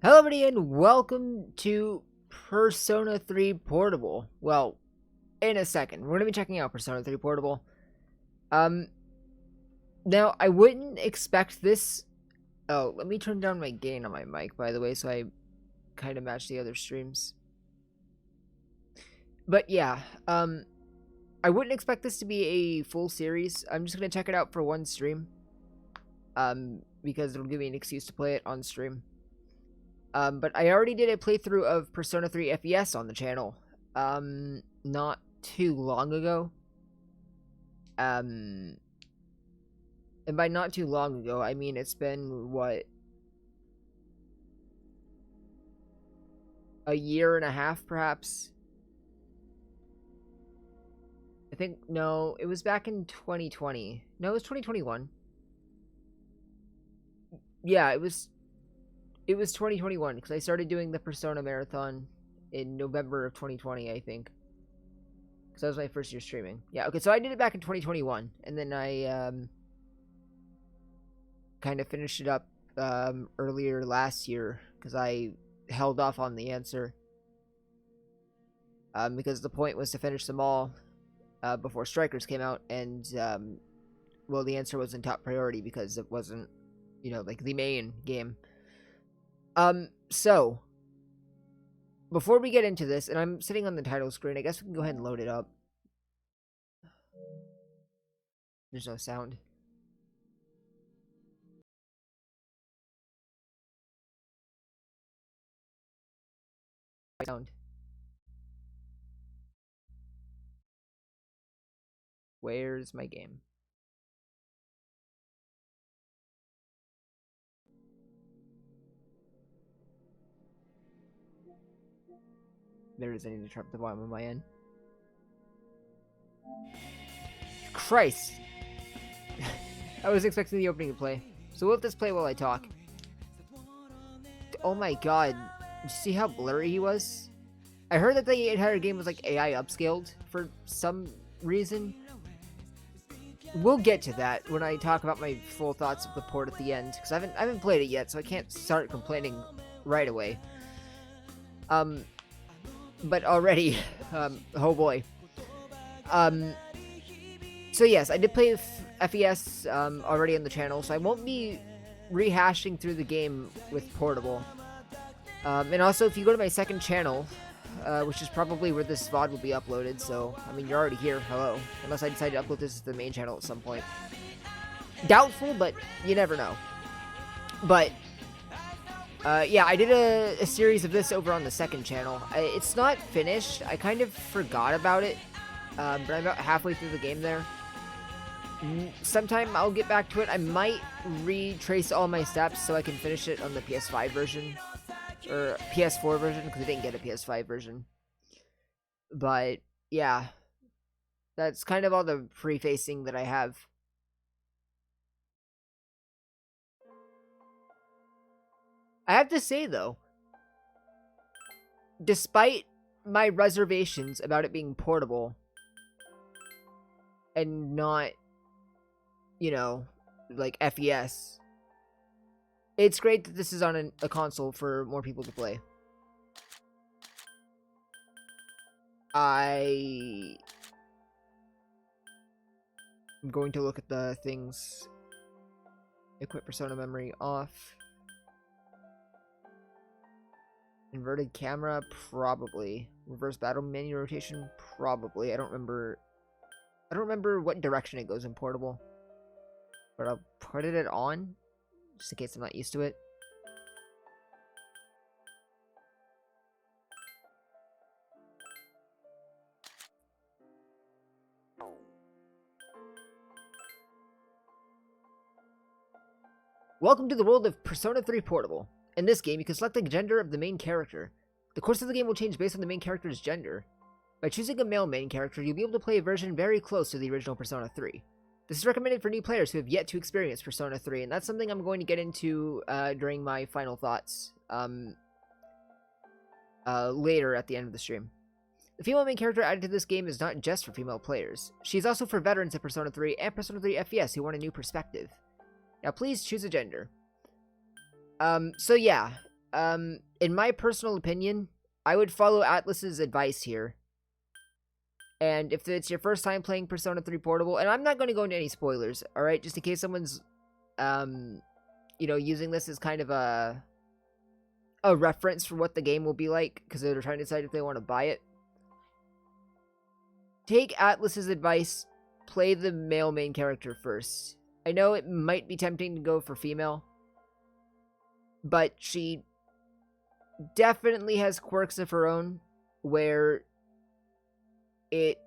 Hello everybody and welcome to Persona 3 Portable. Well, in a second, we're going to be checking out Persona 3 Portable. Now, I wouldn't expect this... Oh, let me turn down my gain on my mic, by the way, so I kind of match the other streams. But yeah, I wouldn't expect this to be a full series. I'm just going to check it out for one stream. Because it'll give me an excuse to play it on stream. But I already did a playthrough of Persona 3 FES on the channel, not too long ago. And by not too long ago, I mean it's been, what, a year and a half, perhaps? I think, no, it was back in 2020. No, it was 2021. Yeah, it was 2021, because I started doing the Persona Marathon in November of 2020, I think. Because that was my first year streaming. Yeah, okay, so I did it back in 2021, and then I, kind of finished it up, earlier last year, because I held off on the answer. Because the point was to finish them all, before Strikers came out, and, well, the answer wasn't top priority, because it wasn't, you know, like, the main game. So, before we get into this, and I'm sitting on the title screen, I guess we can go ahead and load it up. There's no sound. Sound. Where's my game? There is any interrupt the bottom of my end. Christ! I was expecting the opening to play. So we'll let this play while I talk. Oh my god. Did you see how blurry he was? I heard that the entire game was like AI upscaled for some reason. We'll get to that when I talk about my full thoughts of the port at the end, because I haven't played it yet, so I can't start complaining right away. But already, oh boy. So yes, I did play FES already on the channel, so I won't be rehashing through the game with Portable. And also, if you go to my second channel, which is probably where this VOD will be uploaded, so, I mean, you're already here, hello. Unless I decide to upload this to the main channel at some point. Doubtful, but you never know. But, yeah, I did a series of this over on the second channel. It's not finished. I kind of forgot about it, but I'm about halfway through the game there. Sometime I'll get back to it. I might retrace all my steps so I can finish it on the PS5 version. Or PS4 version, because I didn't get a PS5 version. But, yeah. That's kind of all the prefacing that I have. I have to say, though, despite my reservations about it being portable, and not, you know, like FES, it's great that this is on a console for more people to play. I'm going to look at the things. Equip Persona memory off. Inverted camera, probably. Reverse battle menu rotation, probably. I don't remember what direction it goes in portable. But I'll put it on, just in case I'm not used to it. Welcome to the world of Persona 3 Portable. In this game, you can select the gender of the main character. The course of the game will change based on the main character's gender. By choosing a male main character, you'll be able to play a version very close to the original Persona 3. This is recommended for new players who have yet to experience Persona 3, and that's something I'm going to get into during my final thoughts later at the end of the stream. The female main character added to this game is not just for female players. She is also for veterans of Persona 3 and Persona 3 FES who want a new perspective. Now please choose a gender. So yeah, in my personal opinion, I would follow Atlas's advice here. And if it's your first time playing Persona 3 Portable, and I'm not going to go into any spoilers, alright? Just in case someone's, using this as kind of a reference for what the game will be like, because they're trying to decide if they want to buy it. Take Atlas's advice, play the male main character first. I know it might be tempting to go for female, but she definitely has quirks of her own where it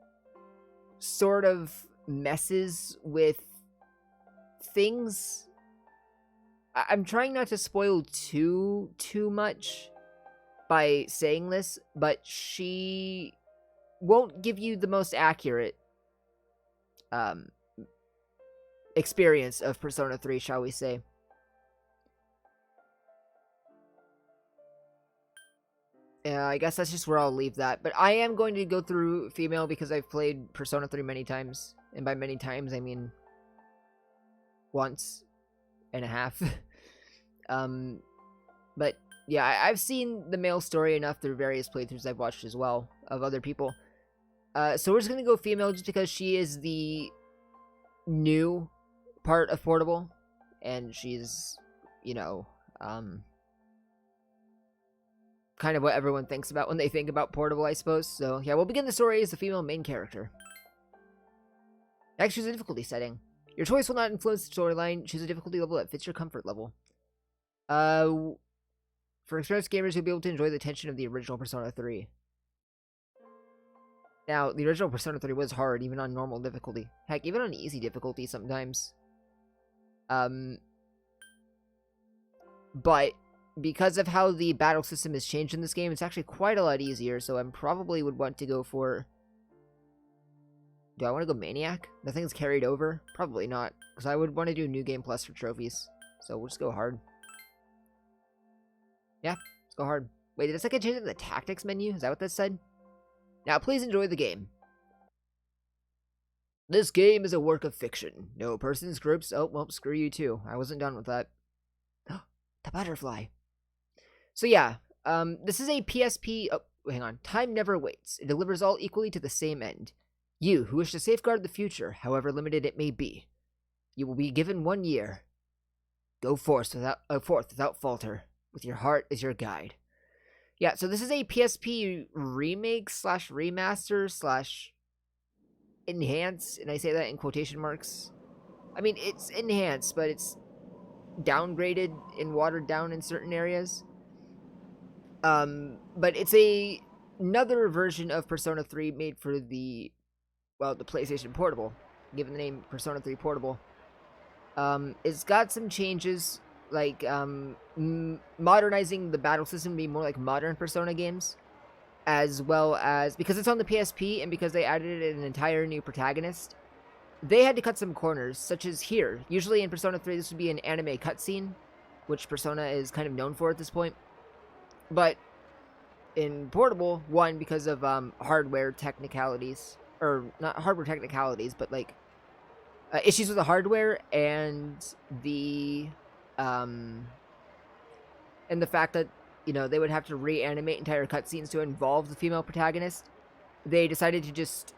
sort of messes with things. I'm trying not to spoil too much by saying this, but she won't give you the most accurate experience of Persona 3, shall we say. Yeah, I guess that's just where I'll leave that. But I am going to go through female because I've played Persona 3 many times. And by many times, I mean once and a half. But yeah, I've seen the male story enough through various playthroughs I've watched as well of other people. So we're just going to go female just because she is the new part of Portable. And she's, kind of what everyone thinks about when they think about Portable, I suppose. So yeah, we'll begin the story as the female main character. Next, choose a difficulty setting. Your choice will not influence the storyline. Choose a difficulty level that fits your comfort level. For experienced gamers, you'll be able to enjoy the tension of the original Persona 3. Now, the original Persona 3 was hard, even on normal difficulty. Heck, even on easy difficulty sometimes. But because of how the battle system has changed in this game, it's actually quite a lot easier, so I probably would want to go for... Do I want to go Maniac? Nothing's carried over? Probably not, because I would want to do New Game Plus for trophies. So we'll just go hard. Yeah, let's go hard. Wait, did a second change in the tactics menu? Is that what that said? Now, please enjoy the game. This game is a work of fiction. No persons, groups... Oh, well, screw you too. I wasn't done with that. The butterfly. So yeah, this is a PSP... Oh, hang on. Time never waits. It delivers all equally to the same end. You, who wish to safeguard the future, however limited it may be. You will be given 1 year. Go forth without falter, with your heart as your guide. Yeah, so this is a PSP remake slash remaster slash enhance, and I say that in quotation marks. I mean, it's enhanced, but it's downgraded and watered down in certain areas. But it's another version of Persona 3 made for the PlayStation Portable, given the name Persona 3 Portable. It's got some changes, like modernizing the battle system to be more like modern Persona games, as well as, because it's on the PSP and because they added an entire new protagonist, they had to cut some corners, such as here. Usually in Persona 3 this would be an anime cutscene, which Persona is kind of known for at this point. But in Portable, one, because of hardware technicalities, or not hardware technicalities, but like issues with the hardware and the fact that, they would have to reanimate entire cutscenes to involve the female protagonist, they decided to just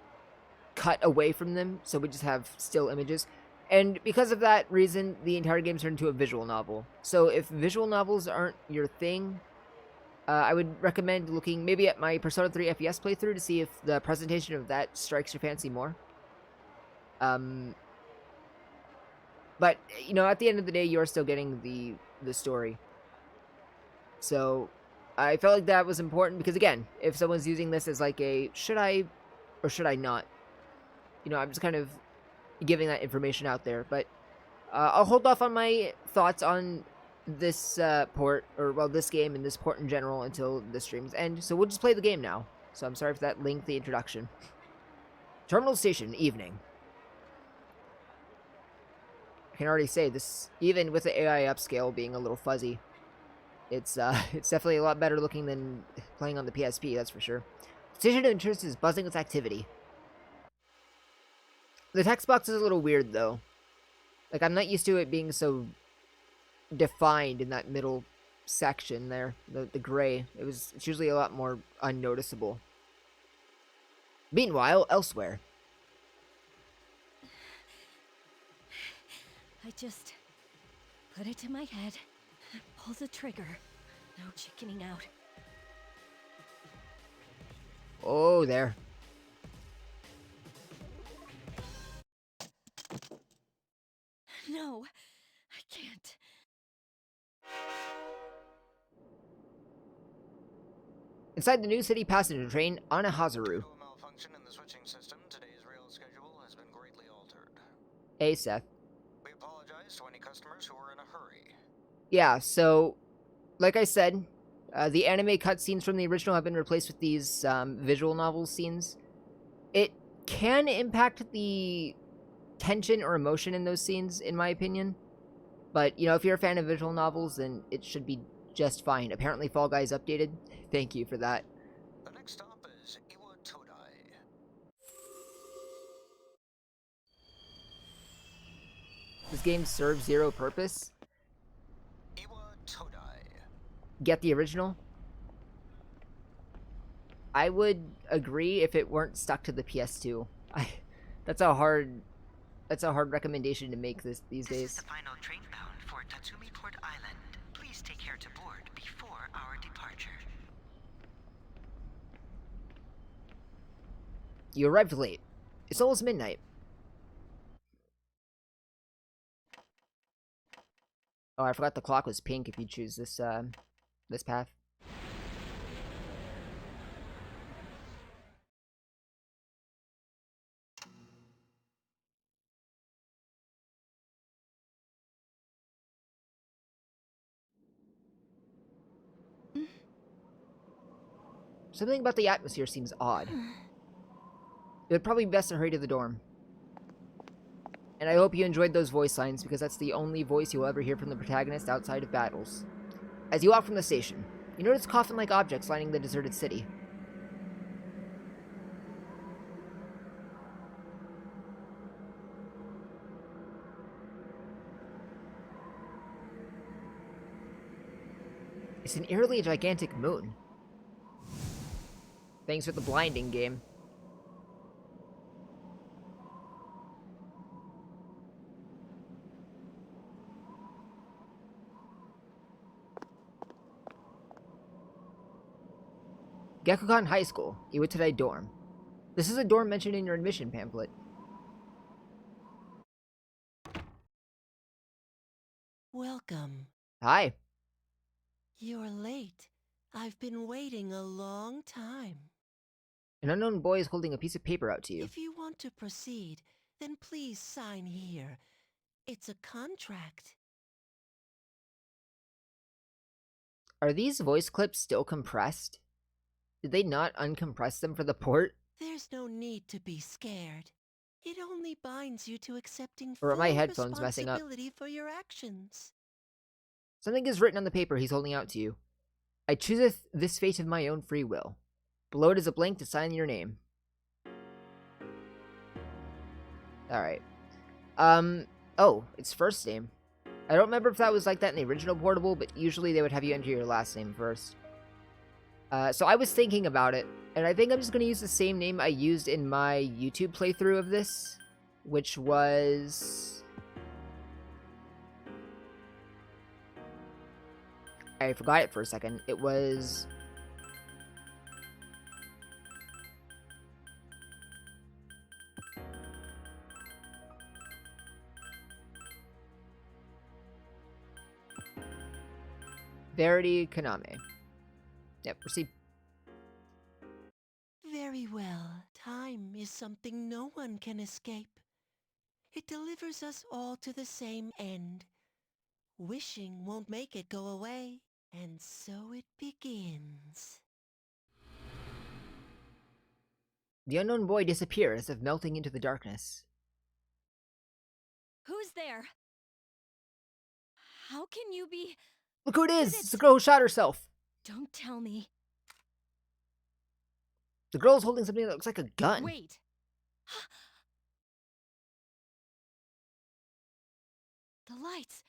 cut away from them, so we just have still images. And because of that reason, the entire game turned into a visual novel. So if visual novels aren't your thing, I would recommend looking maybe at my Persona 3 FES playthrough to see if the presentation of that strikes your fancy more. But, at the end of the day, you are still getting the story. So, I felt like that was important because, again, if someone's using this as like a, should I or should I not? I'm just kind of giving that information out there. But I'll hold off on my thoughts on this port, or, well, this game and this port in general until the streams end. So we'll just play the game now. So I'm sorry for that lengthy introduction. Terminal Station, evening. I can already say this, even with the AI upscale being a little fuzzy, it's definitely a lot better looking than playing on the PSP, that's for sure. Station of interest is buzzing with activity. The text box is a little weird, though. Like, I'm not used to it being so defined in that middle section there, the gray. It's usually a lot more unnoticeable. Meanwhile, elsewhere. I just put it to my head, pull the trigger. No chickening out. Oh, there. No, I can't. Inside the New City passenger train on a Hazaru. Due to a malfunction in the switching system, today's rail schedule has been greatly altered. Hey, Seth. We apologize to any customers who were in a hurry. Yeah, so, like I said, the anime cutscenes from the original have been replaced with these visual novel scenes. It can impact the tension or emotion in those scenes, in my opinion. But, you know, if you're a fan of visual novels, then it should be just fine. Apparently Fall Guys updated. Thank you for that. The next stop is Iwa Todai. This game serves zero purpose. Iwa Todai. Get the original? I would agree if it weren't stuck to the PS2. That's a hard recommendation to make these days. This is the final train bound for Tatsumi Port Island. Please take care to board before our departure. You arrived late. It's almost midnight. Oh, I forgot the clock was pink if you choose this path. Something about the atmosphere seems odd. It would probably be best to hurry to the dorm. And I hope you enjoyed those voice lines, because that's the only voice you'll ever hear from the protagonist outside of battles. As you walk from the station, you notice coffin-like objects lining the deserted city. It's an eerily gigantic moon. Thanks for the blinding game. Gekukan High School, Iwatodai dorm. This is a dorm mentioned in your admission pamphlet. Welcome. Hi. You're late. I've been waiting a long time. An unknown boy is holding a piece of paper out to you. If you want to proceed, then please sign here. It's a contract. Are these voice clips still compressed? Did they not uncompress them for the port? There's no need to be scared. It only binds you to accepting Or are full my headphones messing up? responsibility for your actions. Something is written on the paper he's holding out to you. I chooseth this fate of my own free will. Below it is a blank to sign your name. Alright. Oh, it's first name. I don't remember if that was like that in the original Portable, but usually they would have you enter your last name first. So I was thinking about it, and I think I'm just going to use the same name I used in my YouTube playthrough of this, which was... I forgot it for a second. It was... Verity Kaname. Yep, proceed. Very well. Time is something no one can escape. It delivers us all to the same end. Wishing won't make it go away. And so it begins. The unknown boy disappears as if melting into the darkness. Who's there? How can you be... Look who it is! It's the girl who shot herself! Don't tell me. The girl's holding something that looks like a gun. Wait. The lights.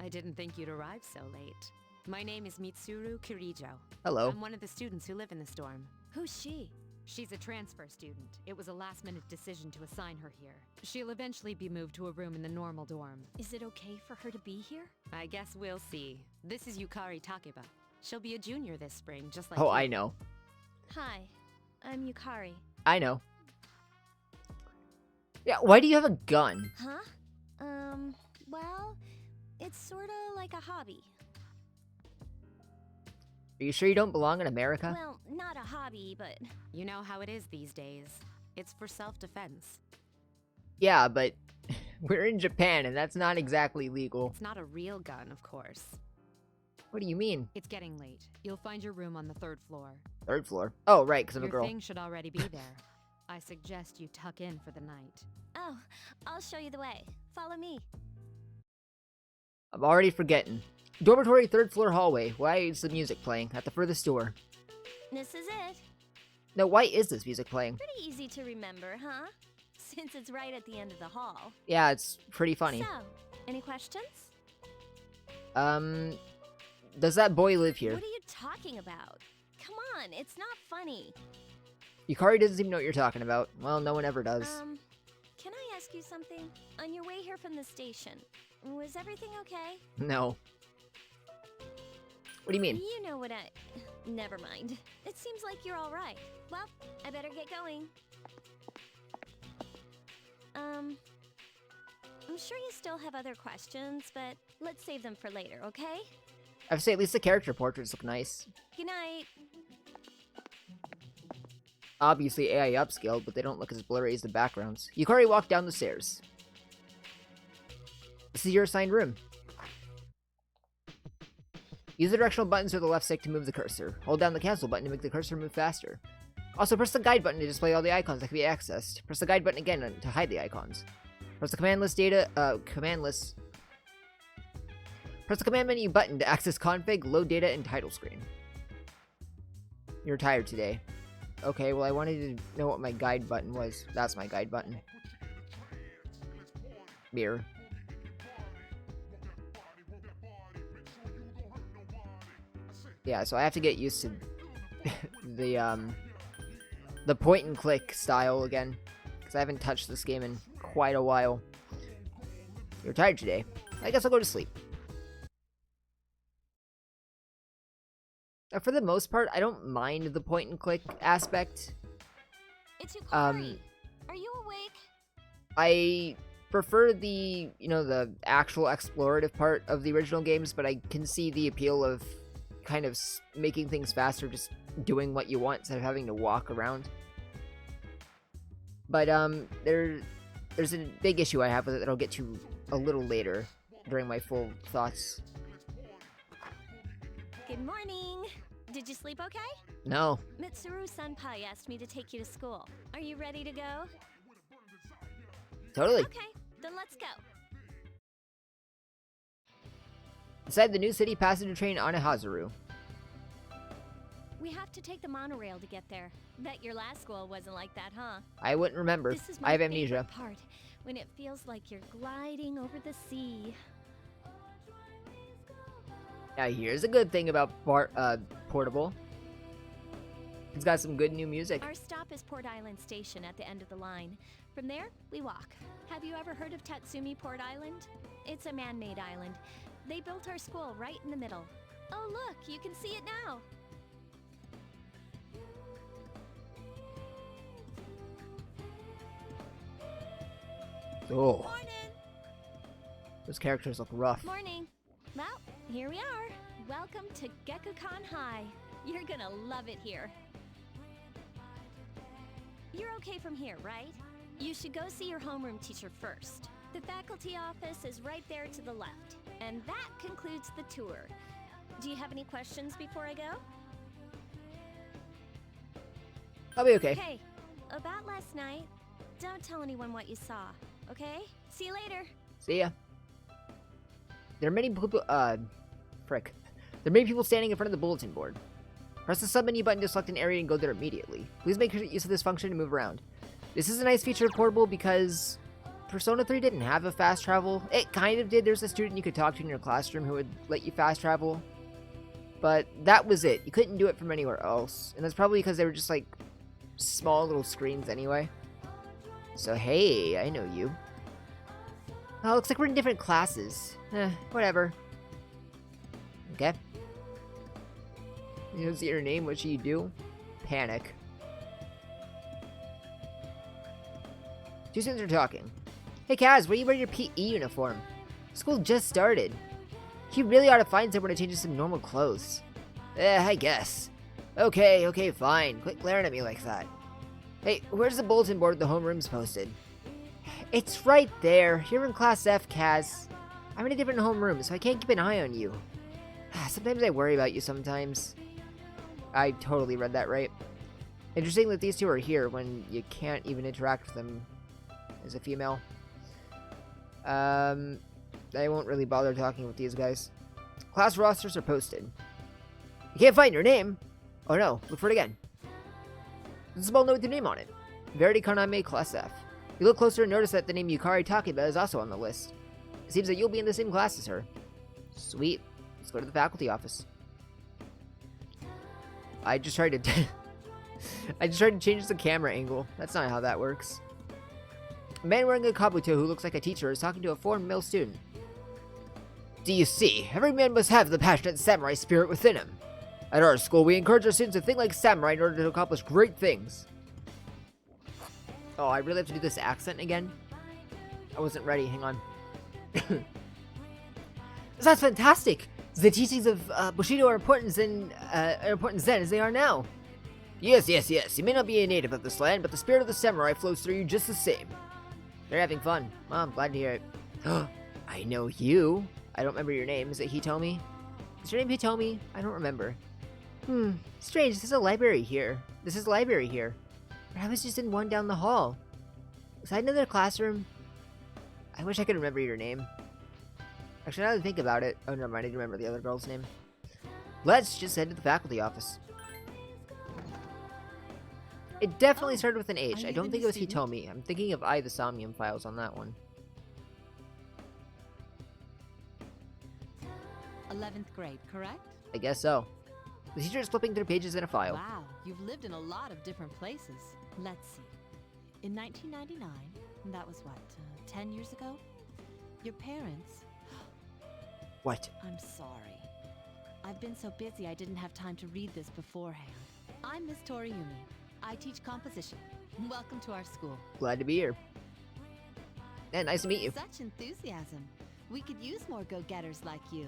I didn't think you'd arrive so late. My name is Mitsuru Kirijo. Hello. I'm one of the students who live in this dorm. Who's she? She's a transfer student. It was a last-minute decision to assign her here. She'll eventually be moved to a room in the normal dorm. Is it okay for her to be here? I guess we'll see. This is Yukari Takeba. She'll be a junior this spring, just like Oh, you. I know. Hi, I'm Yukari. I know. Yeah, why do you have a gun? Huh? Well, it's sorta like a hobby. Are you sure you don't belong in America? Well, not a hobby, but... You know how it is these days. It's for self-defense. Yeah, but we're in Japan and that's not exactly legal. It's not a real gun, of course. What do you mean? It's getting late. You'll find your room on the 3rd floor. 3rd floor? Oh, right, because I'm a Your girl. thing should already be there. I suggest you tuck in for the night. Oh, I'll show you the way. Follow me. I'm already forgetting. Dormitory 3rd floor hallway. Why is the music playing at the furthest door? This is it. No, why is this music playing? Pretty easy to remember, huh? Since it's right at the end of the hall. Yeah, it's pretty funny. So, any questions? Does that boy live here? What are you talking about? Come on, it's not funny. Yukari doesn't even know what you're talking about. Well, no one ever does. Can I ask you something? On your way here from the station, was everything okay? No. What do you mean? You know what Never mind. It seems like you're alright. Well, I better get going. I'm sure you still have other questions, but let's save them for later, okay? I have to say, at least the character portraits look nice. Good night. Obviously AI upscaled, but they don't look as blurry as the backgrounds. Yukari walked down the stairs. This is your assigned room. Use the directional buttons or the left stick to move the cursor. Hold down the cancel button to make the cursor move faster. Also, press the guide button to display all the icons that can be accessed. Press the guide button again to hide the icons. Press the Press the command menu button to access config, load data, and title screen. You're tired today. Okay, well I wanted to know what my guide button was. That's my guide button. Mirror. Yeah, so I have to get used to the point and click style again, because I haven't touched this game in quite a while. You're tired today. I guess I'll go to sleep. For the most part, I don't mind the point and click aspect. It's Yukari. Are you awake? I prefer the, the actual explorative part of the original games, but I can see the appeal of kind of making things faster, just doing what you want instead of having to walk around. But there's a big issue I have with it that I'll get to a little later during my full thoughts. Good morning. Did you sleep okay? No. Mitsuru-senpai asked me to take you to school. Are you ready to go? Totally. Okay, then let's go. Inside the new city passenger train on Hazuru. We have to take the monorail to get there. Bet your last school wasn't like that, huh? I wouldn't remember. This is I my have amnesia. favorite part, when it feels like you're gliding over the sea. Now here's a good thing about Portable. It's got some good new music. Our stop is Port Island Station at the end of the line. From there, we walk. Have you ever heard of Tatsumi Port Island? It's a man-made island. They built our school right in the middle. Oh look, you can see it now. Oh, Morning! those characters look rough. Morning. Well, here we are. Welcome to Gekukan High. You're gonna love it here. You're okay from here, right? You should go see your homeroom teacher first. The faculty office is right there to the left. And that concludes the tour. Do you have any questions before I go? I'll be okay. Okay, about last night, don't tell anyone what you saw, okay? See you later. See ya. There are many people, frick. There are many people standing in front of the bulletin board. Press the sub-menu button to select an area and go there immediately. Please make use of this function to move around. This is a nice feature of Portable because Persona 3 didn't have a fast travel. It kind of did. There's a student you could talk to in your classroom who would let you fast travel. But that was it. You couldn't do it from anywhere else. And that's probably because they were just like small little screens anyway. So hey, I know you. Oh, looks like we're in different classes. Whatever. Okay. You don't see your name, what should you do? Panic. Two students are talking. Hey Kaz, where are you wearing your PE uniform? School just started. You really ought to find somewhere to change into some normal clothes. I guess. Okay, fine. Quit glaring at me like that. Hey, where's the bulletin board the homeroom's posted? It's right there. You're in Class F, Kaz. I'm in a different homeroom, so I can't keep an eye on you. Sometimes I worry about you sometimes. I totally read that right. Interesting that these two are here when you can't even interact with them as a female. I won't really bother talking with these guys. Class rosters are posted. You can't find your name? Oh no, look for it again. There's a small note with your name on it. Verity Kaname, Class F. You look closer and notice that the name Yukari Takeba is also on the list. It seems that you'll be in the same class as her. Sweet. Let's go to the faculty office. I just tried to change the camera angle. That's not how that works. A man wearing a kabuto who looks like a teacher is talking to a foreign male student. Do you see? Every man must have the passionate samurai spirit within him. At our school, we encourage our students to think like samurai in order to accomplish great things. Oh, I really have to do this accent again? I wasn't ready, hang on. That's fantastic! The teachings of Bushido are important then as they are now. Yes. You may not be a native of this land, but the spirit of the samurai flows through you just the same. They're having fun. Well, I'm glad to hear it. I know you. I don't remember your name. Is it Hitomi? Is your name Hitomi? I don't remember. Strange. This is a library here. But I was just in one down the hall. Was that another classroom? I wish I could remember your name. Actually, now that I think about it... Oh, never mind. I didn't remember the other girl's name. Let's just head to the faculty office. It definitely started with an H. I don't think it was Hitomi. I'm thinking of the Somnium files on that one. 11th grade, correct? I guess so. The teacher is flipping through pages in a file. Wow, you've lived in a lot of different places. Let's see. In 1999, that was what, 10 years ago? Your parents... What? I'm sorry. I've been so busy I didn't have time to read this beforehand. I'm Miss Toriumi. I teach composition. Welcome to our school. Glad to be here. And nice to meet you. Such enthusiasm. We could use more go-getters like you.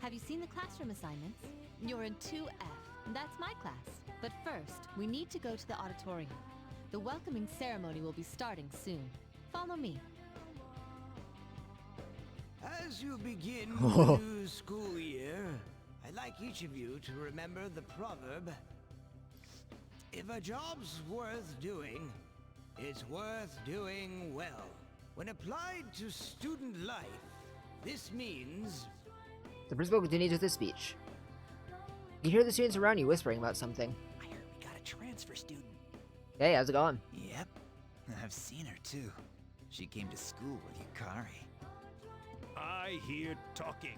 Have you seen the classroom assignments? You're in 2F. That's my class. But first, we need to go to the auditorium. The welcoming ceremony will be starting soon. Follow me. As you begin the new school year, I'd like each of you to remember the proverb, if a job's worth doing, it's worth doing well. When applied to student life, this means... The principal continues with his speech. You can hear the students around you whispering about something. I heard we got a transfer student. Hey, how's it going? Yep, I've seen her too. She came to school with Yukari. I hear talking.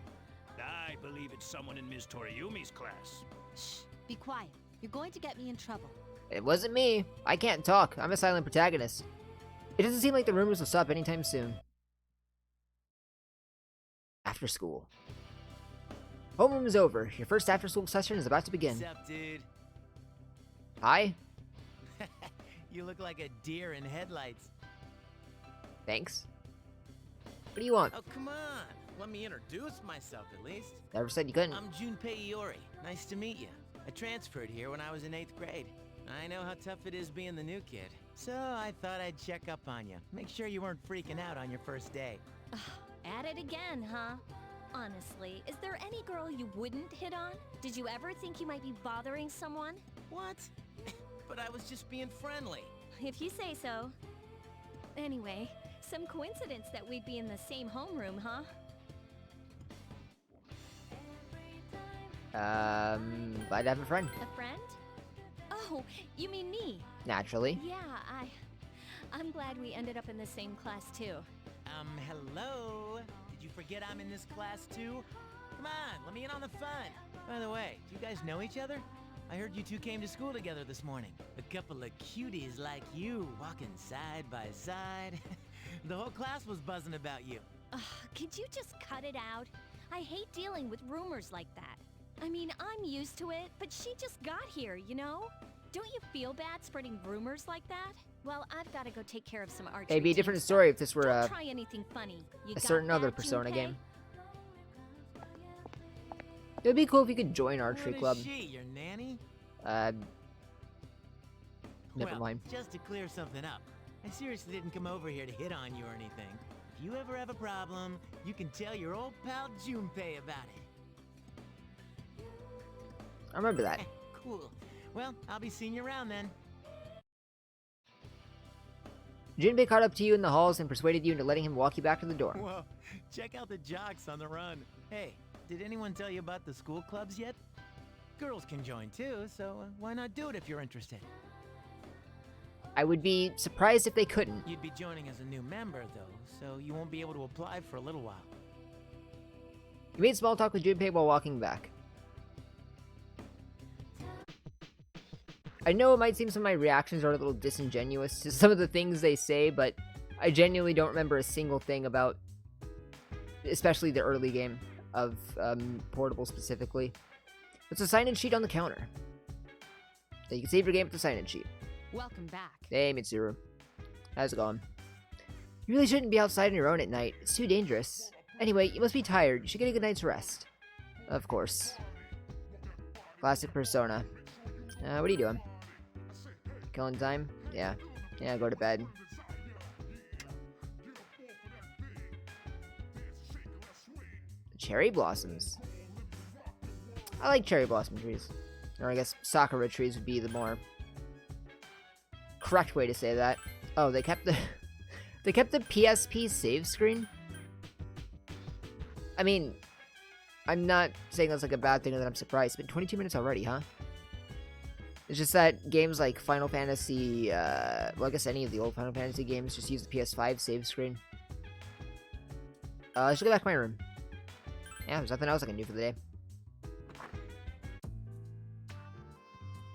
I believe it's someone in Ms. Toriumi's class. Shh, be quiet. You're going to get me in trouble. It wasn't me. I can't talk. I'm a silent protagonist. It doesn't seem like the rumors will stop anytime soon. After school. Homeroom is over. Your first after-school session is about to begin. What's up, dude? Hi. You look like a deer in headlights. Thanks. What do you want? Oh, come on. Let me introduce myself, at least. Never said you couldn't. I'm Junpei Iori. Nice to meet you. I transferred here when I was in 8th grade. I know how tough it is being the new kid. So I thought I'd check up on you. Make sure you weren't freaking out on your first day. At it again, huh? Honestly, is there any girl you wouldn't hit on? Did you ever think you might be bothering someone? What? But I was just being friendly. If you say so. Anyway, some coincidence that we'd be in the same homeroom, huh? Glad to have a friend. A friend? Oh, you mean me? Naturally. Yeah, I'm glad we ended up in the same class, too. Hello? Did you forget I'm in this class, too? Come on, let me in on the fun. By the way, do you guys know each other? I heard you two came to school together this morning. A couple of cuties like you, walking side by side. The whole class was buzzing about you. Ugh, could you just cut it out? I hate dealing with rumors like that. I mean, I'm used to it, but she just got here, you know? Don't you feel bad spreading rumors like that? Well, I've got to go take care of some archery. It'd be a different story if this were Don't try anything funny. You a got certain other that, Persona Junpei? game. It'd be cool if you could join archery What club. is she, your nanny? Never Well, mind. just to clear something up, I seriously didn't come over here to hit on you or anything. If you ever have a problem, you can tell your old pal Junpei about it. I remember that. Cool. Well, I'll be seeing you around then. Junpei caught up to you in the halls and persuaded you into letting him walk you back to the door. Whoa, check out the jocks on the run. Hey, did anyone tell you about the school clubs yet? Girls can join too, so why not do it if you're interested? I would be surprised if they couldn't. You'd be joining as a new member, though, so you won't be able to apply for a little while. You made small talk with Junpei while walking back. I know it might seem some of my reactions are a little disingenuous to some of the things they say, but I genuinely don't remember a single thing about, especially the early game of Portable specifically. It's a sign-in sheet on the counter. So you can save your game with the sign-in sheet. Welcome back. Hey, Mitsuru. How's it going? You really shouldn't be outside on your own at night. It's too dangerous. Anyway, you must be tired. You should get a good night's rest. Of course. Classic Persona. What are you doing? Killing time? Yeah. Yeah, go to bed. Cherry blossoms. I like cherry blossom trees. Or I guess sakura trees would be the more correct way to say that. Oh, they kept the they kept the PSP save screen. I mean, I'm not saying that's like a bad thing or that I'm surprised. It's been 22 minutes already, huh? It's just that games like Final Fantasy, well, I guess any of the old Final Fantasy games just use the PS5 save screen. I should go back to my room. Yeah, there's nothing else I can do for the day.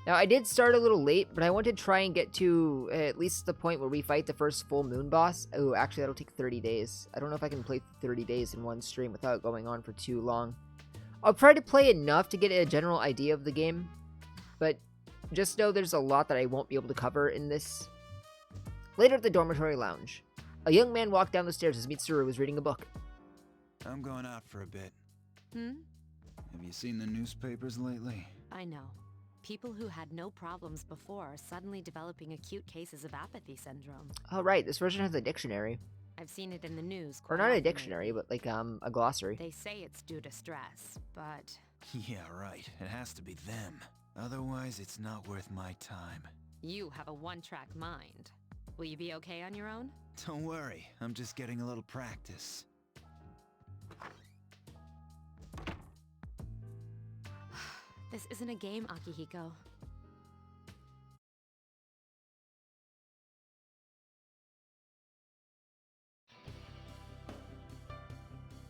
Now, I did start a little late, but I want to try and get to at least the point where we fight the first full moon boss. Oh, actually, that'll take 30 days. I don't know if I can play 30 days in one stream without going on for too long. I'll try to play enough to get a general idea of the game, but just know there's a lot that I won't be able to cover in this. Later at the dormitory lounge, a young man walked down the stairs as Mitsuru was reading a book. I'm going out for a bit. Hmm? Have you seen the newspapers lately? I know. People who had no problems before are suddenly developing acute cases of apathy syndrome. Oh, right, this version has a dictionary. I've seen it in the news. Or quite not a often dictionary, lately. but like a glossary. They say it's due to stress, but Yeah, right. It has to be them. Otherwise, it's not worth my time. you have a one-track mind. Will you be okay on your own? Don't worry, I'm just getting a little practice. This isn't a game, Akihiko.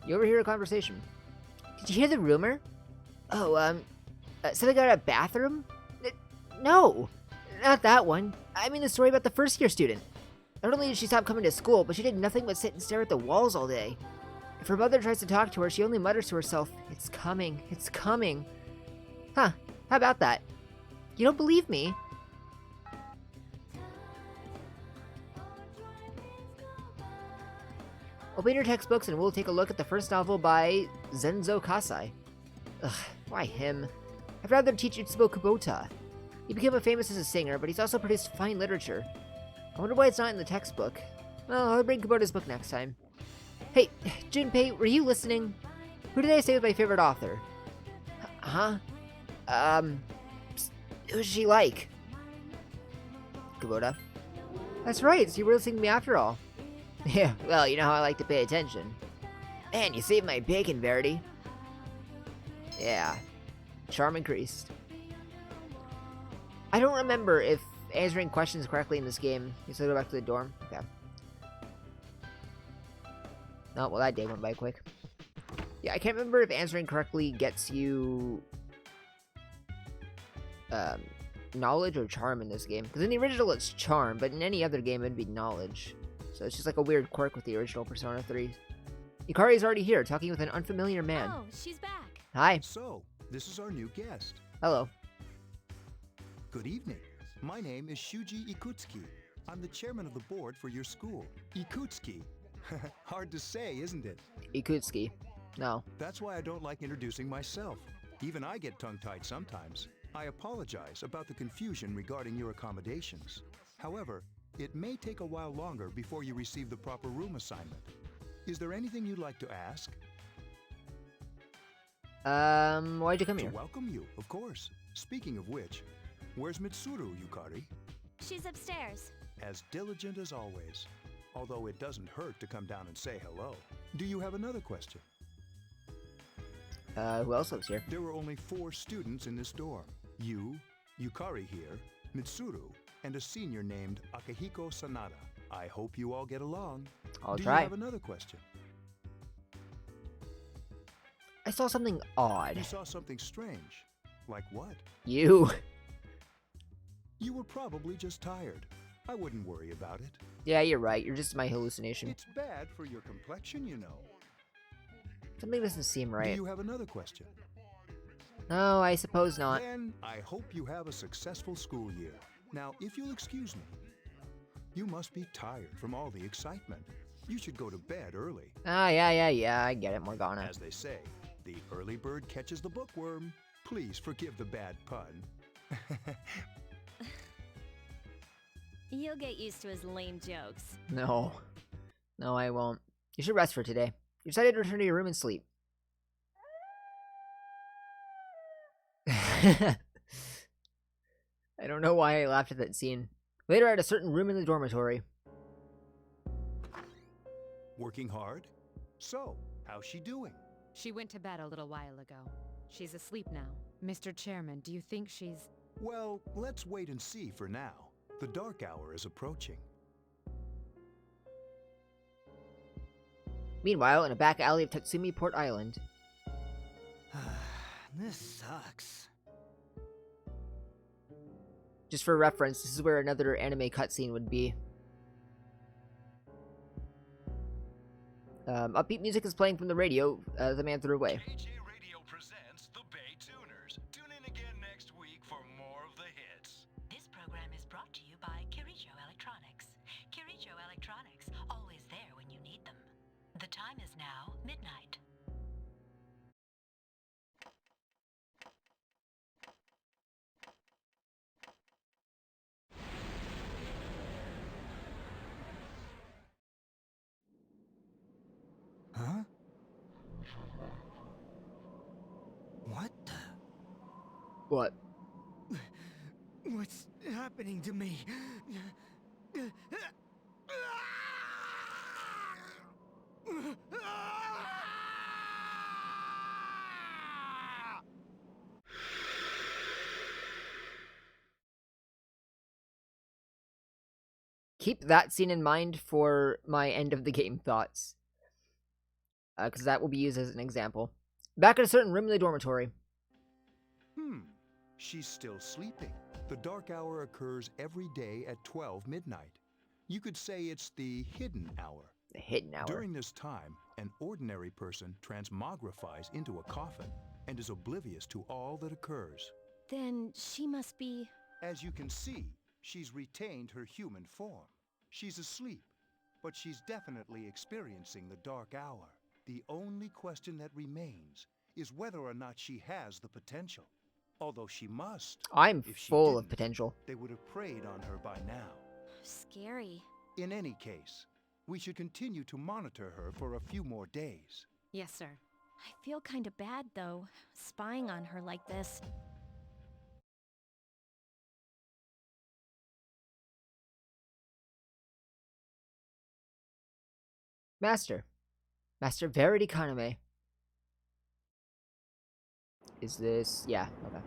You overhear a conversation. Did you hear the rumor? Oh, something about a bathroom? No, not that one. I mean the story about the first-year student. Not only did she stop coming to school, but she did nothing but sit and stare at the walls all day. If her mother tries to talk to her, she only mutters to herself, "It's coming, it's coming." Huh, how about that? You don't believe me? Open your textbooks and we'll take a look at the first novel by Zenzo Kasai. Ugh, why him? I'd rather teach Utsubo Kubota. He became famous as a singer, but he's also produced fine literature. I wonder why it's not in the textbook. Well, I'll bring Kubota's book next time. Hey, Junpei, were you listening? Who did I say was my favorite author? Huh? Who's she like? Kubota. That's right, so you were listening to me after all. Yeah, well, you know how I like to pay attention. Man, you saved my bacon, Verity. Yeah. Charm increased. I don't remember if answering questions correctly in this game. You still go back to the dorm? Okay. No, well, that day went by quick. Yeah, I can't remember if answering correctly gets you knowledge or charm in this game. Because in the original it's charm, but in any other game it'd be knowledge. So it's just like a weird quirk with the original Persona 3. Ikari is already here, talking with an unfamiliar man. Oh, she's back. Hi. So, this is our new guest. Hello. Good evening. My name is Shuji Ikutsuki. I'm the chairman of the board for your school. Ikutsuki. Hard to say, isn't it? Ikutsuki. No. That's why I don't like introducing myself. Even I get tongue-tied sometimes. I apologize about the confusion regarding your accommodations. However, it may take a while longer before you receive the proper room assignment. Is there anything you'd like to ask? Why'd you come here? To welcome you, of course. Speaking of which, where's Mitsuru, Yukari? She's upstairs. As diligent as always. Although it doesn't hurt to come down and say hello. Do you have another question? Who else lives here? There were only 4 students in this dorm. You, Yukari here, Mitsuru, and a senior named Akihiko Sanada. I hope you all get along. I'll Do try. you have another question? I saw something odd. You saw something strange. Like what? You. You were probably just tired. I wouldn't worry about it. Yeah, you're right. You're just my hallucination. It's bad for your complexion, you know. Something doesn't seem right. Do you have another question? No, I suppose not. Then I hope you have a successful school year. Now, if you'll excuse me, you must be tired from all the excitement. You should go to bed early. Ah, yeah, I get it, Morgana. As they say, the early bird catches the bookworm. Please forgive the bad pun. You'll get used to his lame jokes. No. No, I won't. You should rest for today. You decided to return to your room and sleep. I don't know why I laughed at that scene. Later, at a certain room in the dormitory. Working hard? So, how's she doing? She went to bed a little while ago. She's asleep now. Mr. Chairman, do you think she's... Well, let's wait and see for now. The dark hour is approaching. Meanwhile, in a back alley of Tatsumi Port Island. This sucks. Just for reference, this is where another anime cutscene would be. Upbeat music is playing from the radio. The man threw away. KJ Radio presents the Bay Tuners. Tune in again next week for more of the hits. This program is brought to you by Kirijo Electronics. Kirijo Electronics, always there when you need them. The time is now midnight. Huh? What the? What? What's happening to me? Keep that scene in mind for my end of the game thoughts. Because that will be used as an example. Back at a certain room in the dormitory. She's still sleeping. The dark hour occurs every day at 12 midnight. You could say it's the hidden hour. The hidden hour. During this time, an ordinary person transmogrifies into a coffin and is oblivious to all that occurs. Then she must be... As you can see, she's retained her human form. She's asleep, but she's definitely experiencing the dark hour. The only question that remains is whether or not she has the potential. Although she must. I'm If she full of didn't, potential. They would have preyed on her by now. scary. In any case, we should continue to monitor her for a few more days. Yes, sir. I feel kinda bad, though, spying on her like this. Master. Master Verity Kaname. Is this... yeah, okay.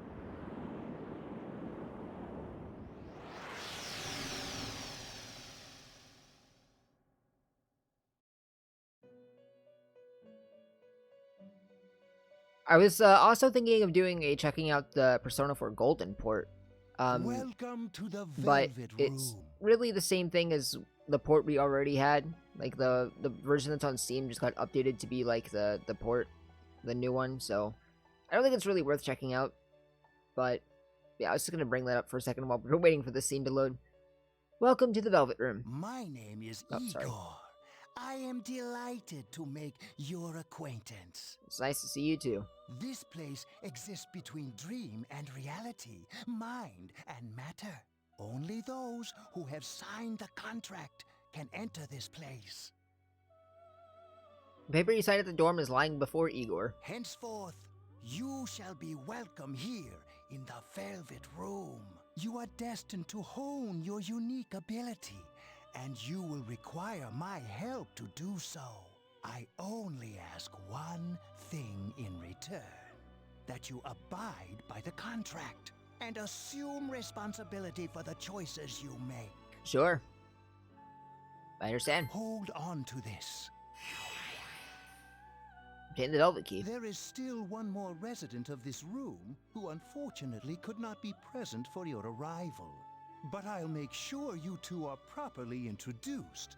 I was also thinking of doing a checking out the Persona 4 Golden port. Welcome to the But Velvet it's Room. really the same thing as the port we already had. Like the version that's on Steam just got updated to be like the port, the new one. So I don't think it's really worth checking out. But yeah, I was just gonna bring that up for a second while we're waiting for the scene to load. Welcome to the Velvet Room. My name is Oh, Igor. sorry. I am delighted to make your acquaintance. It's nice to see you too. This place exists between dream and reality, mind and matter. Only those who have signed the contract can enter this place. The paper you signed at the dorm is lying before Igor. Henceforth, you shall be welcome here in the Velvet Room. You are destined to hone your unique ability, and you will require my help to do so. I only ask one thing in return, that you abide by the contract and assume responsibility for the choices you make. Sure. I understand. Hold on to this. Obtain the Velvet Key. There is still one more resident of this room who unfortunately could not be present for your arrival. But I'll make sure you two are properly introduced.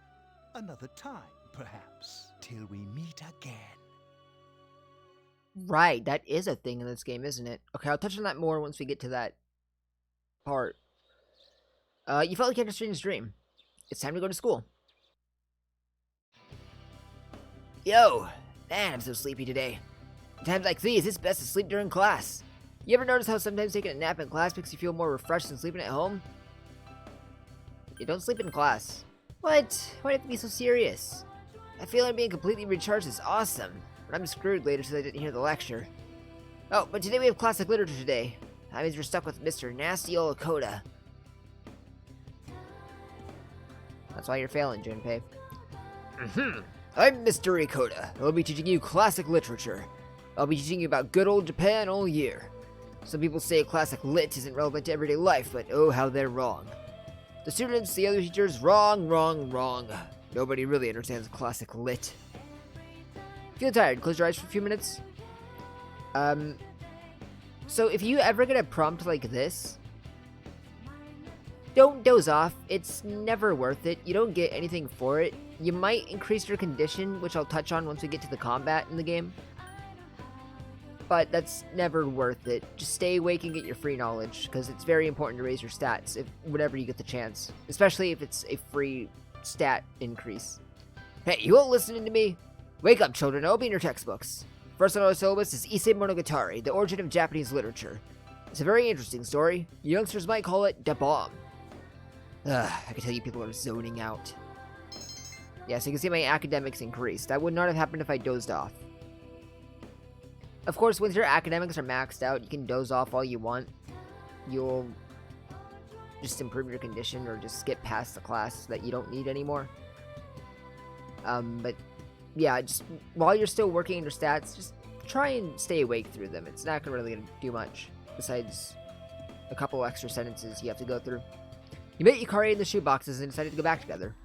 Another time, perhaps, till we meet again. Right, that is a thing in this game, isn't it? Okay, I'll touch on that more once we get to that part. You felt like you had a strange dream. It's time to go to school. Yo! Man, I'm so sleepy today. In times like these, it's best to sleep during class. You ever notice how sometimes taking a nap in class makes you feel more refreshed than sleeping at home? You don't sleep in class. What? Why do you have to be so serious? I feel like being completely recharged is awesome, but I'm screwed later since I didn't hear the lecture. Oh, but today we have classic literature today. That means we're stuck with Mr. Nasty Olakoda. That's why you're failing, Junpei. I'm Mr. Ikoda. I'll be teaching you classic literature. I'll be teaching you about good old Japan all year. Some people say classic lit isn't relevant to everyday life, but oh how they're wrong. The students, the other teachers, wrong, wrong, wrong. Nobody really understands classic lit. Feel tired? Close your eyes for a few minutes. So if you ever get a prompt like this, don't doze off. It's never worth it. You don't get anything for it. You might increase your condition, which I'll touch on once we get to the combat in the game. But that's never worth it. Just stay awake and get your free knowledge, because it's very important to raise your stats whenever you get the chance. Especially if it's a free stat increase. Hey, you all listening to me? Wake up, children. Open your textbooks. First on our syllabus is Issei Monogatari, the origin of Japanese literature. It's a very interesting story. Youngsters might call it da bomb. I can tell you people are zoning out. Yeah, so you can see my academics increased. That would not have happened if I dozed off. Of course, once your academics are maxed out, you can doze off all you want. You'll just improve your condition or just skip past the class that you don't need anymore. But yeah, just while you're still working on your stats, just try and stay awake through them. It's not really gonna do much, besides a couple extra sentences you have to go through. You met Yukari in the shoeboxes and decided to go back together.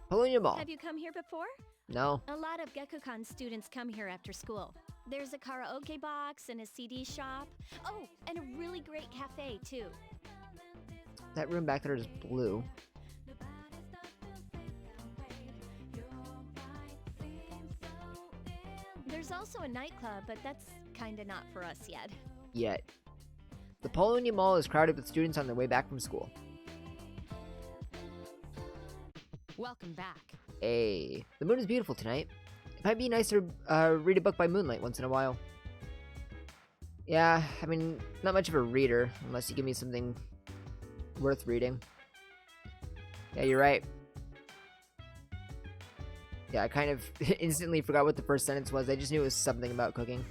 Paulownia Mall. Have you come here before? No. A lot of Gekkoukan students come here after school. There's a karaoke box and a CD shop. Oh, and a really great cafe, too. That room back there is blue. There's also a nightclub, but that's kinda not for us yet. Yet. The Paulownia Mall is crowded with students on their way back from school. Welcome back. Hey, the moon is beautiful tonight. It might be nice to read a book by moonlight once in a while. Yeah, I mean, not much of a reader, unless you give me something worth reading. Yeah, you're right. Yeah, I kind of instantly forgot what the first sentence was. I just knew it was something about cooking.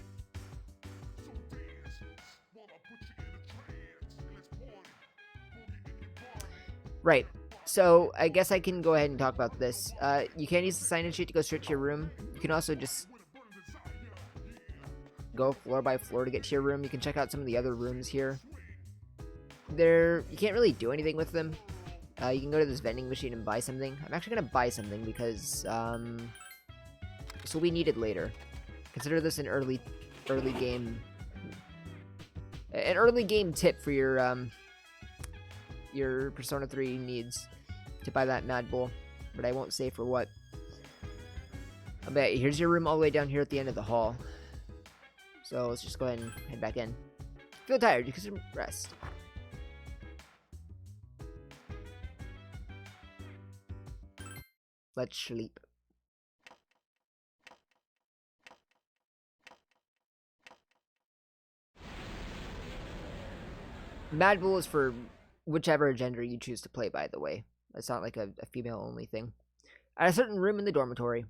Right. So, I guess I can go ahead and talk about this. You can use the sign-in sheet to go straight to your room. You can also just go floor by floor to get to your room. You can check out some of the other rooms here. You can't really do anything with them. You can go to this vending machine and buy something. I'm actually going to buy something because this will be needed later. Consider this an early game tip for your Persona 3 needs to buy that Mad Bull, but I won't say for what. I bet here's your room all the way down here at the end of the hall. So let's just go ahead and head back in. Feel tired, you can some rest. Let's sleep. Mad Bull is for whichever gender you choose to play, by the way. It's not like a female-only thing. At a certain room in the dormitory.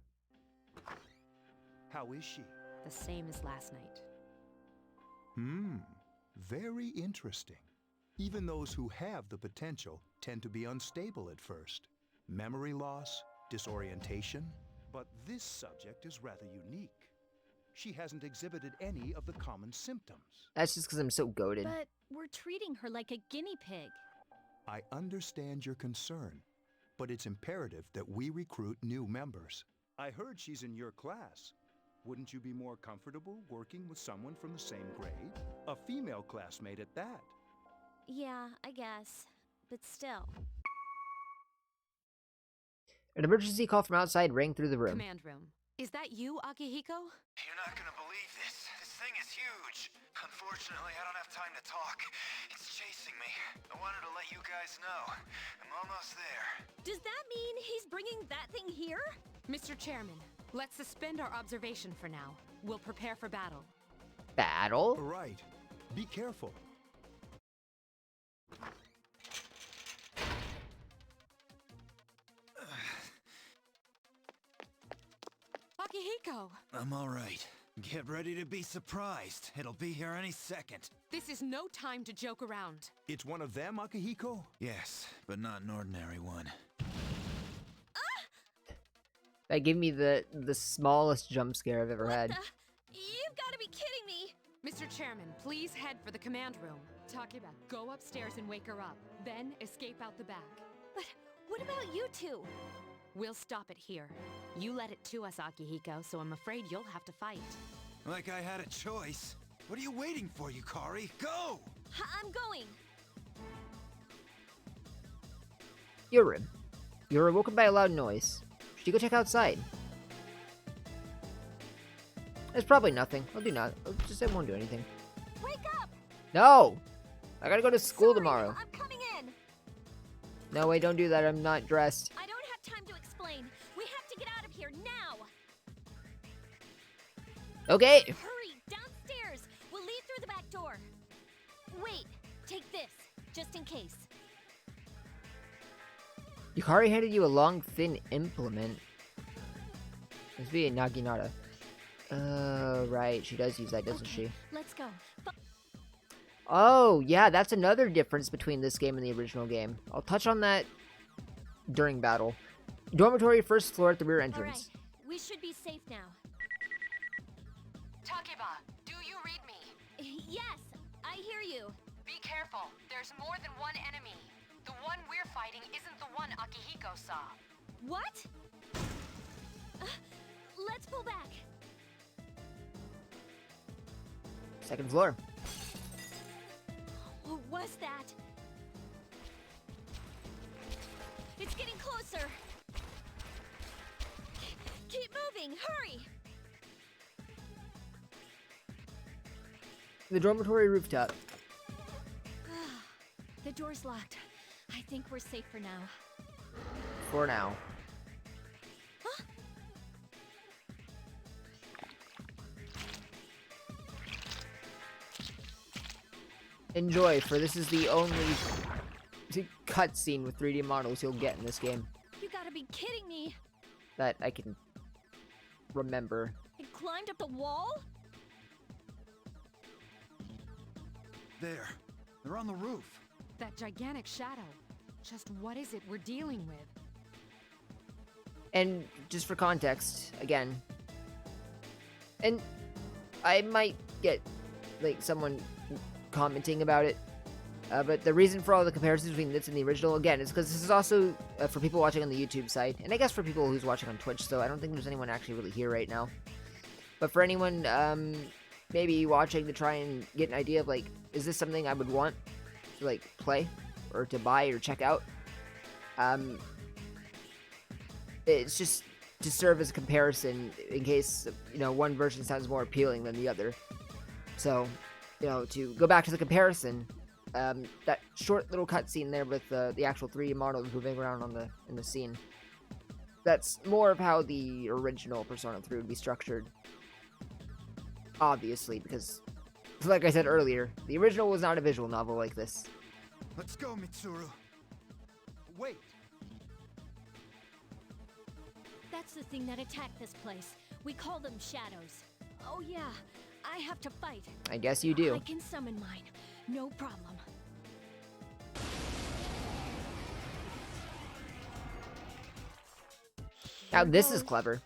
How is she? The same as last night. Very interesting. Even those who have the potential tend to be unstable at first. Memory loss, disorientation. But this subject is rather unique. She hasn't exhibited any of the common symptoms. That's just because I'm so goated. But we're treating her like a guinea pig. I understand your concern, but it's imperative that we recruit new members. I heard she's in your class. Wouldn't you be more comfortable working with someone from the same grade? A female classmate at that. Yeah, I guess. But still. An emergency call from outside rang through the room. Command room. Is that you, Akihiko? You're not gonna believe this. This thing is huge. Unfortunately, I don't have time to talk. It's chasing me. I wanted to let you guys know. I'm almost there. Does that mean he's bringing that thing here? Mr. Chairman, let's suspend our observation for now. We'll prepare for battle. Battle? Right. Be careful. Akihiko! I'm all right. Get ready to be surprised. It'll be here any second. This is no time to joke around. It's one of them, Akihiko? Yes, but not an ordinary one. That gave me the smallest jump scare I've ever had. You've got to be kidding me! Mr. Chairman, please head for the command room. Takiba, go upstairs and wake her up. Then escape out the back. But what about you two? We'll stop it here. You led it to us, Akihiko, so I'm afraid you'll have to fight. Like I had a choice. What are you waiting for, Yukari? Go! I'm going! Your room. You're awoken by a loud noise. Should you go check outside? It's probably nothing. I won't do anything. Wake up! No! I gotta go to school Sorry, tomorrow. I'm coming in! No, wait, don't do that. I'm not dressed. I don't have time to explain. We have to get out of here now! Okay! Hurry, downstairs! We'll leave through the back door. Wait, take this, just in case. Yukari handed you a long, thin implement. Must be a Naginata. Right. She does use that, doesn't she? Let's go. Oh, yeah, that's another difference between this game and the original game. I'll touch on that during battle. Dormitory, first floor at the rear entrance. Alright, we should be safe now. Takiba, do you read me? Yes, I hear you. Be careful. There's more than one enemy. The one we're fighting isn't the one Akihiko saw. What? Let's pull back. Second floor. What was that? It's getting closer. Keep moving, hurry! The dormitory rooftop. The door's locked. I think we're safe for now. For now. Huh? Enjoy, for this is the only cutscene with 3D models you'll get in this game You gotta be kidding me! that I can remember. It climbed up the wall? There. They're on the roof. That gigantic shadow. Just what is it we're dealing with? And just for context, again, and I might get like someone commenting about it, but the reason for all the comparisons between this and the original, again, is because this is also for people watching on the YouTube side, and I guess for people who's watching on Twitch, so I don't think there's anyone actually really here right now. But for anyone maybe watching to try and get an idea of like, is this something I would want to like play or to buy or check out? It's just to serve as a comparison in case, you know, one version sounds more appealing than the other. So, you know, to go back to the comparison, that short little cutscene there with the actual 3D models moving around in the scene, that's more of how the original Persona 3 would be structured. Obviously, because, like I said earlier, the original was not a visual novel like this. Let's go, Mitsuru. Wait. That's the thing that attacked this place. We call them shadows. Oh yeah, I have to fight. I guess you do. I can summon mine. No problem. Now this is clever.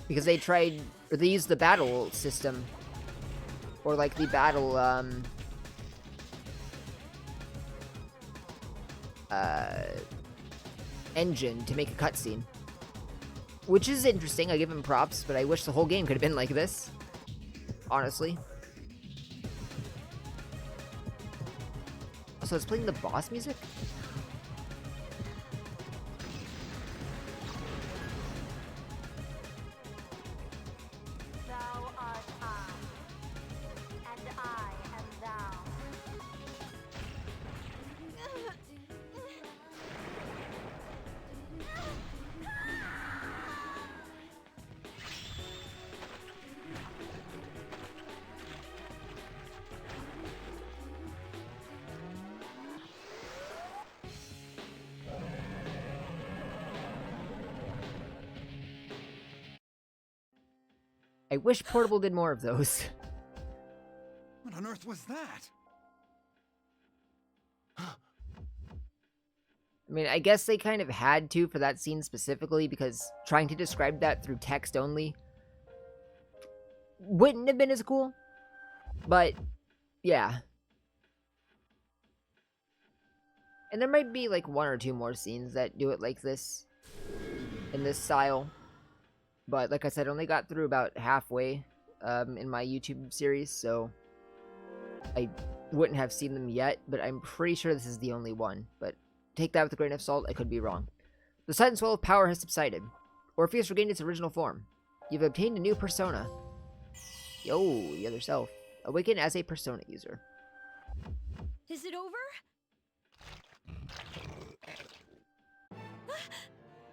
Because they tried, or they used the battle system. Or like the battle, engine to make a cutscene. Which is interesting, I give him props, but I wish the whole game could have been like this. Honestly. Also, it's playing the boss music? Thou art I, and I am thou. I wish Portable did more of those. What on earth was that? I mean, I guess they kind of had to for that scene specifically, because trying to describe that through text only wouldn't have been as cool. But, yeah. And there might be like one or two more scenes that do it like this, in this style. But like I said, I only got through about halfway in my YouTube series, so I wouldn't have seen them yet, but I'm pretty sure this is the only one. But take that with a grain of salt, I could be wrong. The sudden swell of power has subsided. Orpheus regained its original form. You've obtained a new persona. Yo, the other self. Awaken as a persona user. Is it over?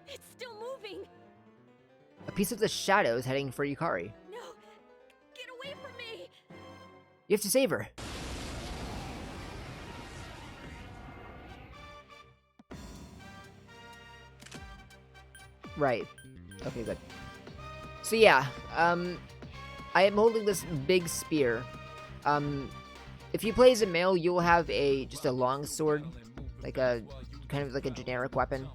It's still moving. A piece of the shadows heading for Yukari. No, get away from me. You have to save her. Right. Okay, good. So yeah, I am holding this big spear. If you play as a male, you'll have just a long sword, like a kind of like a generic weapon.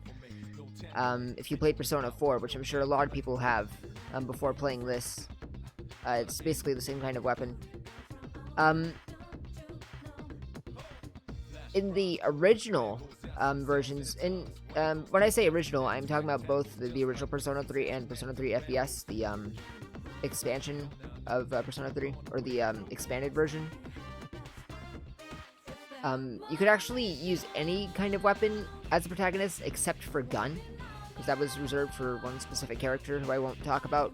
If you played Persona 4, which I'm sure a lot of people have before playing this, it's basically the same kind of weapon. In the original versions, and when I say original, I'm talking about both the original Persona 3 and Persona 3 FES, the expansion of Persona 3, or the expanded version. You could actually use any kind of weapon as a protagonist except for gun, because that was reserved for one specific character who I won't talk about,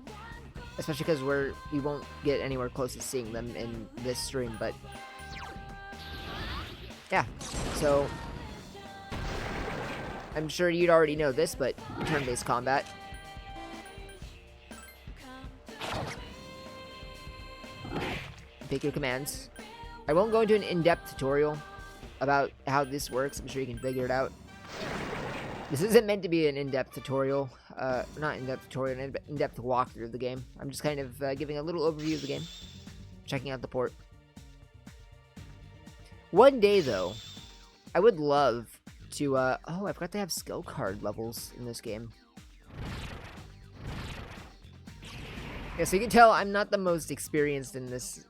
especially because we won't get anywhere close to seeing them in this stream. But yeah, so I'm sure you'd already know this, but turn-based combat. Take your commands. I won't go into an in-depth tutorial about how this works. I'm sure you can figure it out. This isn't meant to be an in-depth tutorial. Not in-depth tutorial, an in-depth walkthrough of the game. I'm just kind of giving a little overview of the game. Checking out the port. One day, though, I would love to, oh, I forgot they have skill card levels in this game. Yeah, so you can tell I'm not the most experienced in this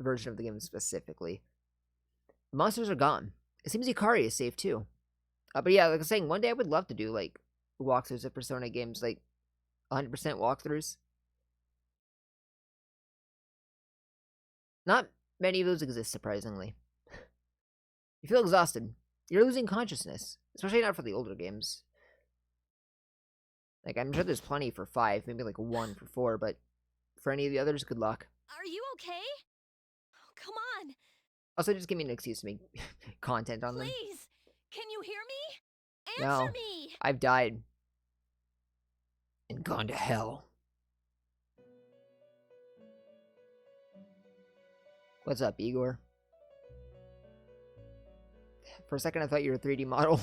version of the game specifically. The monsters are gone. It seems Yukari is safe too. But yeah, like I was saying, one day I would love to do like walkthroughs of Persona games, like 100% walkthroughs. Not many of those exist, surprisingly. You feel exhausted. You're losing consciousness, especially not for the older games. Like, I'm sure there's plenty for 5, maybe like 1 for 4, but for any of the others, good luck. Are you okay? Oh, come on. Also, just give me an excuse to make content on them. Please. Can you hear me? No, Answer me. I've died. And gone to hell. What's up, Igor? For a second, I thought you were a 3D model.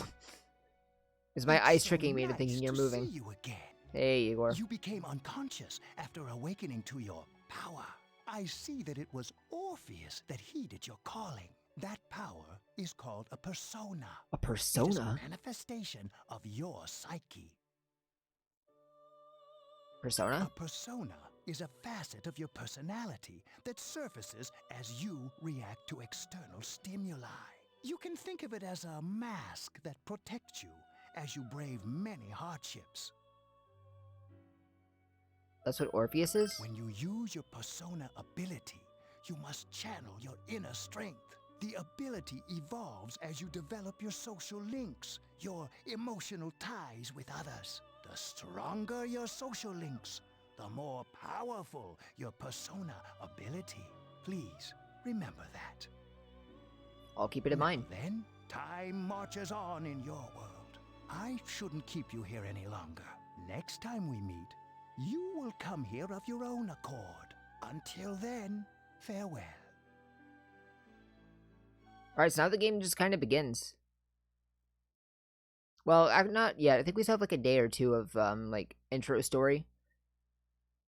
Is my eyes tricking me into thinking you're moving? See you again. Hey, Igor. You became unconscious after awakening to your power. I see that it was Orpheus that heeded your calling. That power is called a persona. A It is a persona? manifestation of your psyche. Persona? A persona is a facet of your personality that surfaces as you react to external stimuli. You can think of it as a mask that protects you as you brave many hardships. That's what Orpheus is? When you use your persona ability, you must channel your inner strength. The ability evolves as you develop your social links, your emotional ties with others. The stronger your social links, the more powerful your persona ability. Please remember that. I'll keep it in mind. Then, time marches on in your world. I shouldn't keep you here any longer. Next time we meet, you will come here of your own accord. Until then, farewell. Alright, so now the game just kind of begins. Well, not yet. I think we still have like a day or two of, like, intro story.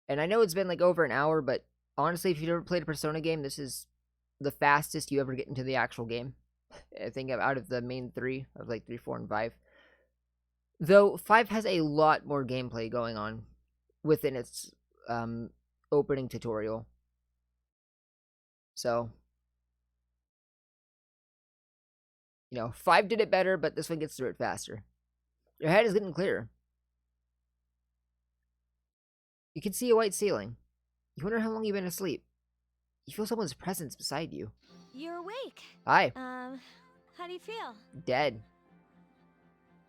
And I know it's been like over an hour, but honestly, if you've ever played a Persona game, this is the fastest you ever get into the actual game. I think out of the main 3, of like 3, 4, and 5. Though 5 has a lot more gameplay going on within its opening tutorial. So, you know, 5 did it better, but this one gets through it faster. Your head is getting clearer. You can see a white ceiling. You wonder how long you've been asleep. You feel someone's presence beside you. You're awake. Hi. How do you feel? Dead.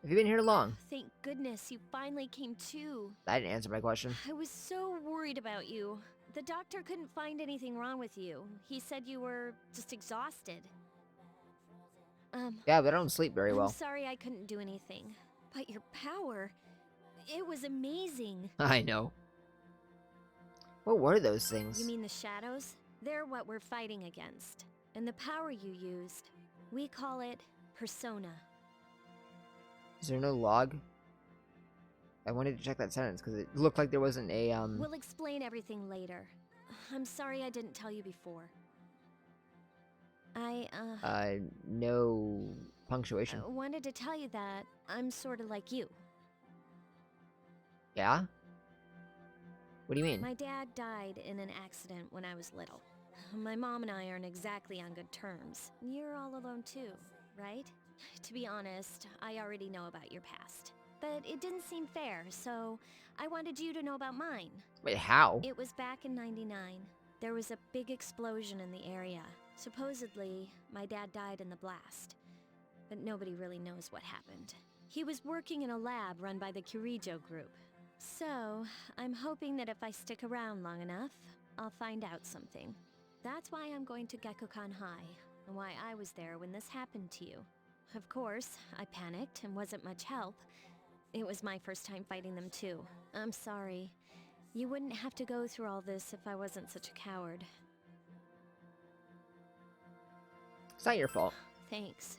Have you been here long? Thank goodness you finally came to. That didn't answer my question. I was so worried about you. The doctor couldn't find anything wrong with you. He said you were just exhausted. Yeah, but I don't sleep very well. I'm sorry I couldn't do anything. But your power, it was amazing. I know. What were those things? You mean the shadows? They're what we're fighting against. And the power you used, we call it persona. Is there no log? I wanted to check that sentence because it looked like there wasn't a We'll explain everything later. I'm sorry I didn't tell you before. No punctuation. Wanted to tell you that I'm sort of like you. Yeah? What do you mean? My dad died in an accident when I was little. My mom and I aren't exactly on good terms. You're all alone too, right? To be honest, I already know about your past. But it didn't seem fair, so I wanted you to know about mine. Wait, how? It was back in '99. There was a big explosion in the area. Supposedly, my dad died in the blast. But nobody really knows what happened. He was working in a lab run by the Kirijo group. So, I'm hoping that if I stick around long enough, I'll find out something. That's why I'm going to Gekkokan High, and why I was there when this happened to you. Of course, I panicked and wasn't much help. It was my first time fighting them too. I'm sorry. You wouldn't have to go through all this if I wasn't such a coward. It's not your fault. Thanks.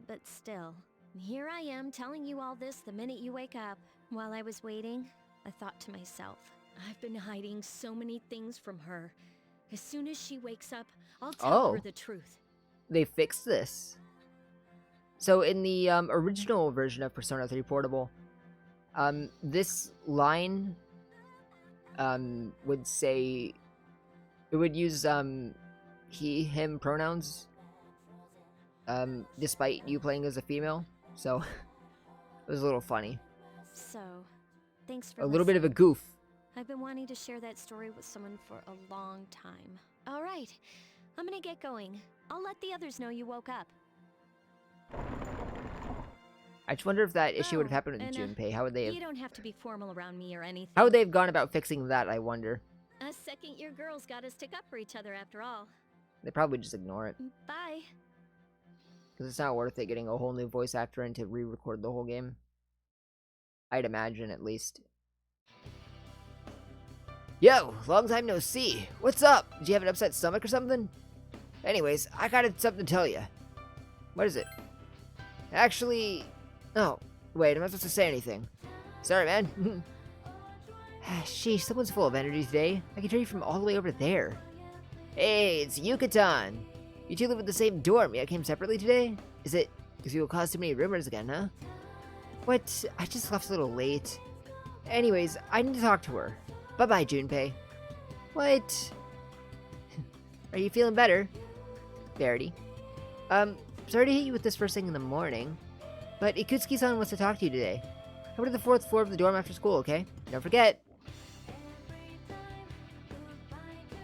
But still, here I am telling you all this the minute you wake up. While I was waiting, I thought to myself, I've been hiding so many things from her. As soon as she wakes up, I'll tell her the truth. They fixed this. So in the original version of Persona 3 Portable, this line would say, it would use he, him pronouns, despite you playing as a female. So it was a little funny. So, thanks for a little bit of a goof. I've been wanting to share that story with someone for a long time. All right, I'm gonna get going. I'll let the others know you woke up. I just wonder if that issue would have happened with and, Junpei. How would they have? You don't have to be formal around me or anything. How would they have gone about fixing that? I wonder. A second-year girls gotta stick up for each other after all. They probably just ignore it. Bye. Because it's not worth it getting a whole new voice actor in to re-record the whole game. I'd imagine, at least. Yo, long time no see. What's up? Did you have an upset stomach or something? Anyways, I got something to tell you. What is it? Actually... Oh, wait, I'm not supposed to say anything. Sorry, man. Sheesh, someone's full of energy today. I can hear you from all the way over there. Hey, it's Yucatan. You two live in the same dorm, yet came separately today? Is it because you will cause too many rumors again, huh? What? I just left a little late. Anyways, I need to talk to her. Bye-bye, Junpei. What? Are you feeling better? Verity. Sorry to hit you with this first thing in the morning, but Ikutsuki-san wants to talk to you today. Come to the 4th floor of the dorm after school, okay? Don't forget.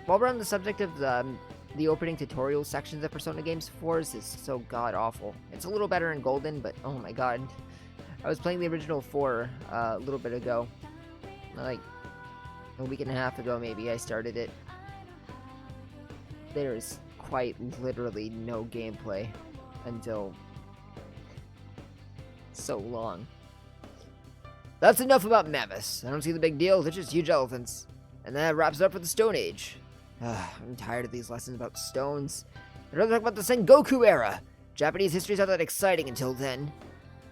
While we're on the subject of the opening tutorial sections of Persona games, 4's is so god-awful. It's a little better in Golden, but oh my god. I was playing the original 4 a little bit ago. Like, a week and a half ago, maybe, I started it. There is quite literally no gameplay until so long. That's enough about mammoths. I don't see the big deal. They're just huge elephants. And that wraps it up for the Stone Age. I'm tired of these lessons about stones. I'd rather talk about the Sengoku era. Japanese history's not that exciting until then.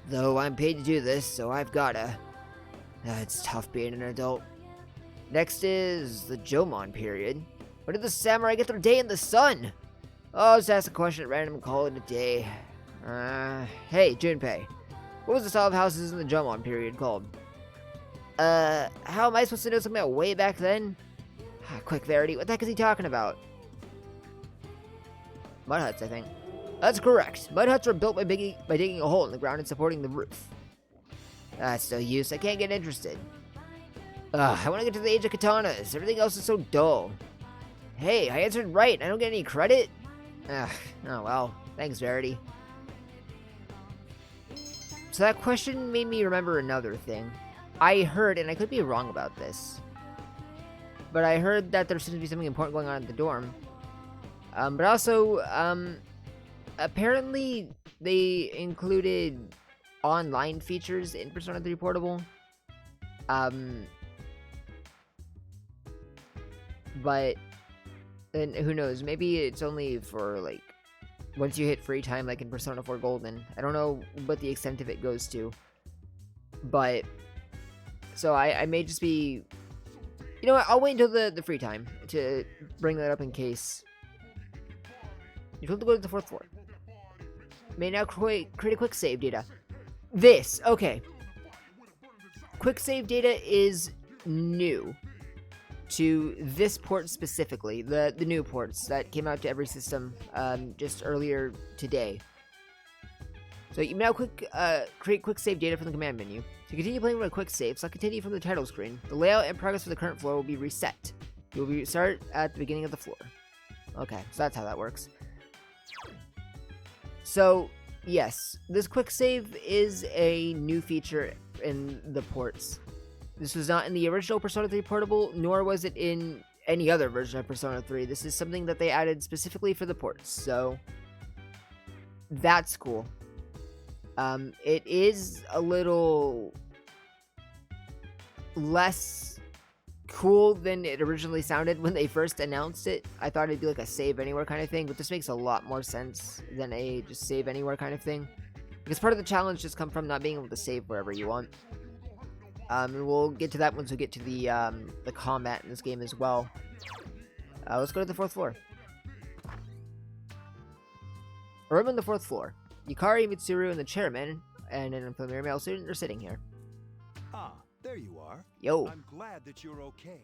Though I'm paid to do this, so I've gotta. It's tough being an adult. Next is the Jomon period. When did the samurai get their day in the sun? Oh, just ask a question at random and call it a day. Hey, Junpei. What was the style of houses in the Jomon period called? How am I supposed to know something about way back then? Quick, Verity, what the heck is he talking about? Mud huts, I think. That's correct. Mud huts were built by digging a hole in the ground and supporting the roof. That's no use. I can't get interested. I want to get to the age of katanas. Everything else is so dull. Hey, I answered right. I don't get any credit? Oh well. Thanks, Verity. So that question made me remember another thing. I heard, and I could be wrong about this, but I heard that there seems to be something important going on at the dorm. But also, apparently they included online features in Persona 3 Portable. But then who knows? Maybe it's only for like once you hit free time, like in Persona 4 Golden. I don't know what the extent of it goes to, but so I may just be. You know what? I'll wait until the free time to bring that up in case. You have to go to the 4th floor. May now create a quick save data. Okay. Quick save data is new to this port specifically, the new ports that came out to every system just earlier today. So you may now create quick save data from the command menu. To continue playing with a quick save, select continue from the title screen. The layout and progress for the current floor will be reset. You will start at the beginning of the floor. Okay, so that's how that works. So, yes, this quick save is a new feature in the ports. This was not in the original Persona 3 Portable, nor was it in any other version of Persona 3. This is something that they added specifically for the ports, so that's cool. It is a little less cool than it originally sounded when they first announced it. I thought it'd be like a save anywhere kind of thing, but this makes a lot more sense than a just save anywhere kind of thing. Because part of the challenge just come from not being able to save wherever you want. And we'll get to that once we get to the combat in this game as well. Let's go to the 4th floor. A room on the 4th floor. Yukari, Mitsuru, and the chairman, and an unfamiliar male student are sitting here. Ah, there you are. Yo. I'm glad that you're okay.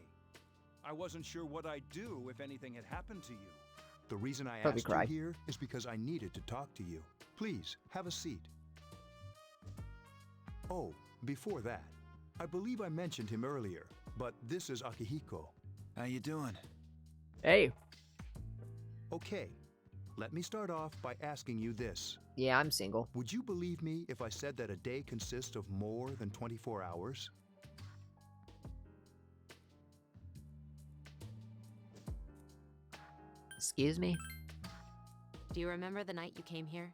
I wasn't sure what I'd do if anything had happened to you. The reason I asked you here is because I needed to talk to you. Please, have a seat. Oh, before that, I believe I mentioned him earlier, but this is Akihiko. How you doing? Hey. Okay, let me start off by asking you this. Yeah, I'm single. Would you believe me if I said that a day consists of more than 24 hours? Excuse me? Do you remember the night you came here?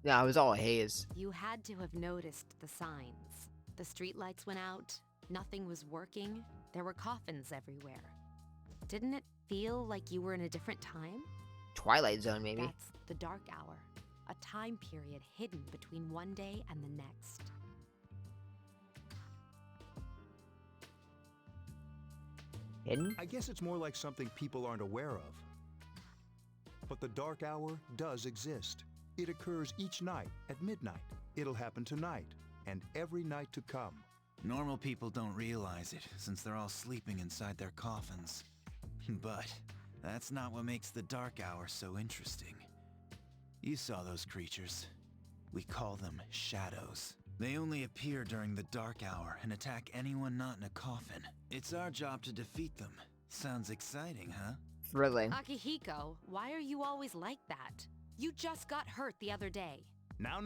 Yeah, it was all haze. You had to have noticed the signs. The streetlights went out, nothing was working, there were coffins everywhere. Didn't it feel like you were in a different time? Twilight Zone, maybe. That's the dark hour, a time period hidden between one day and the next. Hidden? I guess it's more like something people aren't aware of. But the dark hour does exist. It occurs each night at midnight. It'll happen tonight and every night to come. Normal people don't realize it, since they're all sleeping inside their coffins. But that's not what makes the dark hour so interesting. You saw those creatures. We call them shadows. They only appear during the dark hour and attack anyone not in a coffin. It's our job to defeat them. Sounds exciting, huh? Thrilling. Akihiko, why are you always like that? You just got hurt the other day. Now.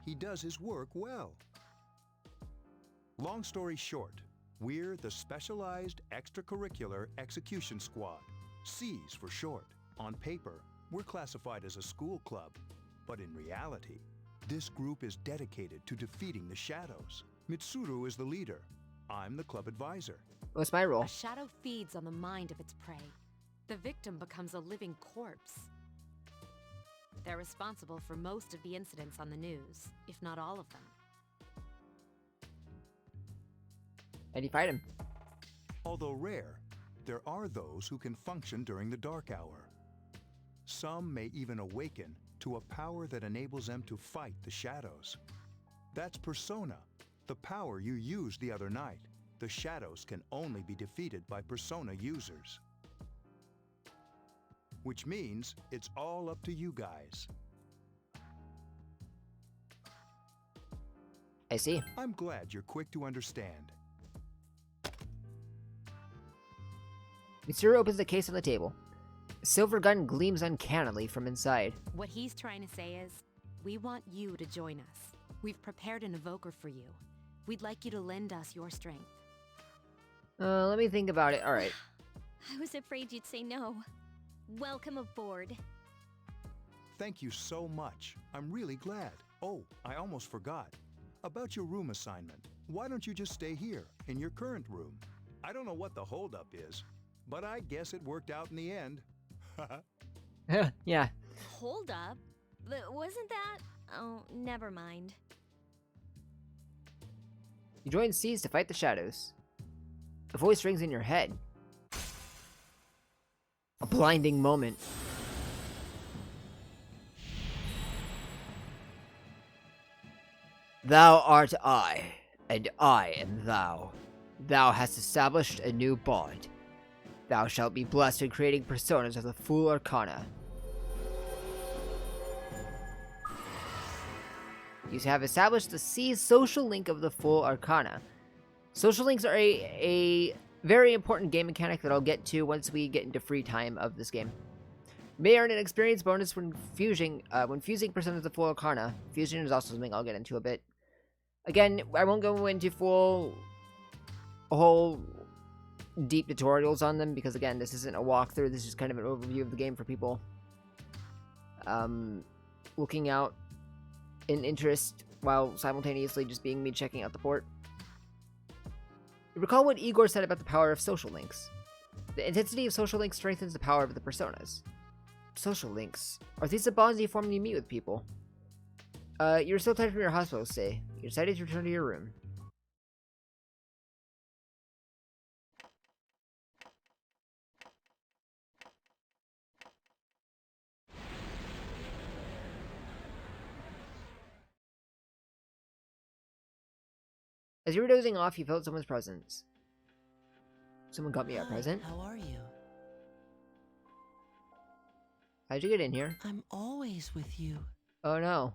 He does his work well. Long story short, we're the Specialized Extracurricular Execution Squad, C's for short. On paper, we're classified as a school club, but in reality, this group is dedicated to defeating the shadows. Mitsuru is the leader. I'm the club advisor. What's my role? A shadow feeds on the mind of its prey. The victim becomes a living corpse. They're responsible for most of the incidents on the news, if not all of them. How do you fight him? Although rare, there are those who can function during the dark hour. Some may even awaken to a power that enables them to fight the shadows. That's Persona, the power you used the other night. The shadows can only be defeated by Persona users. Which means it's all up to you guys. I see. I'm glad you're quick to understand. Mitsuru opens the case on the table. A silver gun gleams uncannily from inside. What he's trying to say is, we want you to join us. We've prepared an evoker for you. We'd like you to lend us your strength. Let me think about it. Alright. I was afraid you'd say no. Welcome aboard. Thank you so much. I'm really glad. Oh, I almost forgot. About your room assignment. Why don't you just stay here, in your current room? I don't know what the holdup is, but I guess it worked out in the end. Yeah. Hold up. Wasn't that? Oh, never mind. You join C's to fight the shadows. A voice rings in your head. A blinding moment. Thou art I, and I am thou. Thou hast established a new bond. Thou shalt be blessed in creating personas of the Full Arcana. You have established the C's social link of the Full Arcana. Social links are a very important game mechanic that I'll get to once we get into free time of this game. You may earn an experience bonus when fusing personas of the Full Arcana. Fusion is also something I'll get into a bit. Again, I won't go into whole deep tutorials on them because again, this isn't a walkthrough. This is kind of an overview of the game for people looking out in interest while simultaneously just being me checking out the port. Recall what Igor said about the power of social links. The intensity of social links strengthens the power of the personas. Social links. Are these the bonds you form when you meet with people? You're still tired from your hospital stay. You're decided to return to your room. As you were dozing off, you felt someone's presence. Someone got me a present? How are you? How'd you get in here? I'm always with you. Oh no.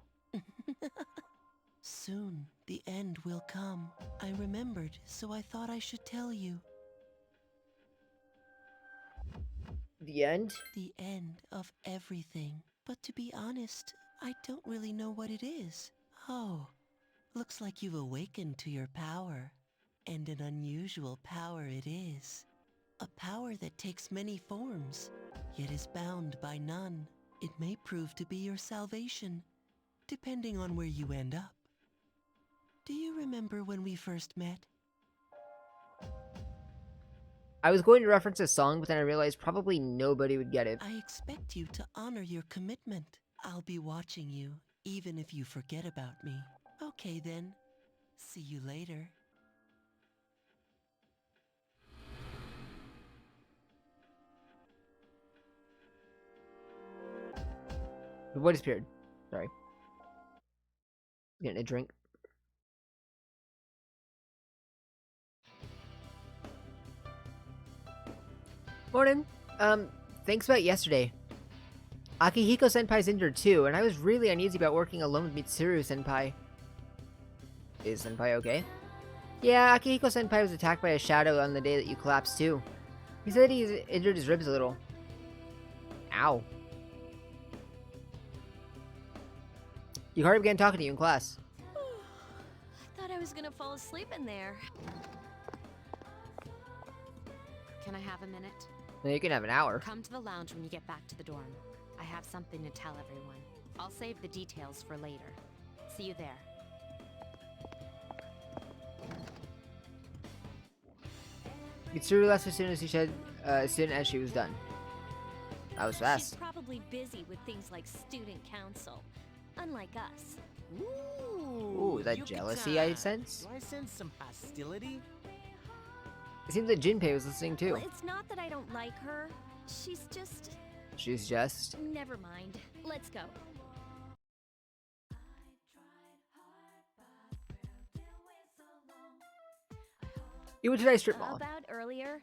Soon, the end will come. I remembered, so I thought I should tell you. The end? The end of everything. But to be honest, I don't really know what it is. Oh, looks like you've awakened to your power. And an unusual power it is. A power that takes many forms, yet is bound by none. It may prove to be your salvation, depending on where you end up. Do you remember when we first met? I was going to reference a song, but then I realized probably nobody would get it. I expect you to honor your commitment. I'll be watching you, even if you forget about me. Okay then. See you later. The boy disappeared. Sorry. Getting a drink. Morning. Thanks about yesterday. Akihiko Senpai's injured too, and I was really uneasy about working alone with Mitsuru Senpai. Is Senpai okay? Yeah, Akihiko Senpai was attacked by a shadow on the day that you collapsed too. He said he's injured his ribs a little. Ow. Yukari began talking to you in class. I thought I was gonna fall asleep in there. Can I have a minute? No, you can have an hour. Come to the lounge when you get back to the dorm. I have something to tell everyone. I'll save the details for later. See you there. Mitsuru left as soon as she was done. That was fast. She's probably busy with things like student council, unlike us. Ooh, that jealousy I sense? Do I sense some hostility? It seems that Junpei was listening too. Well, it's not that I don't like her. She's just... She's just... Never mind. Let's go. You went to nice strip mall. About earlier,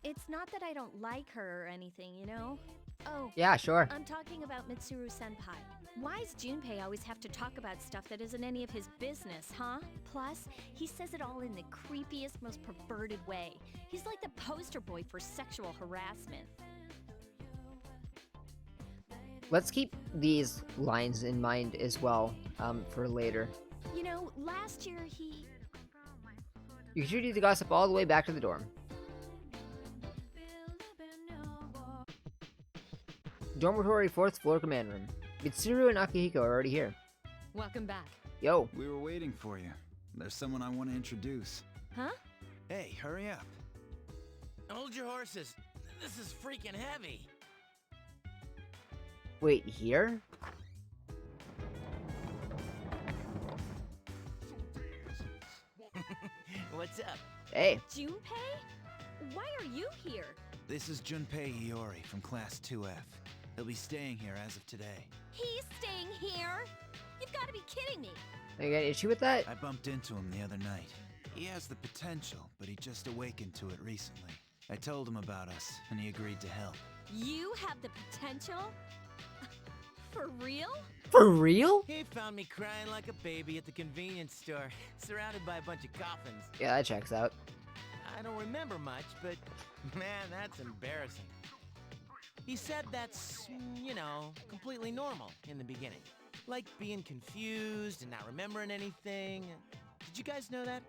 it's not that I don't like her or anything, you know? Oh. Yeah, sure. I'm talking about Mitsuru Senpai. Why does Junpei always have to talk about stuff that isn't any of his business, huh? Plus, he says it all in the creepiest, most perverted way. He's like the poster boy for sexual harassment. Let's keep these lines in mind as well, for later. You know, last year he... You continued to gossip all the way back to the dorm. Dormitory 4th floor command room. Mitsuru and Akihiko are already here. Welcome back. Yo. We were waiting for you. There's someone I want to introduce. Huh? Hey, hurry up. Hold your horses. This is freaking heavy. Wait, here? What's up? Hey. Junpei? Why are you here? This is Junpei Iori from Class 2F. He'll be staying here as of today. He's staying here? You've got to be kidding me. You got an issue with that? I bumped into him the other night. He has the potential, but he just awakened to it recently. I told him about us, and he agreed to help. You have the potential? For real? For real? He found me crying like a baby at the convenience store, surrounded by a bunch of coffins. Yeah, that checks out. I don't remember much, but man, that's embarrassing. He said that's, you know, completely normal in the beginning. Like being confused and not remembering anything. Did you guys know that?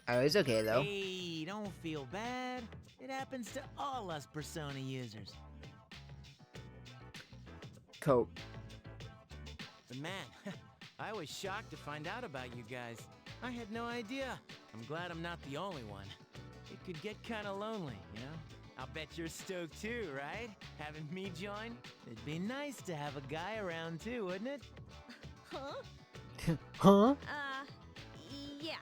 Oh, it's okay though. Hey, don't feel bad. It happens to all us Persona users. Cope. But man, I was shocked to find out about you guys. I had no idea. I'm glad I'm not the only one. It could get kinda lonely, you know? I'll bet you're stoked too, right? Having me join? It'd be nice to have a guy around too, wouldn't it? Huh? Huh? Yeah.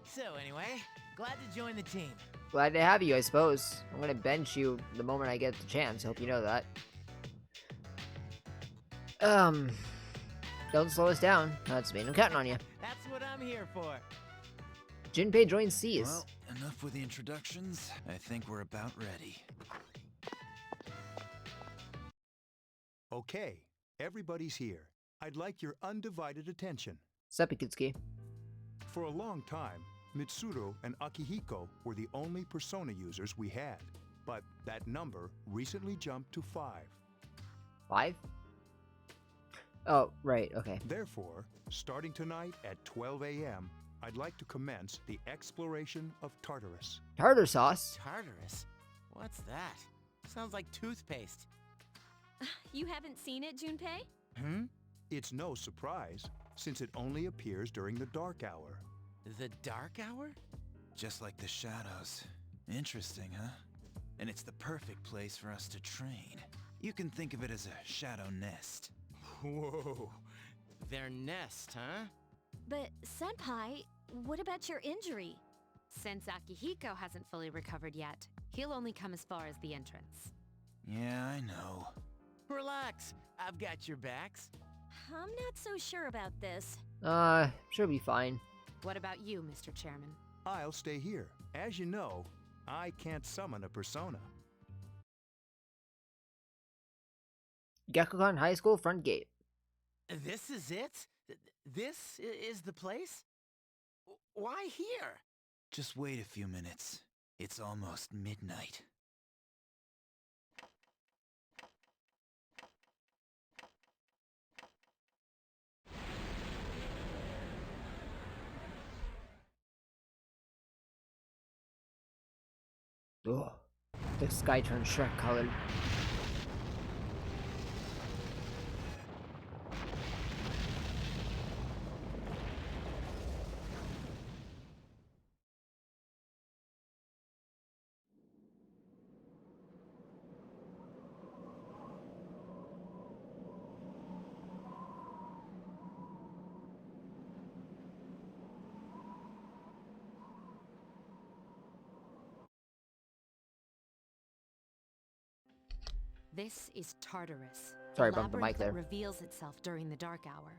So anyway, glad to join the team. Glad to have you, I suppose. I'm gonna bench you the moment I get the chance. Hope you know that. Don't slow us down. That's me. I'm counting on you. That's what I'm here for. Junpei joins C's. Well, enough with the introductions. I think we're about ready. Okay, everybody's here. I'd like your undivided attention. Sup, Ikutsuki? For a long time, Mitsuru and Akihiko were the only persona users we had, but that number recently jumped to 5. 5? Oh, right, okay. Therefore, starting tonight at 12 a.m., I'd like to commence the exploration of Tartarus. Tartar sauce? Tartarus? What's that? Sounds like toothpaste. You haven't seen it, Junpei? Hmm? It's no surprise, since it only appears during the dark hour. The dark hour? Just like the shadows. Interesting, huh? And it's the perfect place for us to train. You can think of it as a shadow nest. Whoa. Their nest, huh? But, Senpai, what about your injury? Since Akihiko hasn't fully recovered yet, he'll only come as far as the entrance. Yeah, I know. Relax. I've got your backs. I'm not so sure about this. Should be fine. What about you, Mr. Chairman? I'll stay here. As you know, I can't summon a persona. Gakukan High School front gate. This is it? This is the place? Why here? Just wait a few minutes. It's almost midnight. Ugh. The sky turned Shrek colored. This is Tartarus. Sorry, the bumped the mic labyrinth that there. reveals itself during the dark hour.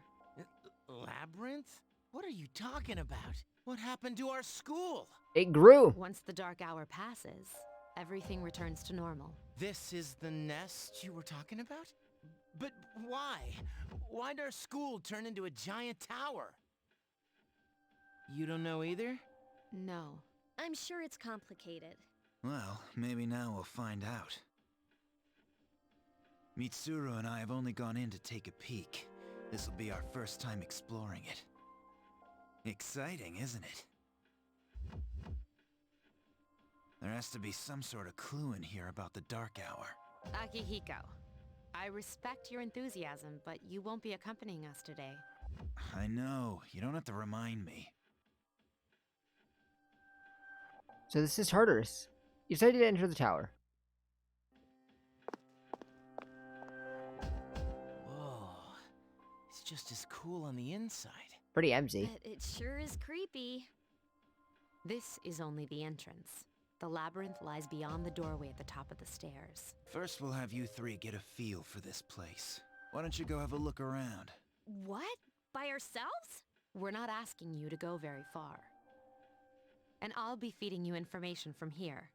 Labyrinth? What are you talking about? What happened to our school? It grew! Once the dark hour passes, everything returns to normal. This is the nest you were talking about? But why? Why'd our school turn into a giant tower? You don't know either? No. I'm sure it's complicated. Well, maybe now we'll find out. Mitsuru and I have only gone in to take a peek. This'll be our first time exploring it. Exciting, isn't it? There has to be some sort of clue in here about the dark hour. Akihiko, I respect your enthusiasm, but you won't be accompanying us today. I know, you don't have to remind me. So this is Tartarus. You decided to enter the tower. Whoa. It's just as cool on the inside. Pretty empty. But it sure is creepy. This is only the entrance. The labyrinth lies beyond the doorway at the top of the stairs. First we'll have you three get a feel for this place. Why don't you go have a look around? What? By ourselves? We're not asking you to go very far. And I'll be feeding you information from here.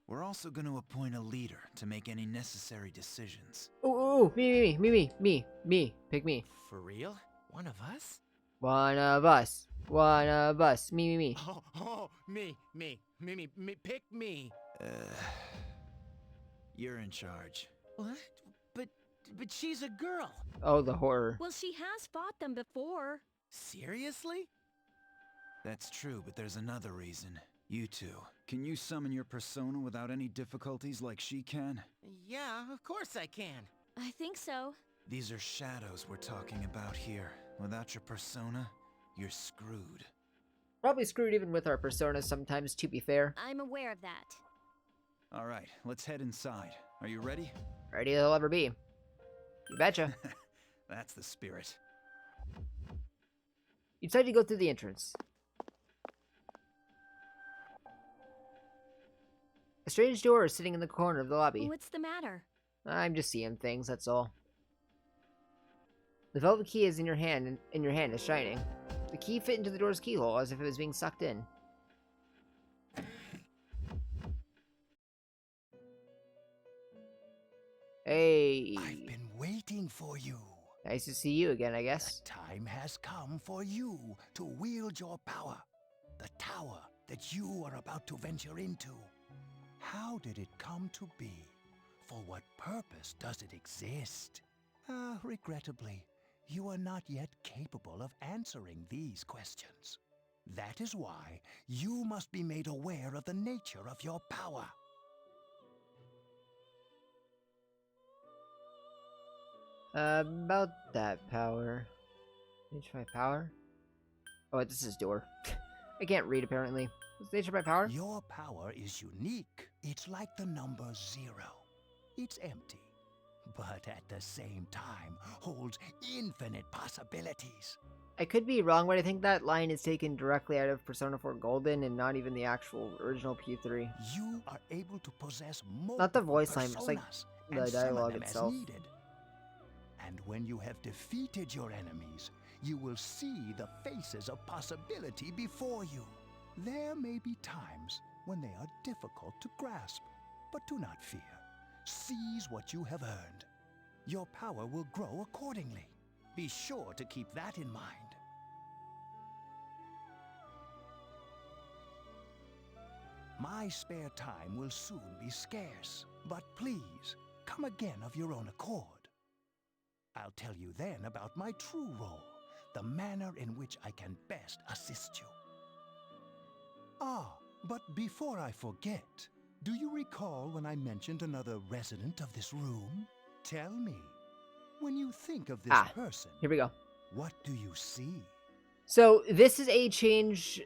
We're also going to appoint a leader to make any necessary decisions. Ooh, me, pick me. For real? One of us? One of us, me. Oh, me, pick me. You're in charge. What? But she's a girl. Oh, the horror. Well, she has fought them before. Seriously? That's true, but there's another reason. You two, can you summon your persona without any difficulties like she can? Yeah, of course I can. I think so. These are shadows we're talking about here. Without your persona, you're screwed. Probably screwed even with our personas sometimes, to be fair. I'm aware of that. Alright, let's head inside. Are you ready? Ready as I'll ever be. You betcha. That's the spirit. You decided to go through the entrance. A strange door is sitting in the corner of the lobby. What's the matter? I'm just seeing things, that's all. The velvet key is in your hand, and your hand is shining. The key fit into the door's keyhole as if it was being sucked in. Hey. I've been waiting for you. Nice to see you again, I guess. The time has come for you to wield your power. The tower that you are about to venture into. How did it come to be? For what purpose does it exist? Regrettably, you are not yet capable of answering these questions. That is why you must be made aware of the nature of your power. About that power. Nature of my power? Oh, wait, this is door. I can't read apparently. What's the nature of my power? Your power is unique. It's like the number 0. It's empty, but at the same time holds infinite possibilities. I could be wrong, but I think that line is taken directly out of Persona 4 Golden and not even the actual original P3. You are able to possess multiple Not the voice line, just like and the summon dialogue them as itself. needed. And when you have defeated your enemies, you will see the faces of possibility before you. There may be times when they are difficult to grasp, but do not fear. Seize what you have earned. Your power will grow accordingly. Be sure to keep that in mind. My spare time will soon be scarce, but please, come again of your own accord. I'll tell you then about my true role, the manner in which I can best assist you. But before I forget, do you recall when I mentioned another resident of this room? Tell me, when you think of this person, here we go. What do you see? So this is a change,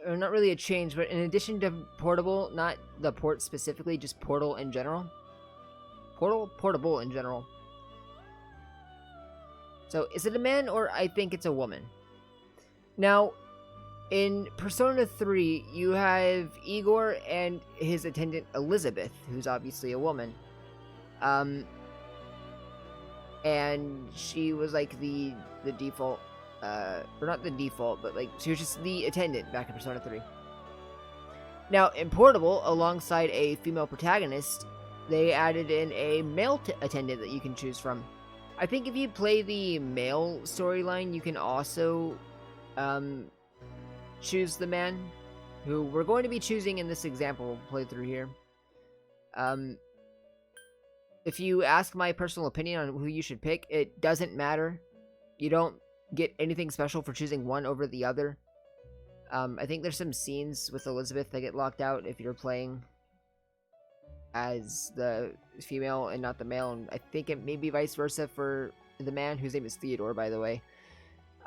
or not really a change, but in addition to Portable, not the port specifically, just Portal in general. Portable in general. So is it a man or I think it's a woman? Now, in Persona 3, you have Igor and his attendant Elizabeth, who's obviously a woman. And she was like the default, or not the default, but like she was just the attendant back in Persona 3. Now, in Portable, alongside a female protagonist, they added in a male attendant that you can choose from. I think if you play the male storyline, you can also choose the man, who we're going to be choosing in this example playthrough here. If you ask my personal opinion on who you should pick, it doesn't matter. You don't get anything special for choosing one over the other. I think there's some scenes with Elizabeth that get locked out if you're playing as the female and not the male, and I think it may be vice versa for the man, whose name is Theodore, by the way.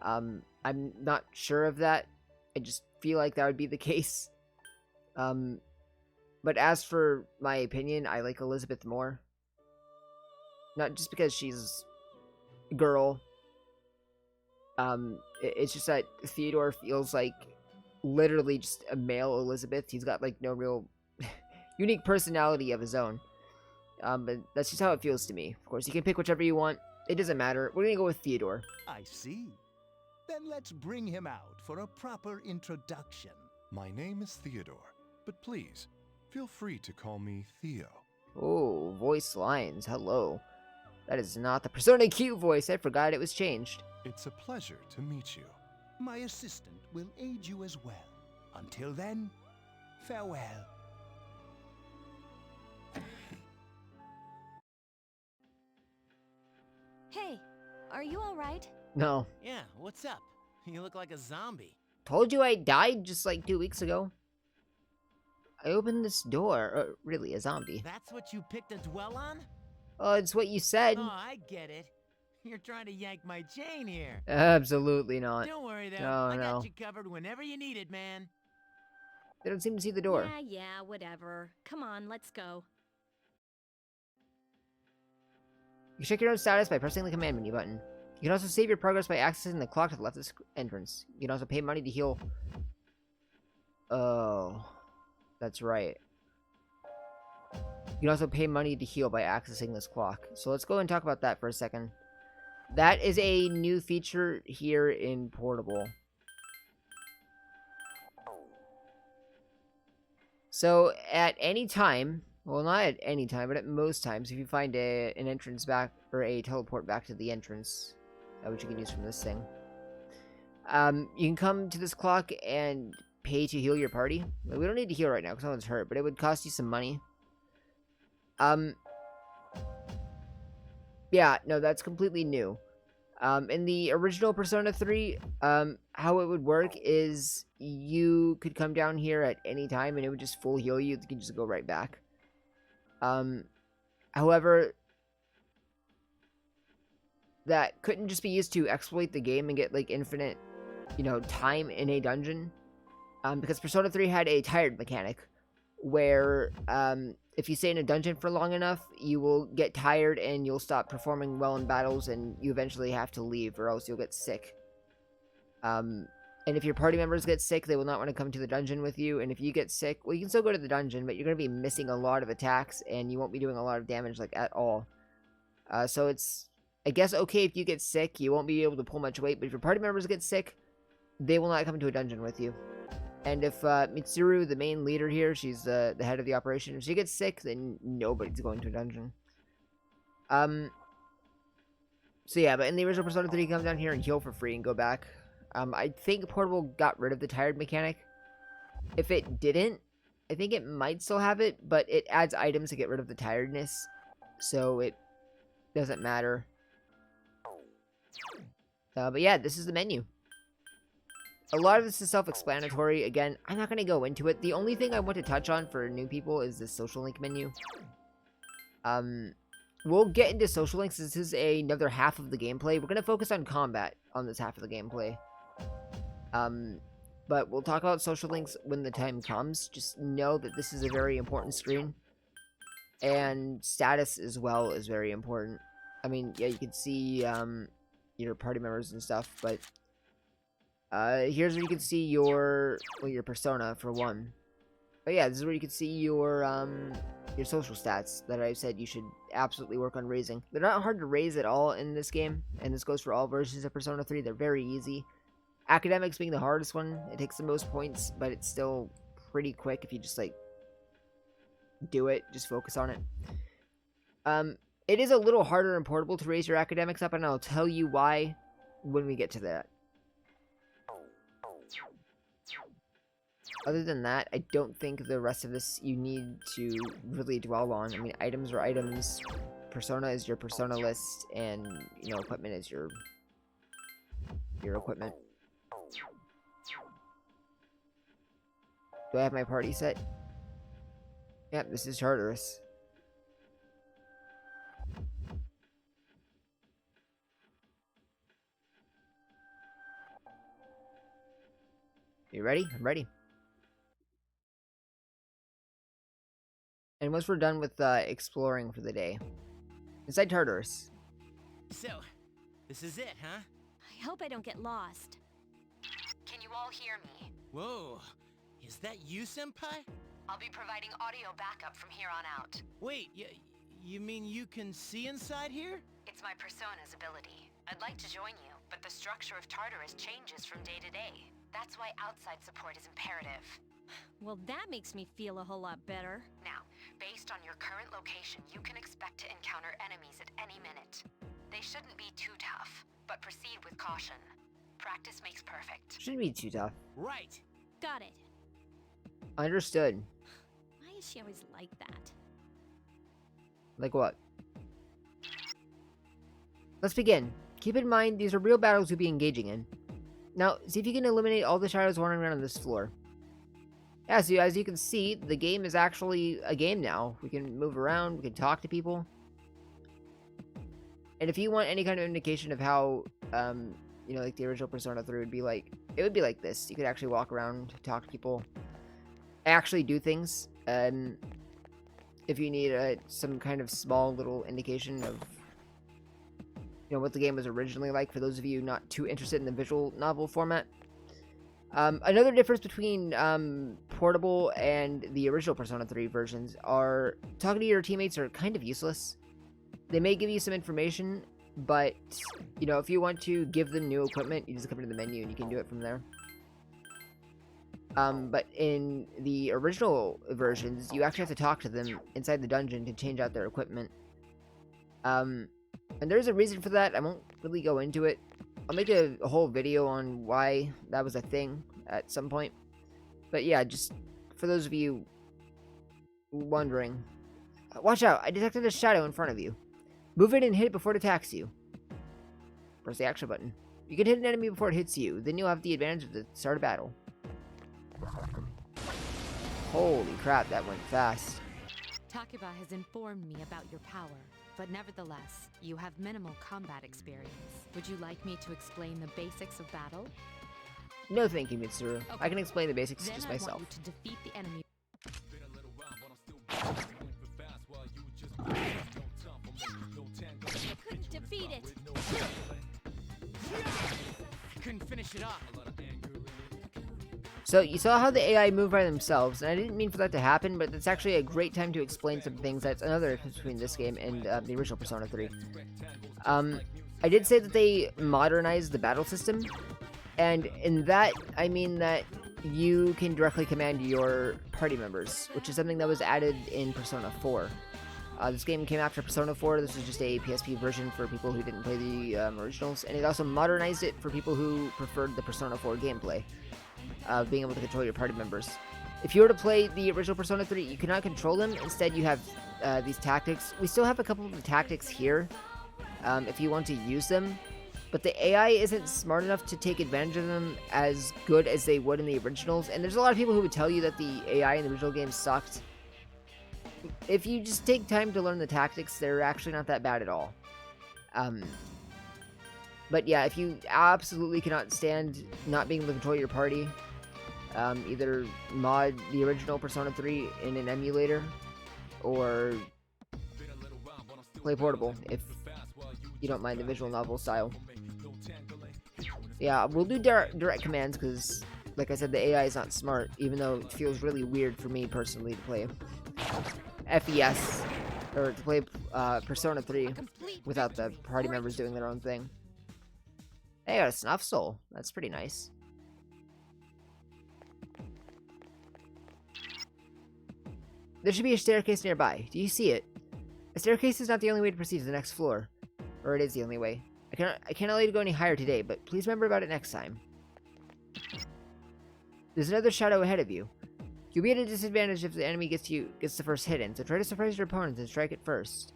I'm not sure of that. I just feel like that would be the case. But as for my opinion, I like Elizabeth more. Not just because she's a girl. It's just that Theodore feels like literally just a male Elizabeth. He's got like no real unique personality of his own. But that's just how it feels to me. Of course, you can pick whichever you want. It doesn't matter. We're gonna go with Theodore. I see. Then let's bring him out for a proper introduction. My name is Theodore, but please, feel free to call me Theo. Oh, voice lines. Hello. That is not the Persona Q voice. I forgot it was changed. It's a pleasure to meet you. My assistant will aid you as well. Until then, farewell. Hey, are you alright? No. Yeah, what's up? You look like a zombie. Told you I died just like 2 weeks ago. I opened this door. Really, a zombie. That's what you picked to dwell on? Oh, it's what you said. Oh, I get it. You're trying to yank my chain here. Absolutely not. Don't worry, though. Oh, I no. got you covered whenever you need it, man. They don't seem to see the door. Yeah, whatever. Come on, let's go. You check your own status by pressing the command menu button. You can also save your progress by accessing the clock to the left of the entrance. You can also pay money to heal. Oh, that's right. You can also pay money to heal by accessing this clock. So let's go and talk about that for a second. That is a new feature here in Portable. So at any time, well, not at any time, but at most times, if you find an entrance back, or a teleport back to the entrance, which you can use from this thing. You can come to this clock and pay to heal your party. We don't need to heal right now because no one's hurt, but it would cost you some money. Yeah, no, that's completely new. In the original Persona 3, how it would work is you could come down here at any time and it would just full heal you. You can just go right back. However, that couldn't just be used to exploit the game and get, like, infinite, you know, time in a dungeon. Because Persona 3 had a tired mechanic, where, if you stay in a dungeon for long enough, you will get tired and you'll stop performing well in battles and you eventually have to leave or else you'll get sick. And if your party members get sick, they will not want to come to the dungeon with you. And if you get sick, well, you can still go to the dungeon, but you're going to be missing a lot of attacks and you won't be doing a lot of damage, like, at all. So it's, I guess, okay if you get sick. You won't be able to pull much weight, but if your party members get sick, they will not come to a dungeon with you. And if Mitsuru, the main leader here, she's the head of the operation, if she gets sick, then nobody's going to a dungeon. So yeah, but in the original Persona 3, you come down here and heal for free and go back. I think Portable got rid of the tired mechanic. If it didn't, I think it might still have it, but it adds items to get rid of the tiredness, so it doesn't matter. But yeah, this is the menu. A lot of this is self-explanatory. Again, I'm not going to go into it. The only thing I want to touch on for new people is the social link menu. We'll get into social links. This is another half of the gameplay. We're going to focus on combat on this half of the gameplay. But we'll talk about social links when the time comes. Just know that this is a very important screen. And status as well is very important. I mean, yeah, you can see your party members and stuff, but here's where you can see your persona for one. But yeah, this is where you can see your social stats that I said you should absolutely work on raising. They're not hard to raise at all in this game, and this goes for all versions of Persona 3. They're very easy. Academics being the hardest one. It takes the most points, but it's still pretty quick if you just, like, do it. Just focus on it. It is a little harder in Portable to raise your academics up, and I'll tell you why when we get to that. Other than that, I don't think the rest of this you need to really dwell on. I mean, items are items, persona is your persona list, and, you know, equipment is your equipment. Do I have my party set? Yep, this is Tartarus. You ready? I'm ready. And once we're done with exploring for the day, inside Tartarus. So, this is it, huh? I hope I don't get lost. Can you all hear me? Whoa, is that you, Senpai? I'll be providing audio backup from here on out. Wait, you mean you can see inside here? It's my persona's ability. I'd like to join you, but the structure of Tartarus changes from day to day. That's why outside support is imperative. Well, that makes me feel a whole lot better. Now, based on your current location, you can expect to encounter enemies at any minute. They shouldn't be too tough, but proceed with caution. Practice makes perfect. Shouldn't be too tough. Right. Got it. Understood. Why is she always like that? Like what? Let's begin. Keep in mind, these are real battles you'll be engaging in. Now, see if you can eliminate all the shadows wandering around on this floor. Yeah, so as you can see, the game is actually a game now. We can move around, we can talk to people. And if you want any kind of indication of how, you know, like the original Persona 3 would be like, it would be like this. You could actually walk around, talk to people, actually do things. If you need some kind of small little indication of, you know, what the game was originally like, for those of you not too interested in the visual novel format. Another difference between Portable and the original Persona 3 versions are talking to your teammates are kind of useless. They may give you some information, but, you know, if you want to give them new equipment, you just come into the menu and you can do it from there. But in the original versions, you actually have to talk to them inside the dungeon to change out their equipment. And there's a reason for that. I won't really go into it. I'll make a whole video on why that was a thing at some point. But yeah, just for those of you wondering. Watch out! I detected a shadow in front of you. Move it and hit it before it attacks you. Press the action button. You can hit an enemy before it hits you. Then you'll have the advantage of the start of battle. Holy crap, that went fast. Takeba has informed me about your power, but nevertheless, you have minimal combat experience. Would you like me to explain the basics of battle? No thank you, Mitsuru. Okay. I can explain the basics Then just I myself. want you to defeat the enemy. You couldn't defeat it. I couldn't finish it off. So, you saw how the AI move by themselves, and I didn't mean for that to happen, but it's actually a great time to explain some things. That's another difference between this game and the original Persona 3. I did say that they modernized the battle system, and in that, I mean that you can directly command your party members, which is something that was added in Persona 4. This game came after Persona 4. This was just a PSP version for people who didn't play the originals, and it also modernized it for people who preferred the Persona 4 gameplay. Being able to control your party members. If you were to play the original Persona 3, you cannot control them. Instead, you have these tactics. We still have a couple of the tactics here, if you want to use them, but the AI isn't smart enough to take advantage of them as good as they would in the originals, and there's a lot of people who would tell you that the AI in the original game sucked. If you just take time to learn the tactics, they're actually not that bad at all. But yeah, if you absolutely cannot stand not being able to control your party, either mod the original Persona 3 in an emulator, or play portable if you don't mind the visual novel style. Yeah, we'll do direct commands because, like I said, the AI is not smart, even though it feels really weird for me personally to play FES, or to play Persona 3 without the party members doing their own thing. Hey, I got a Snuff Soul. That's pretty nice. There should be a staircase nearby. Do you see it? A staircase is not the only way to proceed to the next floor. Or it is the only way. I cannot let you go any higher today, but please remember about it next time. There's another shadow ahead of you. You'll be at a disadvantage if the enemy gets the first hit in, so try to surprise your opponent and strike it first.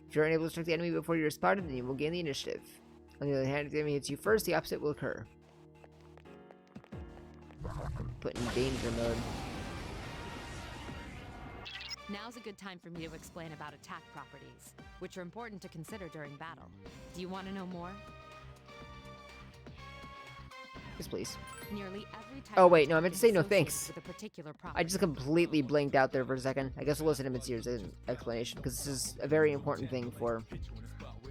If you're unable to strike the enemy before you're spotted, then you will gain the initiative. On the other hand, if the enemy hits you first, the opposite will occur. Put in danger mode. Now's a good time for me to explain about attack properties, which are important to consider during battle. Do you want to know more? Yes, please. Nearly every type Oh wait, no, I meant to say no associated thanks. with a particular I just completely blinked out there for a second. I guess we'll listen to Mitsuru's explanation, because this is a very important thing for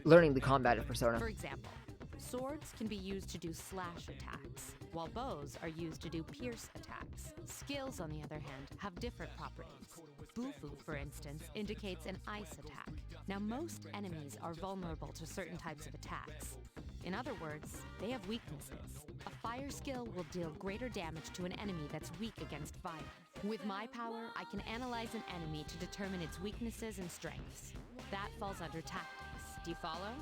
learning the combat of Persona. For example, swords can be used to do slash attacks, while bows are used to do pierce attacks. Skills, on the other hand, have different properties. Bufu, for instance, indicates an ice attack. Now, most enemies are vulnerable to certain types of attacks. In other words, they have weaknesses. A fire skill will deal greater damage to an enemy that's weak against fire. With my power, I can analyze an enemy to determine its weaknesses and strengths. That falls under tactics. Do you follow?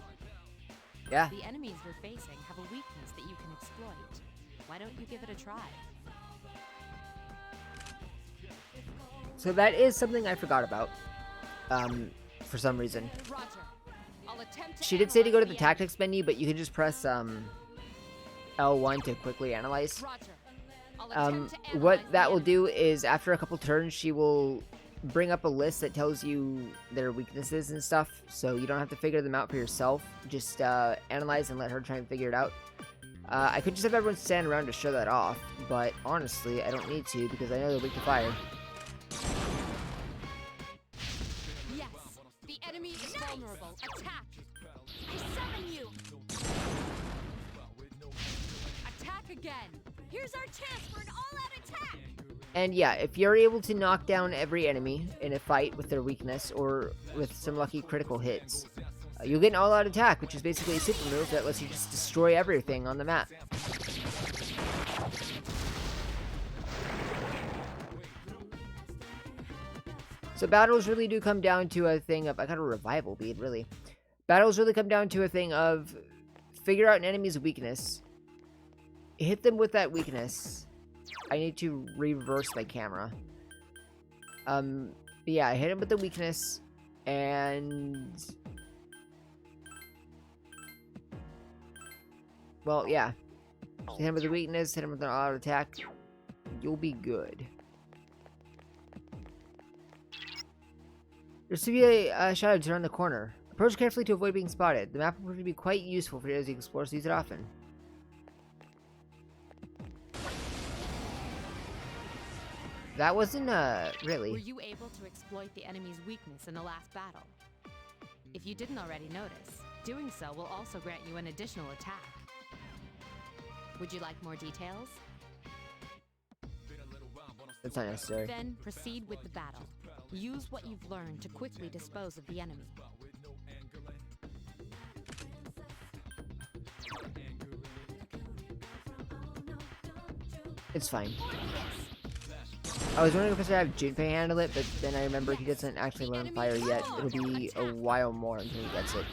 Yeah. The enemies you're facing have a weakness that you can exploit. Why don't you give it a try? So that is something I forgot about, for some reason. Roger. I'll attempt to She did say to go to the analyze tactics menu, but you can just press L1 to quickly analyze. Roger. I'll attempt to What analyze that the will do is after a couple turns, she will bring up a list that tells you their weaknesses and stuff, so you don't have to figure them out for yourself. Just analyze and let her try and figure it out. I could just have everyone stand around to show that off, but honestly, I don't need to because I know they're weak to fire. Yes, the enemy is vulnerable. Attack! I summon you. Attack again! Here's our chance for an all-out attack. And yeah, if you're able to knock down every enemy in a fight with their weakness or with some lucky critical hits, you'll get an all-out attack, which is basically a super move that lets you just destroy everything on the map. So battles really do come down to a thing of, I got a revival bead, really. Battles really come down to a thing of figure out an enemy's weakness, hit them with that weakness. I need to reverse my camera. Yeah, I hit him with the weakness, and well, yeah. Hit him with the weakness, hit him with an auto attack. You'll be good. There's to be a shadow to turn the corner. Approach carefully to avoid being spotted. The map will prove to be quite useful for you as you explore, so use it often. That wasn't, really. Were you able to exploit the enemy's weakness in the last battle? If you didn't already notice, doing so will also grant you an additional attack. Would you like more details? That's not necessary. Then proceed with the battle. Use what you've learned to quickly dispose of the enemy. It's fine. I was wondering if I should have Junpei handle it, but then I remember he doesn't actually learn fire yet. It'll be a while more until he gets it.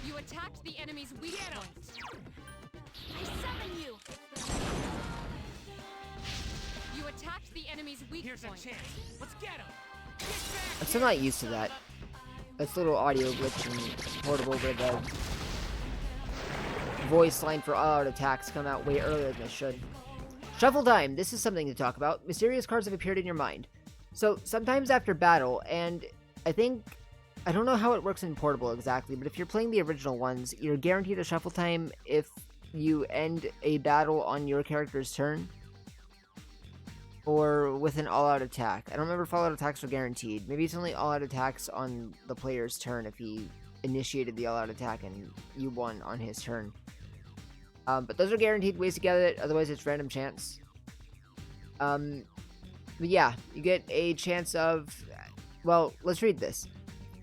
You attacked the enemy's weak point. I summon you. You attacked the enemy's weak Here's point. a chance. Let's get him. I'm still not used to that. That's a little audio glitch and portable where the voice line for all-out attacks come out way earlier than it should. Shuffle time! This is something to talk about. Mysterious cards have appeared in your mind. So, sometimes after battle, and I don't know how it works in portable exactly, but if you're playing the original ones, you're guaranteed a shuffle time if you end a battle on your character's turn, or with an all-out attack. I don't remember if all-out attacks are guaranteed. Maybe it's only all-out attacks on the player's turn if he initiated the all-out attack and you won on his turn. But those are guaranteed ways to get it, otherwise it's random chance. But yeah, you get a chance of... Well, let's read this.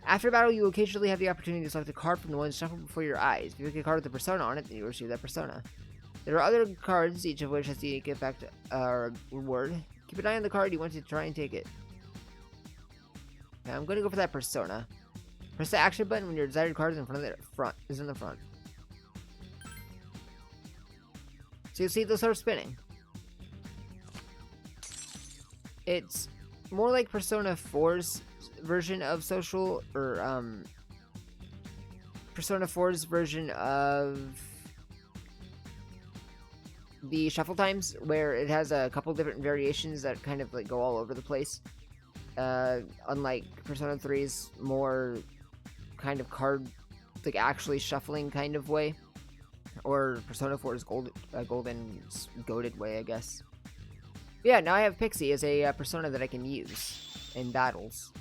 After battle, you occasionally have the opportunity to select a card from the ones shuffled before your eyes. If you pick a card with a persona on it, then you receive that persona. There are other cards, each of which has the unique effect or reward. Keep an eye on the card you want to try and take it. Now I'm going to go for that persona. Press the action button when your desired card is in the front. So you'll see they'll start spinning. It's more like Persona 4's version of social, or Persona 4's version of the shuffle times, where it has a couple different variations that kind of like go all over the place. Unlike Persona 3's more kind of card, like actually shuffling kind of way. Or Persona 4's golden goated way, I guess. But yeah, now I have Pixie as a persona that I can use in battles.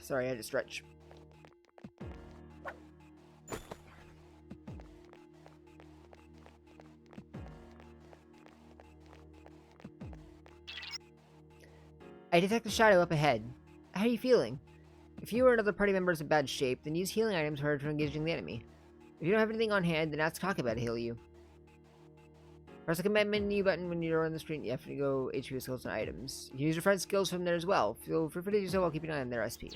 Sorry, I had to stretch. I detect a shadow up ahead. How are you feeling? If you or another party member is in bad shape, then use healing items prior to engaging the enemy. If you don't have anything on hand, then ask Krakerwat to heal you. Press the command menu button when you're on the screen. You have to go HP skills and items. You can use your friend's skills from there as well. Feel free to do so while keeping an eye on their SP.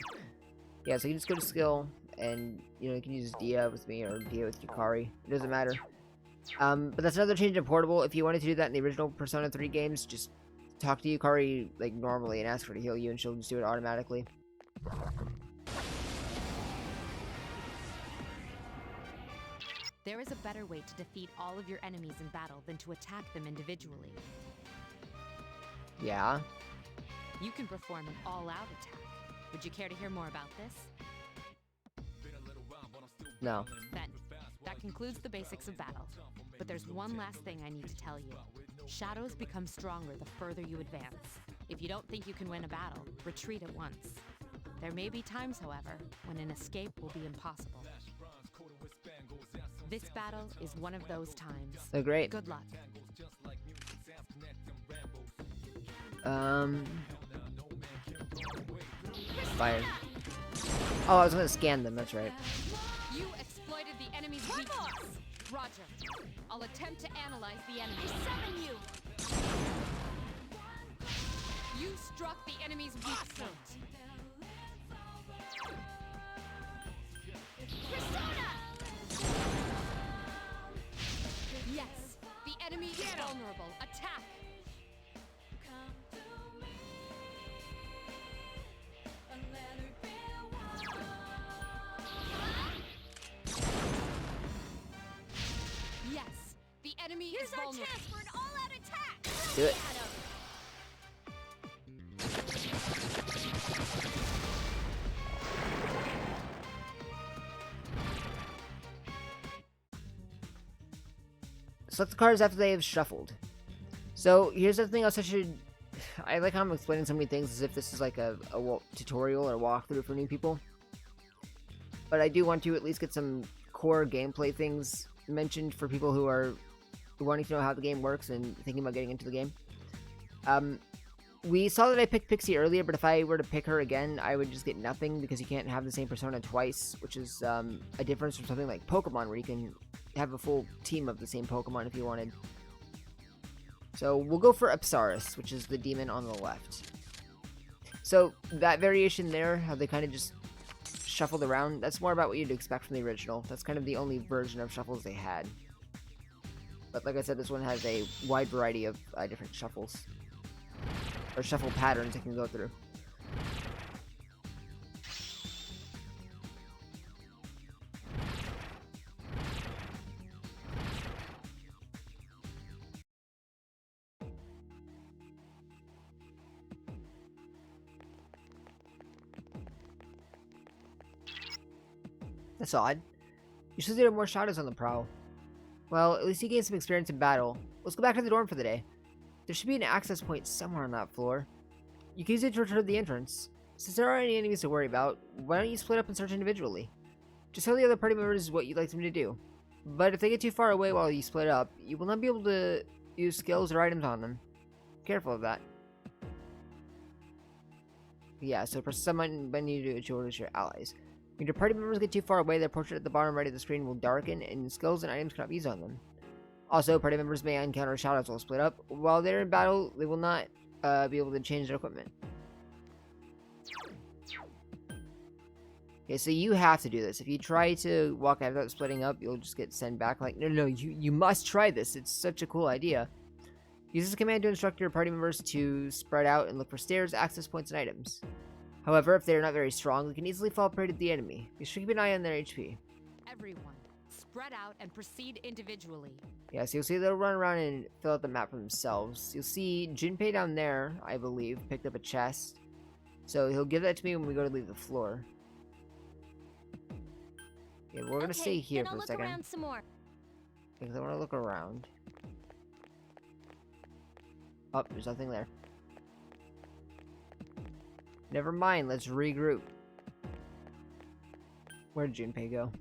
Yeah, so you can just go to skill, and you can use Dia with me or Dia with Yukari. It doesn't matter. But that's another change in portable. If you wanted to do that in the original Persona 3 games, just talk to Yukari like normally and ask her to heal you, and she'll just do it automatically. There is a better way to defeat all of your enemies in battle than to attack them individually. Yeah? You can perform an all-out attack. Would you care to hear more about this? No. Then, that concludes the basics of battle. But there's one last thing I need to tell you. Shadows become stronger the further you advance. If you don't think you can win a battle, retreat at once. There may be times, however, when an escape will be impossible. This battle is one of those times. Oh, great. Good luck. Fire. Oh, I was gonna scan them, that's right. You exploited the enemy's weakness. Roger. I'll attempt to analyze the enemy. Summon you! You struck the enemy's weak point. Persona! Yes, the enemy is vulnerable. Attack! Yes, the enemy is vulnerable. Here's our chance for an all-out attack! Do it. Select the cards after they have shuffled. So here's the thing else I like how I'm explaining so many things as if this is like a tutorial or walkthrough for new people. But I do want to at least get some core gameplay things mentioned for people who are wanting to know how the game works and thinking about getting into the game. We saw that I picked Pixie earlier, but if I were to pick her again, I would just get nothing because you can't have the same persona twice, which is a difference from something like Pokemon where you can have a full team of the same Pokemon if you wanted. So we'll go for Apsaris, which is the demon on the left. So that variation there, how they kind of just shuffled around, that's more about what you'd expect from the original. That's kind of the only version of shuffles they had. But like I said, this one has a wide variety of different shuffles. Or shuffle patterns it can go through. That's odd. You should there are more shadows on the prowl. Well, at least you gained some experience in battle. Let's go back to the dorm for the day. There should be an access point somewhere on that floor. You can use it to return to the entrance. Since there aren't any enemies to worry about, why don't you split up and search individually? Just tell the other party members what you'd like them to do. But if they get too far away while you split up, you will not be able to use skills or items on them. Careful of that. Yeah, so press summon when you do to order your allies. When your party members get too far away, their portrait at the bottom right of the screen will darken, and skills and items cannot be used on them. Also, party members may encounter shadows while split up. While they're in battle, they will not be able to change their equipment. Okay, so you have to do this. If you try to walk out without splitting up, you'll just get sent back. Like, no, you must try this. It's such a cool idea. Use this command to instruct your party members to spread out and look for stairs, access points, and items. However, if they are not very strong, they can easily fall prey to the enemy. Be sure to keep an eye on their HP. Everyone, spread out and proceed individually. Yeah, so you'll see they'll run around and fill out the map for themselves. You'll see Junpei down there, I believe, picked up a chest. So he'll give that to me when we go to leave the floor. Yeah, we're gonna stay here for a second. Around some more. Because I want to look around. Oh, there's nothing there. Never mind, let's regroup. Where'd Junpei go?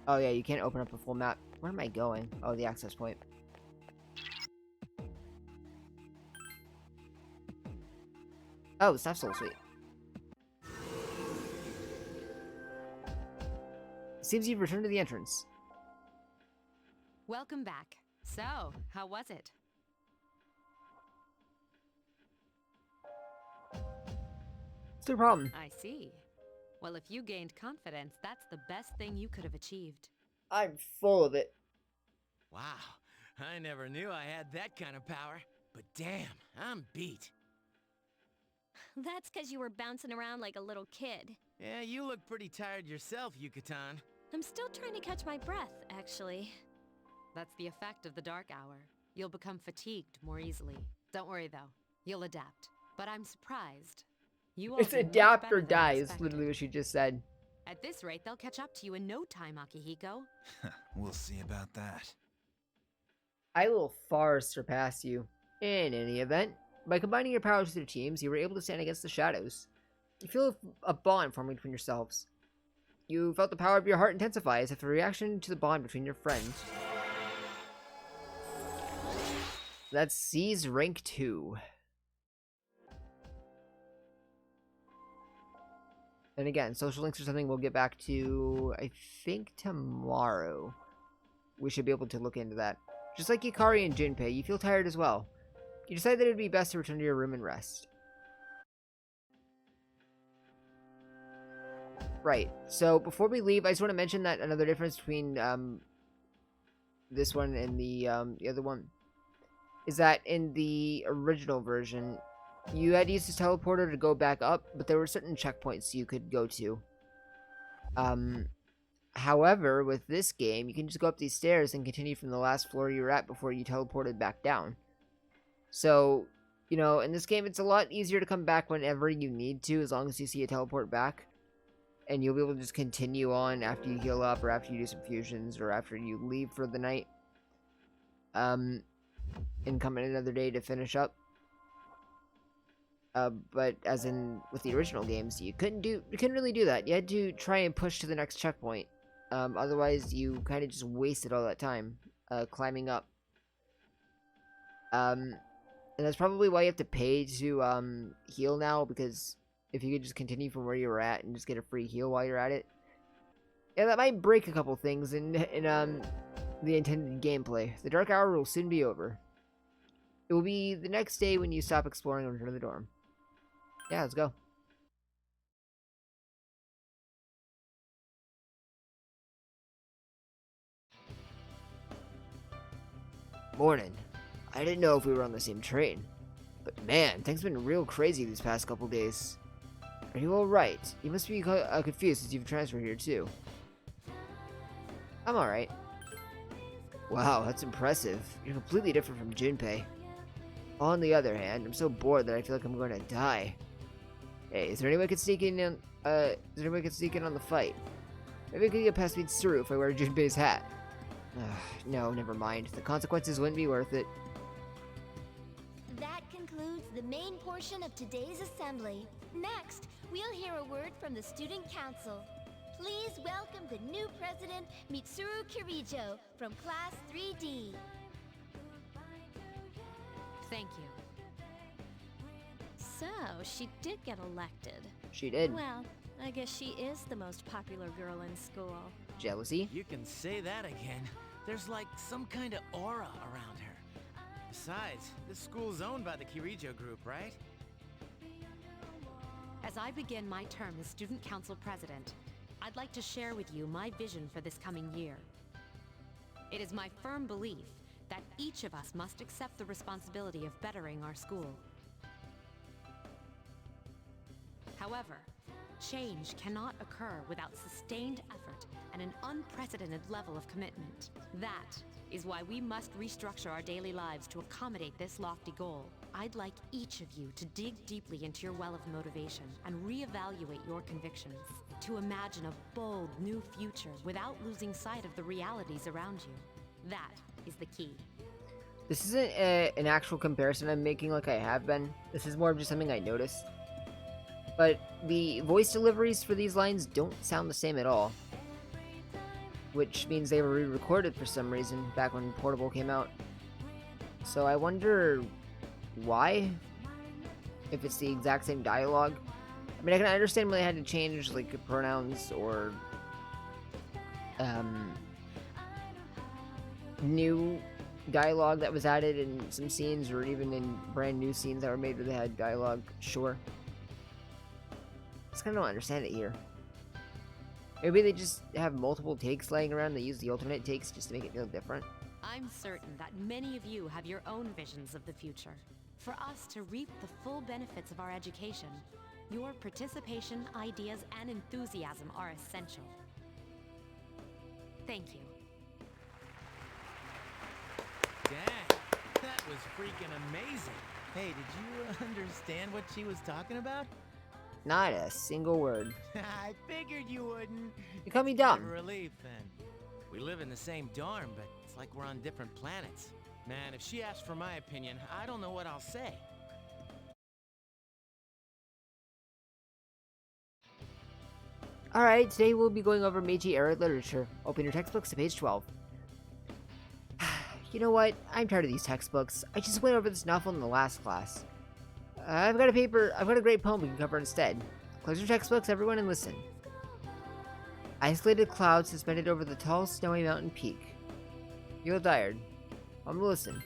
Oh yeah, you can't open up a full map. Where am I going? Oh, the access point. Oh, Staff Soul Suite. Seems you've returned to the entrance. Welcome back. So, how was it? What's the problem? I see. Well, if you gained confidence, that's the best thing you could have achieved. I'm full of it. Wow, I never knew I had that kind of power. But damn, I'm beat. That's because you were bouncing around like a little kid. Yeah, you look pretty tired yourself, Yucatan. I'm still trying to catch my breath, actually. That's the effect of the dark hour. You'll become fatigued more easily. Don't worry, though. You'll adapt. But I'm surprised. You all It's did much adapt better or than die, is expected. literally what she just said. At this rate, they'll catch up to you in no time, Akihiko. We'll see about that. I will far surpass you. In any event, by combining your powers with your teams, you were able to stand against the shadows. You feel a bond forming between yourselves. You felt the power of your heart intensify as if a reaction to the bond between your friends. That's C's rank 2. And again, social links are something we'll get back to, I think, tomorrow. We should be able to look into that. Just like Yukari and Junpei, you feel tired as well. You decide that it would be best to return to your room and rest. Right, so before we leave, I just want to mention that another difference between this one and the other one is that in the original version, you had to use this teleporter to go back up, but there were certain checkpoints you could go to. However, with this game, you can just go up these stairs and continue from the last floor you were at before you teleported back down. So, you know, in this game, it's a lot easier to come back whenever you need to, as long as you see a teleport back. And you'll be able to just continue on after you heal up, or after you do some fusions, or after you leave for the night. And come in another day to finish up. But as in with the original games, you couldn't really do that. You had to try and push to the next checkpoint. Otherwise, you kind of just wasted all that time climbing up. And that's probably why you have to pay to heal now, because if you could just continue from where you were at and just get a free heal while you're at it, yeah, that might break a couple things in the intended gameplay. The dark hour will soon be over. It will be the next day when you stop exploring and return to the dorm. Yeah, let's go. Morning. I didn't know if we were on the same train. But man, things have been real crazy these past couple days. Are you alright? You must be confused since you've transferred here too. I'm alright. Wow, that's impressive. You're completely different from Junpei. On the other hand, I'm so bored that I feel like I'm going to die. Hey, is there any way I could sneak in on, on the fight? Maybe I could get past Mitsuru if I wear Junpei's hat. No, never mind. The consequences wouldn't be worth it. That concludes the main portion of today's assembly. Next, we'll hear a word from the Student Council. Please welcome the new president, Mitsuru Kirijo, from Class 3D. Thank you. So, she did get elected. She did. Well, I guess she is the most popular girl in school. Jealousy? You can say that again. There's like some kind of aura around her. Besides, this school's owned by the Kirijo group, right? As I begin my term as Student Council President, I'd like to share with you my vision for this coming year. It is my firm belief that each of us must accept the responsibility of bettering our school. However, change cannot occur without sustained effort and an unprecedented level of commitment. That is why we must restructure our daily lives to accommodate this lofty goal. I'd like each of you to dig deeply into your well of motivation and reevaluate your convictions, to imagine a bold new future without losing sight of the realities around you. That is the key. This isn't an actual comparison I'm making like I have been. This is more of just something I noticed. But the voice deliveries for these lines don't sound the same at all. Which means they were re-recorded for some reason back when Portable came out. So I wonder why? If it's the exact same dialogue? I mean, I can understand when they had to change, like, pronouns or new dialogue that was added in some scenes, or even in brand new scenes that were made where they had dialogue, sure. I just kind of don't understand it here. Maybe they just have multiple takes laying around, they use the alternate takes just to make it feel different. I'm certain that many of you have your own visions of the future. For us to reap the full benefits of our education, your participation, ideas, and enthusiasm are essential. Thank you. Dang, that was freaking amazing. Hey, did you understand what she was talking about? Not a single word. I figured you wouldn't. You call me dumb. A relief, then. We live in the same dorm, but it's like we're on different planets. Man, if she asks for my opinion, I don't know what I'll say. Alright, today we'll be going over Meiji era literature. Open your textbooks to page 12. You know what? I'm tired of these textbooks. I just went over this novel in the last class. I've got a great poem we can cover instead. Close your textbooks, everyone, and listen. Isolated clouds suspended over the tall, snowy mountain peak. You look tired. I'm gonna listen.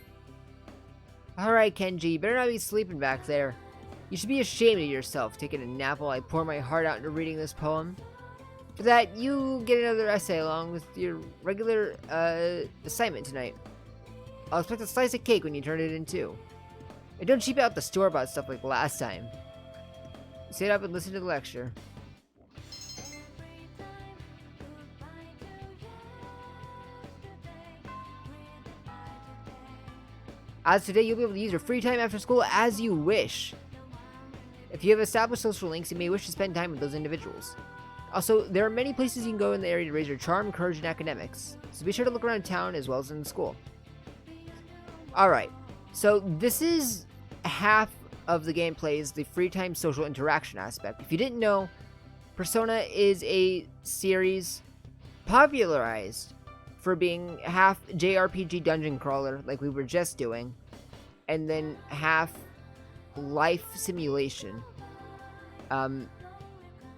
Alright, Kenji, you better not be sleeping back there. You should be ashamed of yourself taking a nap while I pour my heart out into reading this poem. For that, you get another essay along with your regular, assignment tonight. I'll expect a slice of cake when you turn it in, too. And don't cheap out the store-bought stuff like last time. Sit up and listen to the lecture. As today, you'll be able to use your free time after school as you wish. If you have established social links, you may wish to spend time with those individuals. Also, there are many places you can go in the area to raise your charm, courage, and academics, so be sure to look around town as well as in the school. Alright, so this is half of the gameplay is the free time social interaction aspect. If you didn't know, Persona is a series popularized for being half JRPG dungeon crawler, like we were just doing, and then half life simulation.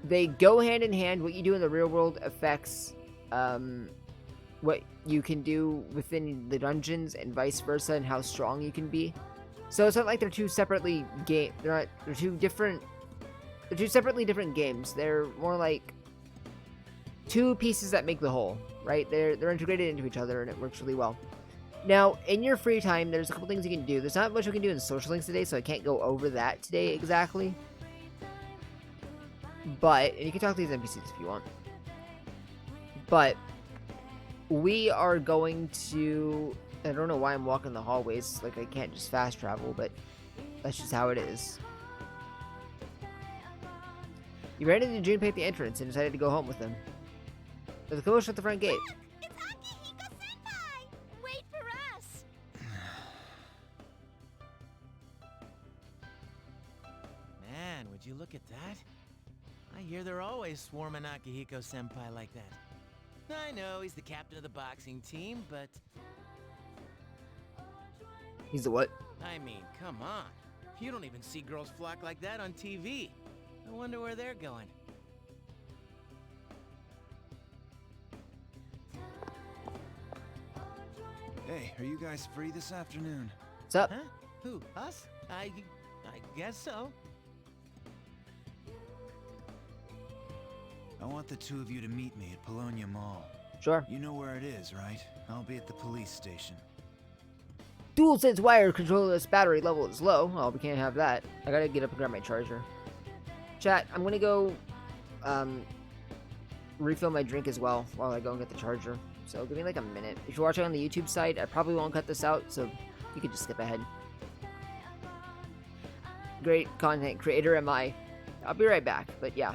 They go hand in hand. What you do in the real world affects what you can do within the dungeons and vice versa, and how strong you can be. So it's not like they're two separately they're two separately different games. They're more like two pieces that make the whole, right? They're integrated into each other, and it works really well. Now, in your free time, there's a couple things you can do. There's not much we can do in social links today, so I can't go over that today exactly. But, and you can talk to these NPCs if you want. But, we are going to, I don't know why I'm walking the hallways, like I can't just fast travel, but that's just how it is. You ran into Junpei at the entrance and decided to go home with him. There's a commotion at the front gate. It's Akihiko-senpai! Wait for us! Man, would you look at that? I hear they're always swarming Akihiko-senpai like that. I know he's the captain of the boxing team, but... He's the what? I mean, come on. You don't even see girls flock like that on TV. I wonder where they're going. Hey, are you guys free this afternoon? What's up? Huh? Who? Us? I guess so. I want the two of you to meet me at Polonia Mall. Sure. You know where it is, right? I'll be at the police station. DualSense wire controllerless battery level is low. Oh, we can't have that. I gotta get up and grab my charger. Chat, I'm gonna go refill my drink as well while I go and get the charger. So give me like a minute. If you're watching on the YouTube side, I probably won't cut this out, so you could just skip ahead. Great content creator am I. I'll be right back, but yeah.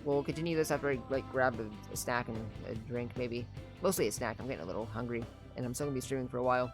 We'll continue this after I like grab a snack and a drink, maybe. Mostly a snack. I'm getting a little hungry, and I'm still gonna be streaming for a while.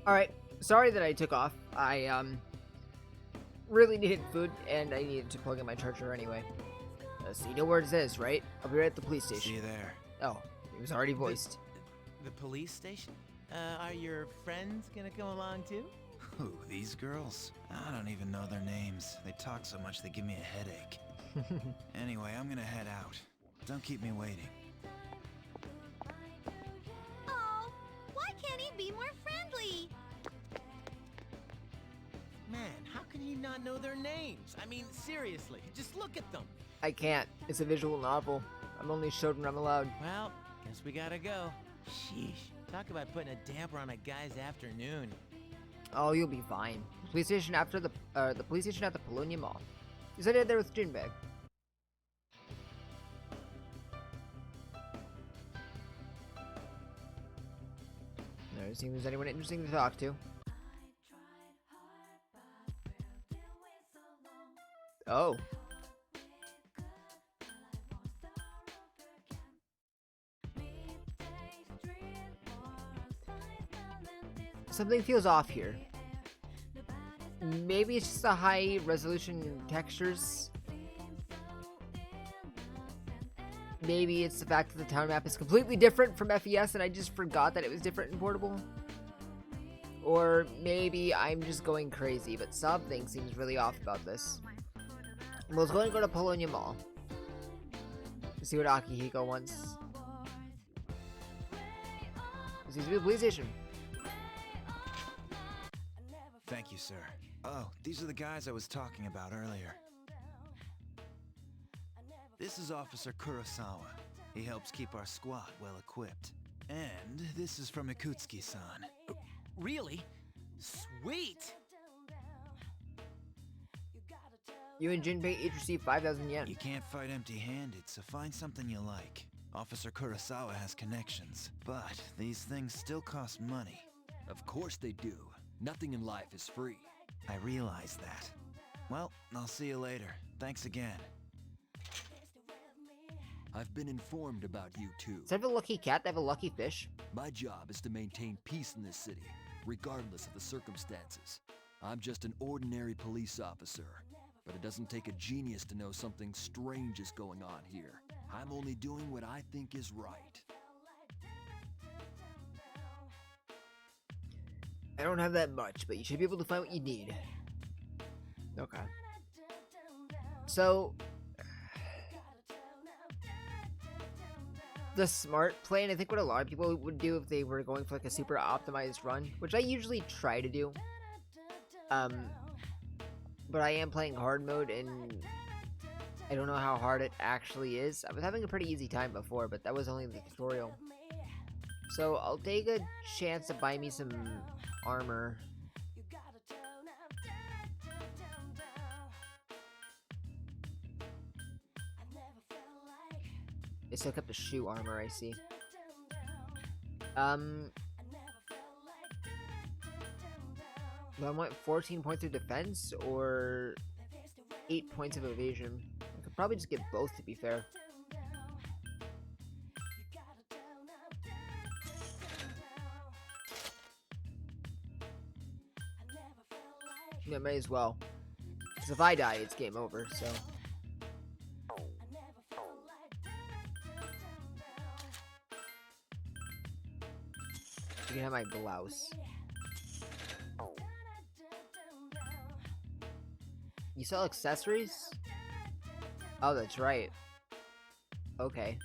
Alright, sorry that I took off. I, really needed food, and I needed to plug in my charger anyway. So you know where it is, right? I'll be right at the police station. See you there. Oh, it was already voiced. The police station? Are your friends gonna come along too? Who, these girls? I don't even know their names. They talk so much they give me a headache. Anyway, I'm gonna head out. Don't keep me waiting. Oh, why can't he be more friendly? Man, how can he not know their names? I mean, seriously, just look at them. I can't. It's a visual novel. I'm only showed when I'm allowed. Well, guess we gotta go. Sheesh. Talk about putting a damper on a guy's afternoon. Oh, you'll be fine. Police station after the police station at the Polonia Mall. You said it there with Junbag. There seems there's anyone interesting to talk to. Oh. Something feels off here. Maybe it's just the high resolution textures. Maybe it's the fact that the town map is completely different from FES and I just forgot that it was different in Portable. Or maybe I'm just going crazy, but something seems really off about this. Well, let's go and go to Polonia Mall. To see what Akihiko wants. This seems to be the police station. Thank you, sir. Oh, these are the guys I was talking about earlier. This is Officer Kurosawa. He helps keep our squad well equipped. And this is from Ikutsuki-san. Really? Sweet! You and Junpei each receive 5,000 yen. You can't fight empty-handed, so find something you like. Officer Kurosawa has connections, but these things still cost money. Of course they do. Nothing in life is free. I realize that. Well, I'll see you later. Thanks again. I've been informed about you two. Instead of a lucky cat, they have a lucky fish. My job is to maintain peace in this city, regardless of the circumstances. I'm just an ordinary police officer, but it doesn't take a genius to know something strange is going on here. I'm only doing what I think is right. I don't have that much, but you should be able to find what you need. Okay. So, the smart plan, I think what a lot of people would do if they were going for like a super optimized run, which I usually try to do. But I am playing hard mode and I don't know how hard it actually is. I was having a pretty easy time before, but that was only the tutorial. So I'll take a chance to buy me some armor. They still kept the shoe armor, I see. Do I want 14 points of defense or 8 points of evasion? I could probably just get both, to be fair. Yeah, may as well. Because if I die, it's game over, so... You can have my blouse. You sell accessories? Oh, that's right. Okay.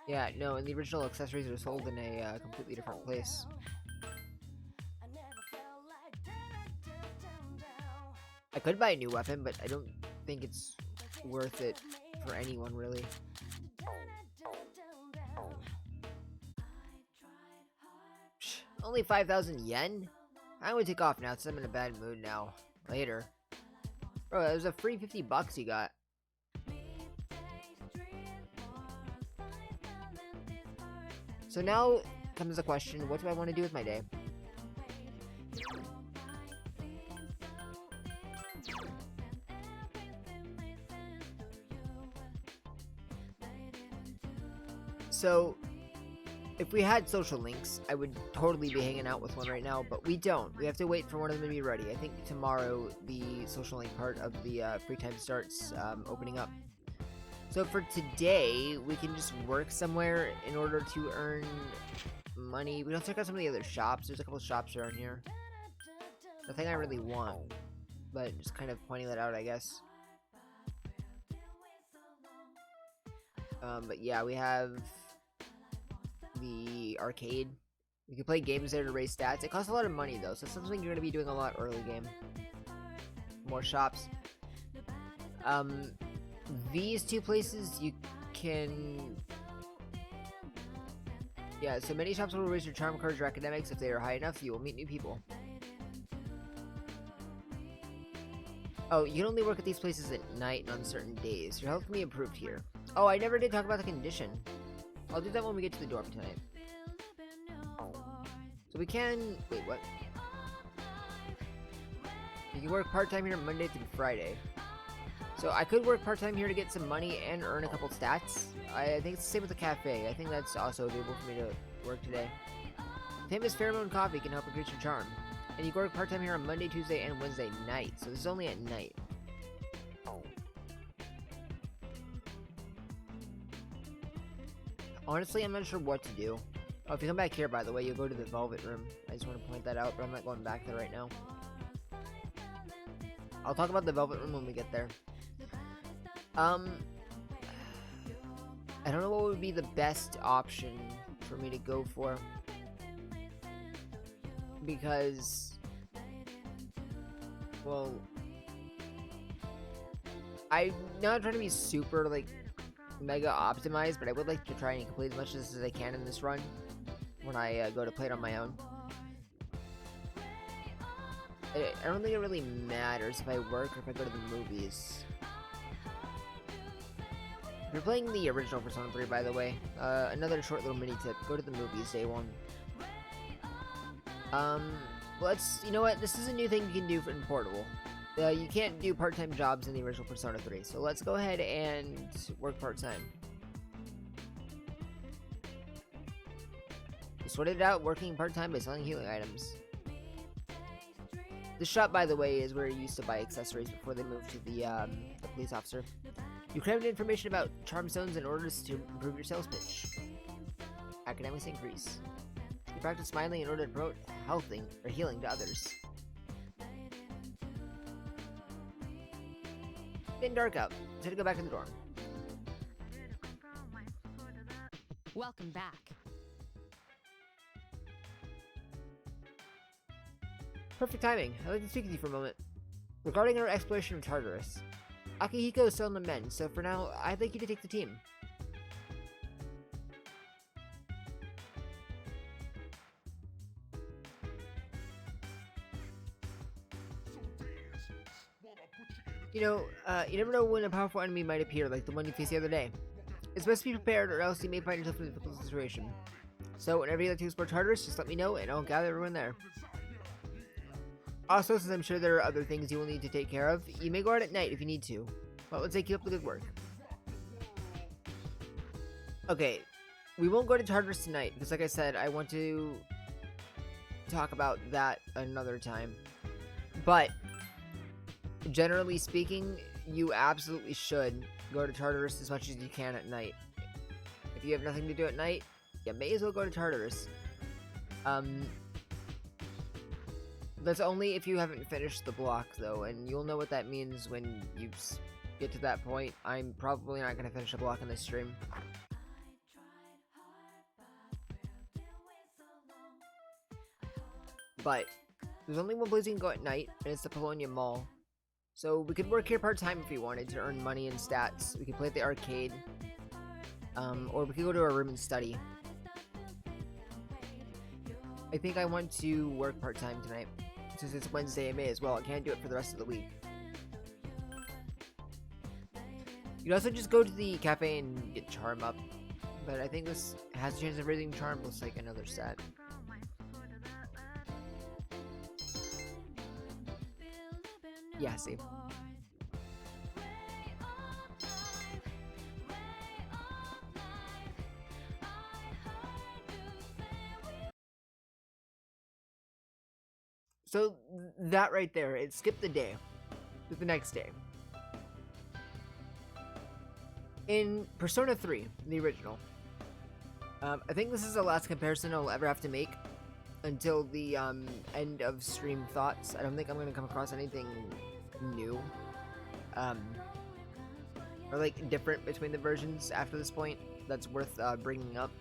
Yeah, no, and the original accessories are sold in a completely different place. I could buy a new weapon, but I don't think it's worth it for anyone, really. Psh, only 5,000 yen? I would take off now since I'm in a bad mood now. Later. Bro, that was a free 50 bucks you got. So now comes the question, what do I want to do with my day? So, If we had social links, I would totally be hanging out with one right now, but we don't. We have to wait for one of them to be ready. I think tomorrow the social link part of the free time starts opening up. So for today, we can just work somewhere in order to earn money. We don't check out some of the other shops. There's a couple shops around here. Nothing I really want, but just kind of pointing that out, I guess. But yeah, we have the arcade. You can play games there to raise stats. It costs a lot of money though, so it's something you're gonna be doing a lot early game. More shops. These two places you can. Yeah, so many shops will raise your charm cards or academics. If they are high enough, you will meet new people. Oh, you can only work at these places at night and on certain days. Your health can be improved here. Oh, I never did talk about the condition. I'll do that when we get to the dorm tonight. So we can... Wait, what? You can work part-time here Monday through Friday. So I could work part-time here to get some money and earn a couple stats. I think it's the same with the cafe. I think that's also available for me to work today. Famous pheromone coffee can help increase your charm. And you can work part-time here on Monday, Tuesday, and Wednesday night. So this is only at night. Honestly, I'm not sure what to do. Oh, if you come back here, by the way, you'll go to the Velvet Room. I just want to point that out, but I'm not going back there right now. I'll talk about the Velvet Room when we get there. I don't know what would be the best option for me to go for. Because... Well... I'm not trying to be super, like, mega optimized, but I would like to try and complete as much as I can in this run when I go to play it on my own. I don't think it really matters if I work or if I go to the movies. If you're playing the original Persona 3, by the way, another short little mini tip, go to the movies day one. You know what, this is a new thing you can do in Portable. You can't do part-time jobs in the original Persona 3, so let's go ahead and work part-time. You sorted it out working part-time by selling healing items. The shop, by the way, is where you used to buy accessories before they moved to the police officer. You crammed information about charm stones in order to improve your sales pitch. Academics increase. You practice smiling in order to promote healing to others. Getting dark out. Time to go back to the dorm. Welcome back. Perfect timing. I'd like to speak with you for a moment. Regarding our exploration of Tartarus, Akihiko is still on the mend, so for now, I'd like you to take the team. You know, you never know when a powerful enemy might appear, like the one you faced the other day. It's best to be prepared, or else you may find yourself in a difficult situation. So, whenever you like to explore Tartarus, just let me know, and I'll gather everyone there. Also, since I'm sure there are other things you will need to take care of, you may go out at night if you need to. But let's say keep up the good work. Okay, we won't go to Tartarus tonight, because like I said, I want to talk about that another time. But generally speaking, you absolutely should go to Tartarus as much as you can at night. If you have nothing to do at night, you may as well go to Tartarus. That's only if you haven't finished the block, though, and you'll know what that means when you get to that point. I'm probably not going to finish a block in this stream. But there's only one place you can go at night, and it's the Polonia Mall. So we could work here part-time if we wanted to earn money and stats. We could play at the arcade. Or we could go to our room and study. I think I want to work part-time tonight. Since it's Wednesday, I may as well. I can't do it for the rest of the week. You can also just go to the cafe and get charm up. But I think this has a chance of raising charm plus like another stat. Yeah, see. So that right there, it skipped the day to the next day. In Persona 3, the original, I think this is the last comparison I'll ever have to make until the end of stream thoughts. I don't think I'm going to come across anything new or like different between the versions after this point that's worth bringing up.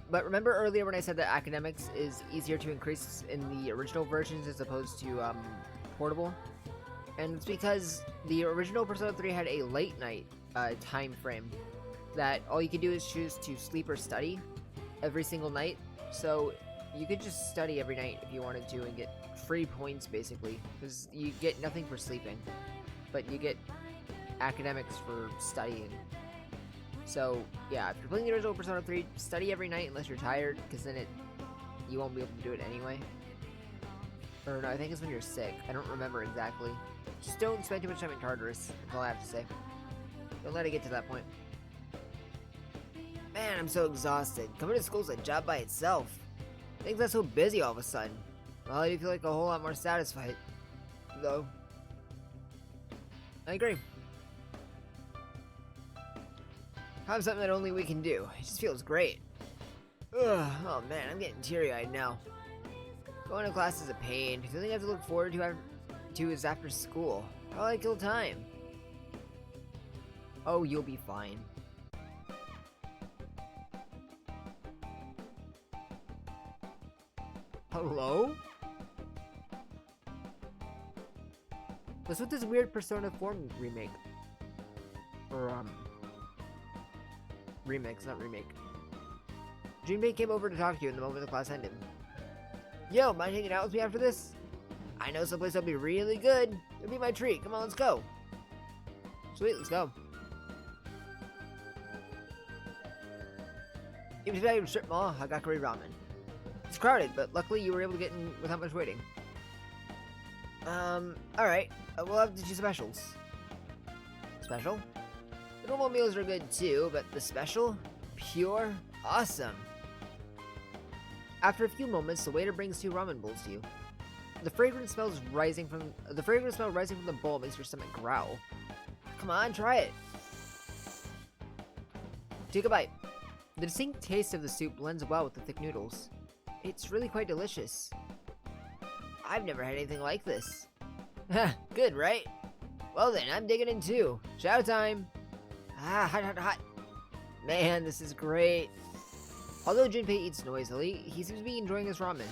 But remember earlier when I said that academics is easier to increase in the original versions as opposed to portable? And it's because the original Persona 3 had a late night time frame that all you could do is choose to sleep or study every single night. So you could just study every night if you wanted to and get free points basically, because you get nothing for sleeping, but you get academics for studying. So yeah, if you're playing the original Persona 3, study every night unless you're tired, because then you won't be able to do it anyway. Or no, I think it's when you're sick. I don't remember exactly. Just don't spend too much time in Tartarus, that's all I have to say. Don't let it get to that point. Man, I'm so exhausted. Coming to school's a job by itself. Things got so busy all of a sudden. Well, I do feel like a whole lot more satisfied, though. I agree. Have something that only we can do. It just feels great. Ugh, oh man, I'm getting teary-eyed now. Going to class is a pain. The thing I have to look forward to is after school. How do I kill time? Oh, you'll be fine. Hello? What's with this weird Persona 4 remake? Or, remix, not remake. Junpei came over to talk to you in the moment the class ended. Yo, mind hanging out with me after this? I know someplace that'll be really good. It'll be my treat. Come on, let's go. Sweet, let's go. Even today, in strip mall, Hagakure Ramen. It's crowded, but luckily you were able to get in without much waiting. Alright. We'll have the two specials. Special? The normal meals are good too, but the special? Pure? Awesome. After a few moments, the waiter brings 2 ramen bowls to you. The fragrant smell rising from the bowl makes your stomach growl. Come on, try it. Take a bite. The distinct taste of the soup blends well with the thick noodles. It's really quite delicious. I've never had anything like this. Good, right? Well then, I'm digging in too. Chow time! Ah, hot, hot, hot. Man, this is great. Although Junpei eats noisily, he seems to be enjoying his ramen.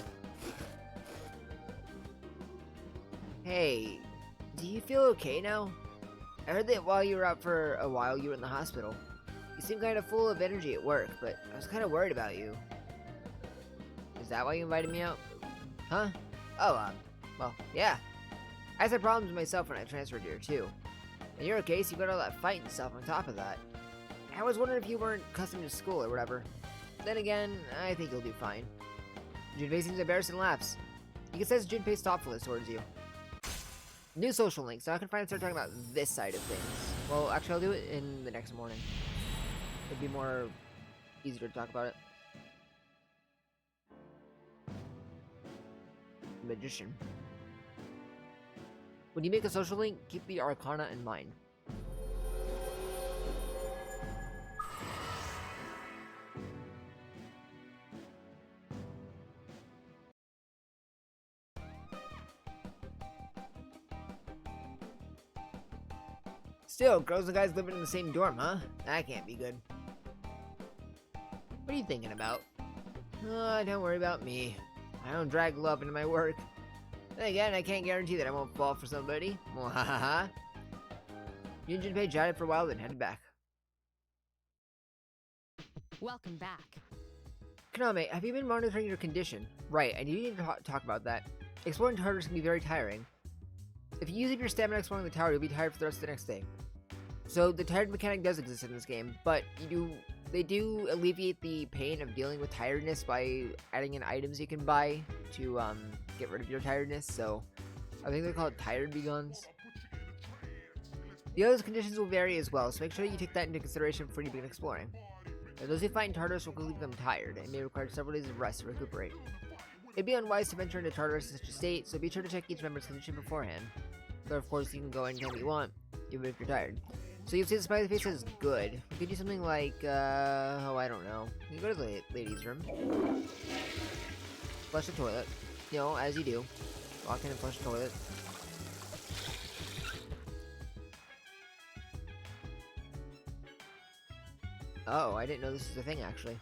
Hey, do you feel okay now? I heard that while you were out for a while, you were in the hospital. You seem kind of full of energy at work, but I was kind of worried about you. Is that why you invited me out? Huh? Oh, well, yeah. I had problems myself when I transferred here, too. In your case, you got all that fight and stuff on top of that. I was wondering if you weren't accustomed to school or whatever. Then again, I think you'll do fine. Junpei seems embarrassed and laughs. You can sense Junpei's thoughtfulness towards you. New social link, so I can finally start talking about this side of things. Well, actually, I'll do it in the next morning. It'd be more easier to talk about it. Magician. When you make a social link, keep the Arcana in mind. Still, girls and guys living in the same dorm, huh? That can't be good. What are you thinking about? Don't worry about me. I don't drag love into my work. Then again, I can't guarantee that I won't fall for somebody. Mwahaha. You and Junpei chatted for a while, then headed back. Welcome back. Kaname, have you been monitoring your condition? Right, I need to talk about that. Exploring Tartarus can be very tiring. If you use up your stamina exploring the tower, you'll be tired for the rest of the next day. So the tired mechanic does exist in this game, but they do alleviate the pain of dealing with tiredness by adding in items you can buy to get rid of your tiredness. So I think they're called tired beguns. The other conditions will vary as well, so make sure you take that into consideration before you begin exploring. Those who fight in Tartarus will leave them tired and may require several days of rest to recuperate. It'd be unwise to venture into Tartarus in such a state, so be sure to check each member's condition beforehand. But of course, you can go anytime you want, even if you're tired. So you'll see the smiley face says good. We could do something like, oh, I don't know. You go to the ladies' room. Flush the toilet. You know, as you do. Walk in and flush the toilet. Oh, I didn't know this was a thing, actually.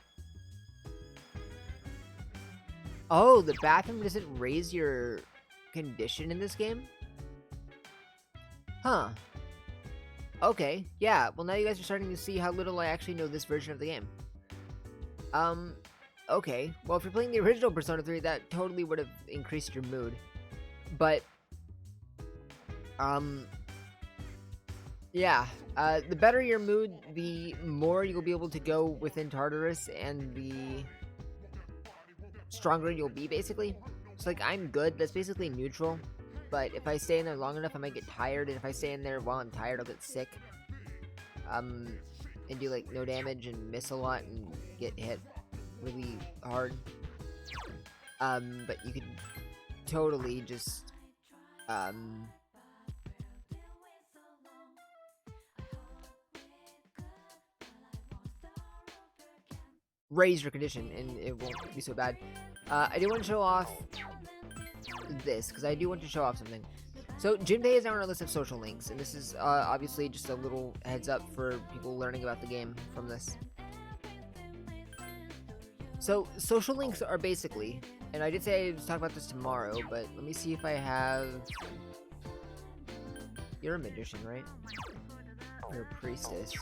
Oh, the bathroom doesn't raise your condition in this game? Huh. Okay, yeah, well now you guys are starting to see how little I actually know this version of the game. Okay. Well, if you're playing the original Persona 3, that totally would have increased your mood. But, yeah. The better your mood, the more you'll be able to go within Tartarus, and the stronger you'll be, basically. So, like, I'm good. That's basically neutral. But if I stay in there long enough, I might get tired. And if I stay in there while I'm tired, I'll get sick. And do, like, no damage and miss a lot and get hit really hard. But you could totally just, raise your condition and it won't be so bad. I do want to show off this, because I do want to show off something. So, Junpei is now on our list of social links, and this is obviously just a little heads up for people learning about the game from this. So, social links are basically, and I did say I was talking about this tomorrow, but let me see if I have... You're a magician, right? You're a priestess.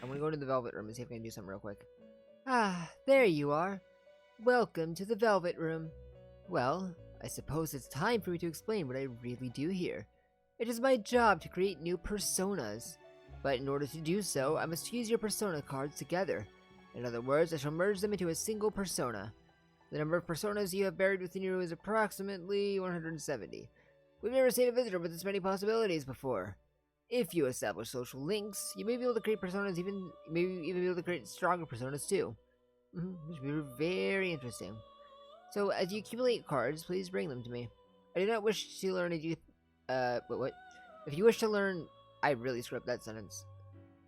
I'm gonna go to the Velvet Room and see if I can do something real quick. Ah, there you are. Welcome to the Velvet Room. Well, I suppose it's time for me to explain what I really do here. It is my job to create new personas. But in order to do so, I must fuse your persona cards together. In other words, I shall merge them into a single persona. The number of personas you have buried within you is approximately 170. We've never seen a visitor with this many possibilities before. If you establish social links, you may be able to create personas maybe even be able to create stronger personas too. Which would be very interesting. So, as you accumulate cards, please bring them to me. I do not wish to learn what? If you wish to learn... I really screwed up that sentence.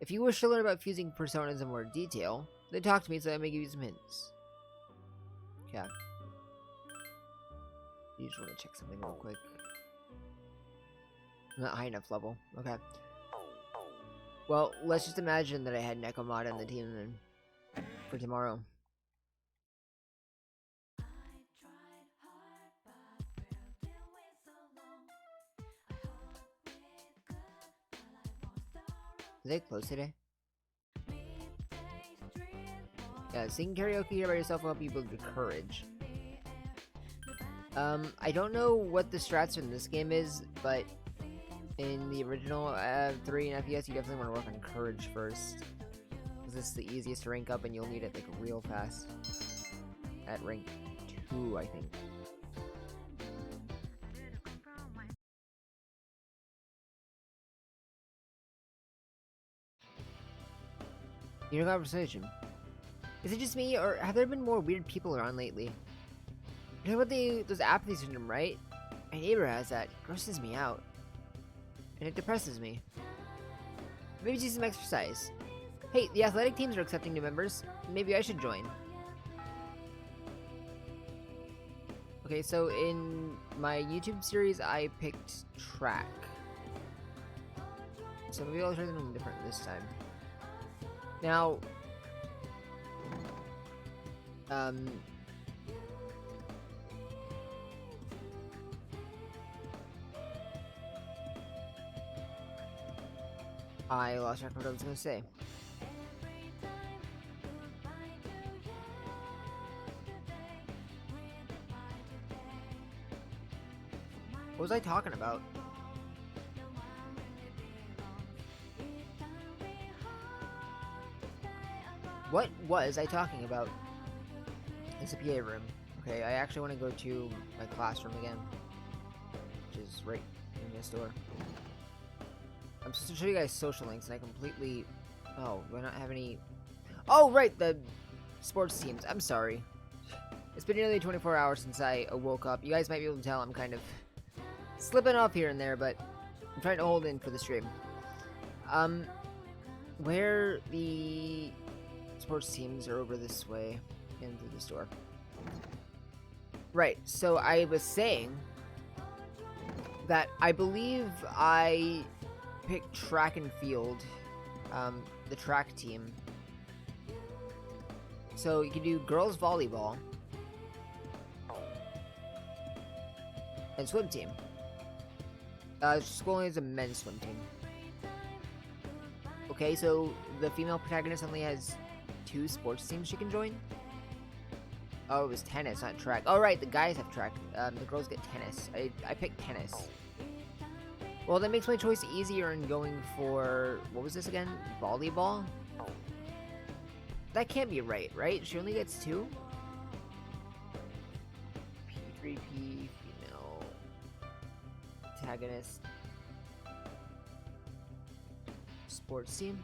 If you wish to learn about fusing personas in more detail, then talk to me so I may give you some hints. Okay. You just want to check something real quick. I'm not high enough level. Okay. Well, let's just imagine that I had Nekomata on the team then for tomorrow. Is it close today? Yeah, sing karaoke here by yourself will help you build your courage. I don't know what the strats in this game is, but in the original 3 and FPS, you definitely want to work on courage first. Because it's the easiest to rank up and you'll need it like real fast. At rank 2, I think. Your conversation. Is it just me, or have there been more weird people around lately? You know about those apathy syndrome, right? My neighbor has that. It grosses me out. And it depresses me. Maybe do some exercise. Hey, the athletic teams are accepting new members. Maybe I should join. Okay, so in my YouTube series, I picked track. So maybe I'll try something different this time. Now, I lost track of what I was going to say. What was I talking about? What was I talking about? It's a PA room. Okay, I actually want to go to my classroom again, which is right in this door. I'm supposed to show you guys social links, and I completely Oh, do I not have any... Oh, right, the sports teams. I'm sorry. It's been nearly 24 hours since I woke up. You guys might be able to tell I'm kind of slipping off here and there, but I'm trying to hold in for the stream. Where the sports teams are over this way and through this door. Right, so I was saying that I believe I picked track and field, the track team. So you can do girls volleyball and swim team. School only has a men's swim team. Okay, so the female protagonist only has 2 sports teams she can join? Oh, it was tennis, not track. Oh, right, the guys have track. The girls get tennis. I picked tennis. Well, that makes my choice easier in going for... What was this again? Volleyball? That can't be right, right? She only gets 2? P3P, female... protagonist. Sports team?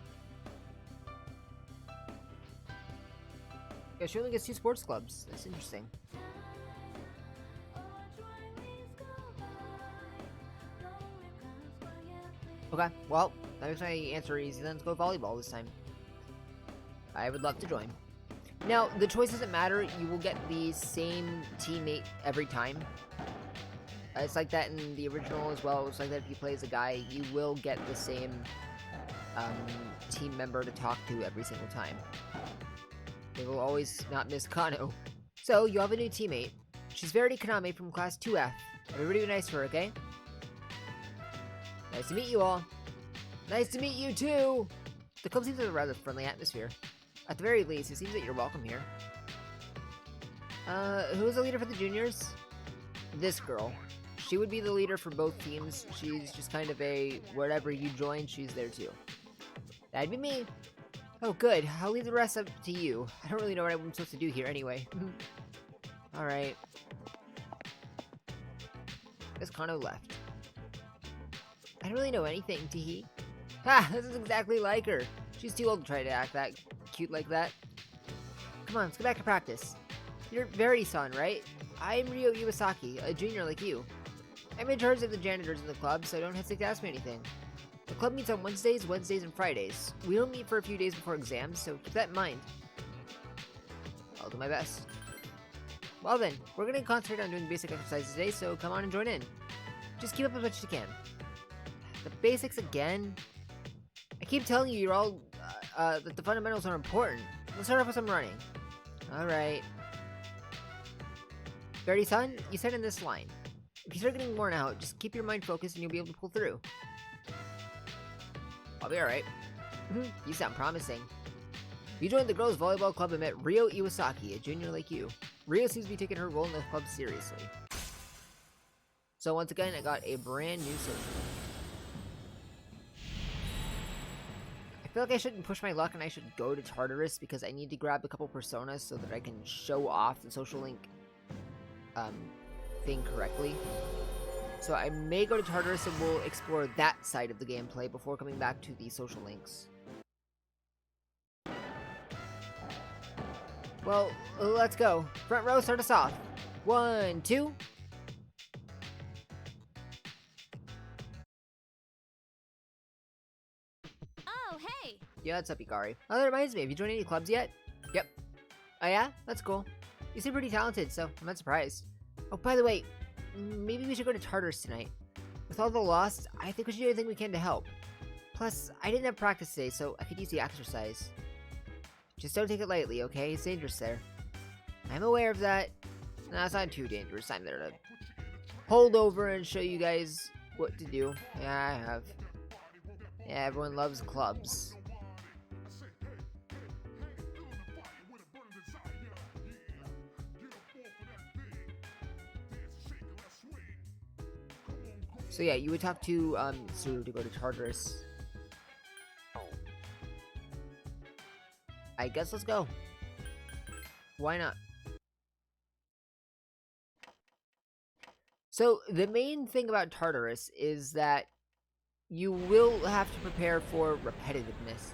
Yeah, she only gets 2 sports clubs. That's interesting. Okay, well, that makes my answer easy. Let's go volleyball this time. I would love to join. Now, the choice doesn't matter. You will get the same teammate every time. It's like that in the original as well. It's like that if you play as a guy, you will get the same team member to talk to every single time. They will always not miss Kano. So, you have a new teammate. She's Verity Kaname from Class 2F. Everybody be nice to her, okay? Nice to meet you all. Nice to meet you too! The club seems to have a rather friendly atmosphere. At the very least, it seems that you're welcome here. Who is the leader for the juniors? This girl. She would be the leader for both teams. She's just kind of a, wherever you join, she's there too. That'd be me. Oh, good. I'll leave the rest up to you. I don't really know what I'm supposed to do here anyway. Alright. Guess Kano left. I don't really know anything, teehee. Ha! This is exactly like her. She's too old to try to act that cute like that. Come on, let's get back to practice. You're Verity-san, right? I'm Ryo Iwasaki, a junior like you. I'm in charge of the janitors in the club, so don't hesitate to ask me anything. The club meets on Wednesdays, and Fridays. We don't meet for a few days before exams, so keep that in mind. I'll do my best. Well then, we're gonna concentrate on doing basic exercises today, so come on and join in. Just keep up as much as you can. The basics again? I keep telling you, you're all, that the fundamentals are important. Let's start off with some running. Alright. Verity-san, you said in this line. If you start getting worn out, just keep your mind focused and you'll be able to pull through. I'll be alright. You sound promising. You joined the girls' volleyball club and met Ryo Iwasaki, a junior like you. Ryo seems to be taking her role in the club seriously. So once again, I got a brand new social. I feel like I shouldn't push my luck and I should go to Tartarus because I need to grab a couple personas so that I can show off the social link thing correctly. So I may go to Tartarus and we'll explore that side of the gameplay before coming back to the social links. Well, let's go. Front row, start us off. 1, 2. Oh, hey! Yeah, what's up, Ikari? Oh, that reminds me, have you joined any clubs yet? Yep. Oh yeah? That's cool. You seem pretty talented, so I'm not surprised. Oh, by the way, maybe we should go to Tartarus tonight. With all the lost, I think we should do everything we can to help. Plus, I didn't have practice today, so I could use the exercise. Just don't take it lightly, okay? It's dangerous there. I'm aware of that. No, it's not too dangerous. I'm there to hold over and show you guys what to do. Yeah, I have. Yeah, everyone loves clubs. So yeah, you would talk to Sue to go to Tartarus. I guess let's go. Why not? So the main thing about Tartarus is that you will have to prepare for repetitiveness.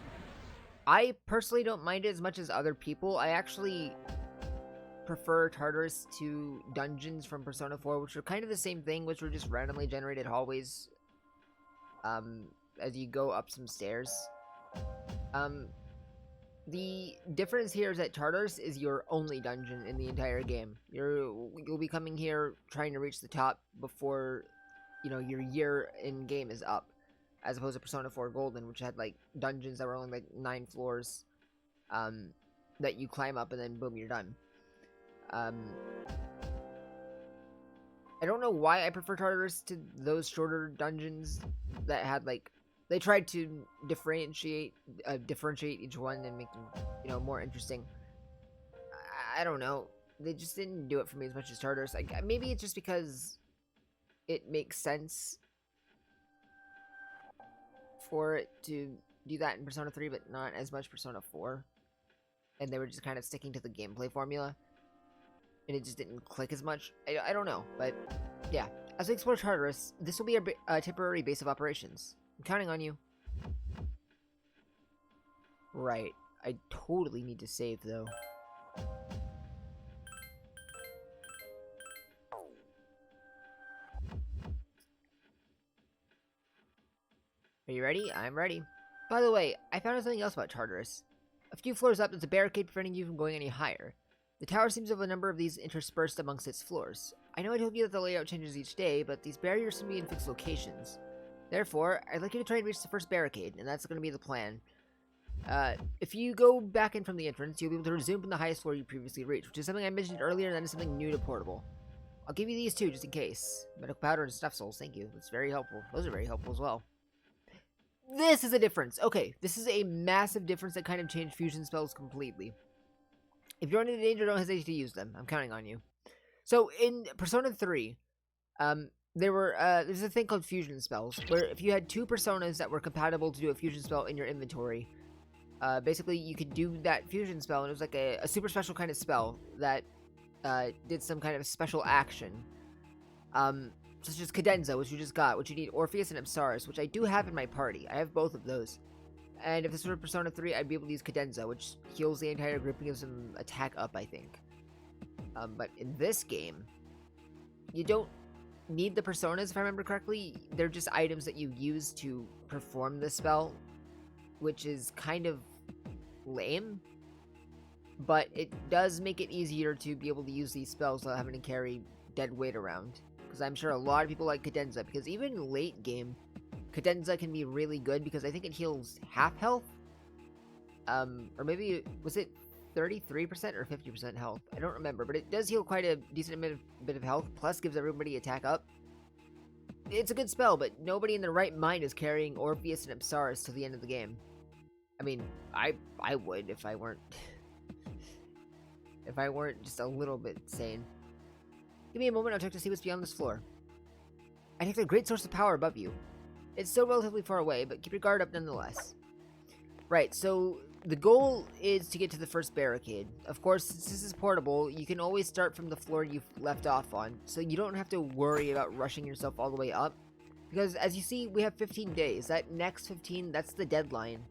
I personally don't mind it as much as other people. I actually prefer Tartarus to dungeons from Persona 4, which are kind of the same thing, which were just randomly generated hallways as you go up some stairs. The difference here is that Tartarus is your only dungeon in the entire game. You'll be coming here trying to reach the top before, you know, your year in game is up, as opposed to Persona 4 Golden, which had like dungeons that were only like 9 floors that you climb up and then boom, you're done. I don't know why I prefer Tartarus to those shorter dungeons that had like, they tried to differentiate each one and make them, you know, more interesting. I don't know. They just didn't do it for me as much as Tartarus. Like, maybe it's just because it makes sense for it to do that in Persona 3, but not as much Persona 4. And they were just kind of sticking to the gameplay formula. And it just didn't click as much. I don't know, but yeah. As we explore Tartarus, this will be a temporary base of operations. I'm counting on you. Right. I totally need to save, though. Are you ready? I'm ready. By the way, I found out something else about Tartarus. A few floors up, there's a barricade preventing you from going any higher. The tower seems to have a number of these interspersed amongst its floors. I know I told you that the layout changes each day, but these barriers seem to be in fixed locations. Therefore, I'd like you to try and reach the first barricade, and that's going to be the plan. If you go back in from the entrance, you'll be able to resume from the highest floor you previously reached, which is something I mentioned earlier, and that is something new to Portable. I'll give you these too, just in case. Medical powder and stuff souls, thank you. That's very helpful. Those are very helpful as well. This is a difference. Okay, this is a massive difference that kind of changed fusion spells completely. If you're in danger, don't hesitate to use them. I'm counting on you. So, in Persona 3, there's a thing called fusion spells, where if you had 2 personas that were compatible to do a fusion spell in your inventory, basically you could do that fusion spell, and it was like a super special kind of spell that did some kind of special action. Such as Cadenza, which you just got, which you need Orpheus and Apsaris, which I do have in my party. I have both of those. And if this were Persona 3, I'd be able to use Cadenza, which heals the entire group and gives them attack up, I think. But in this game, you don't need the personas, if I remember correctly. They're just items that you use to perform the spell, which is kind of lame. But it does make it easier to be able to use these spells without having to carry dead weight around. Because I'm sure a lot of people like Cadenza, because even late game, Cadenza can be really good because I think it heals half health. Or maybe, was it 33% or 50% health? I don't remember, but it does heal quite a decent bit of health, plus gives everybody attack up. It's a good spell, but nobody in their right mind is carrying Orpheus and Apsaris to the end of the game. I mean, I would if I weren't... if I weren't just a little bit sane. Give me a moment, I'll check to see what's beyond this floor. I detect a great source of power above you. It's still relatively far away, but keep your guard up nonetheless. Right, so the goal is to get to the first barricade. Of course, since this is portable, you can always start from the floor you've left off on, so you don't have to worry about rushing yourself all the way up. Because, as you see, we have 15 days. That next 15, that's the deadline.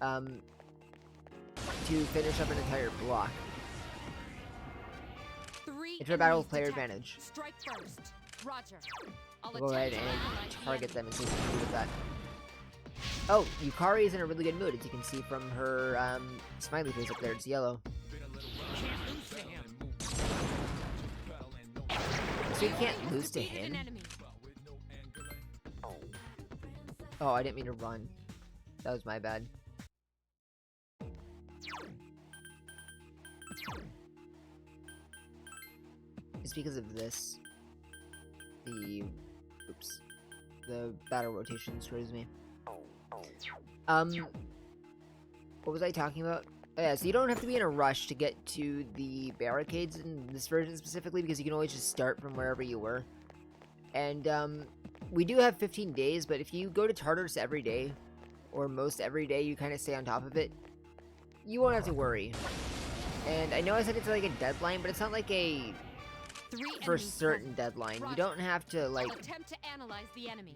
To finish up an entire block. Enter battle with player advantage. Strike first. Roger. Go ahead and target them and see what you can do with that. Oh, Yukari is in a really good mood, as you can see from her smiley face up there. It's yellow. So you can't lose to him? Oh, I didn't mean to run. That was my bad. It's because of this. The battle rotation screws me. What was I talking about? Oh, yeah, so you don't have to be in a rush to get to the barricades in this version specifically, because you can always just start from wherever you were. And, we do have 15 days, but if you go to Tartarus every day, or most every day, you kind of stay on top of it, you won't have to worry. And I know I said it's like a deadline, but it's not like a for certain deadline. You don't have to, like, attempt to analyze the enemy.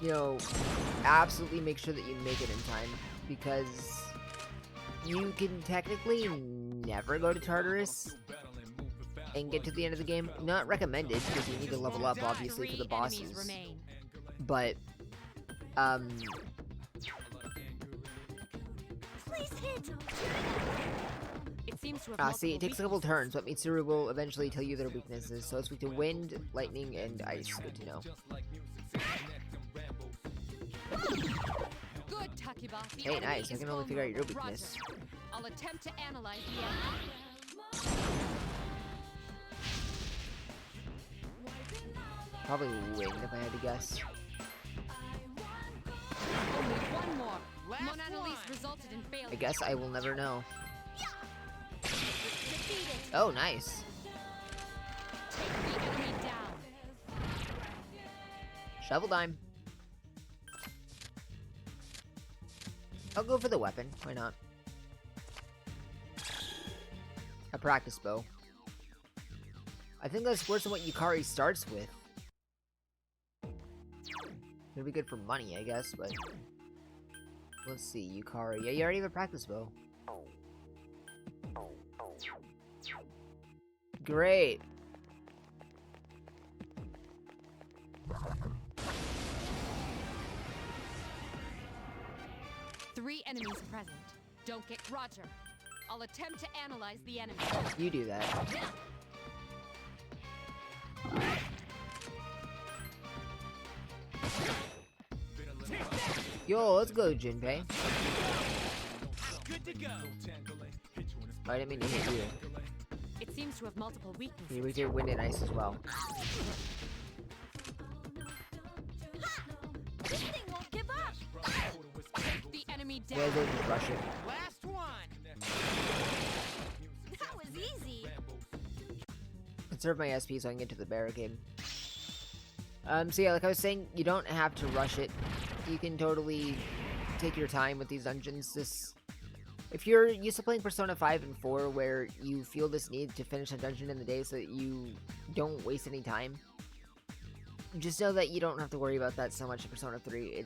you know, absolutely make sure that you make it in time. because you can technically never go to Tartarus and get to the end of the game. Not recommended, because you need to level up, obviously, for the bosses. But, Please hit! It seems to have see, it takes a couple turns, but Mitsuru will eventually tell you their weaknesses. So it's weak to wind, lightning, and ice. Good to know. Good, Takiba. The Hey, enemy nice. I is can only figure out your vulnerable. weakness. Roger. I'll attempt to analyze the enemy. Probably wind, if I had to guess. Only one more. Mon Annalise resulted in failure. I guess I will never know. Oh, nice. Take the enemy down. Shovel time. I'll go for the weapon. Why not? A practice bow. I think that's worse than what Yukari starts with. It'd be good for money, I guess, but... Let's see, Yukari. Yeah, you already have a practice bow. Great! Three enemies present. Don't get Roger. I'll attempt to analyze the enemy. You do that. Yo, let's go, Jinpei. Good to go. I didn't mean to hit you. It seems to have multiple weaknesses. You with your wind and ice as well. This thing won't give up! The enemy down. Yeah, they'll just rush it. Last one. That was easy! Conserve my SP so I can get to the barricade. So yeah, like I was saying, you don't have to rush it. You can totally take your time with these dungeons. If you're used to playing Persona 5 and 4, where you feel this need to finish a dungeon in the day so that you don't waste any time, just know that you don't have to worry about that so much in Persona 3.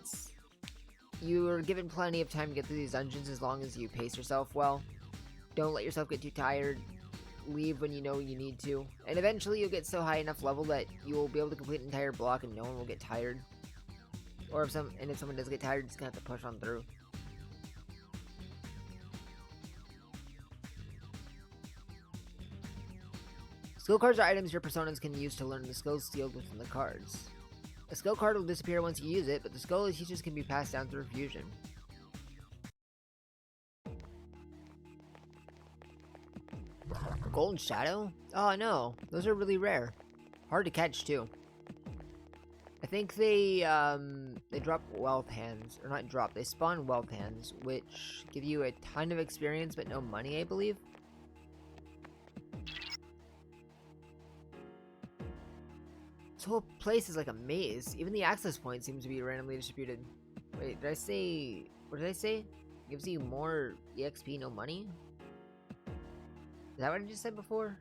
You're given plenty of time to get through these dungeons as long as you pace yourself well. Don't let yourself get too tired. Leave when you know you need to. And eventually you'll get so high enough level that you'll be able to complete an entire block and no one will get tired. Or if someone does get tired, just gonna have to push on through. Skill cards are items your personas can use to learn the skills sealed within the cards. A skill card will disappear once you use it, but the skill it teaches can be passed down through fusion. Golden Shadow? Oh no, those are really rare. Hard to catch too. I think they drop wealth hands, or not drop, they spawn wealth hands, which give you a ton of experience but no money, I believe. This whole place is like a maze. Even the access point seems to be randomly distributed. Wait, did I say... What did I say? Gives you more EXP, no money? Is that what I just said before?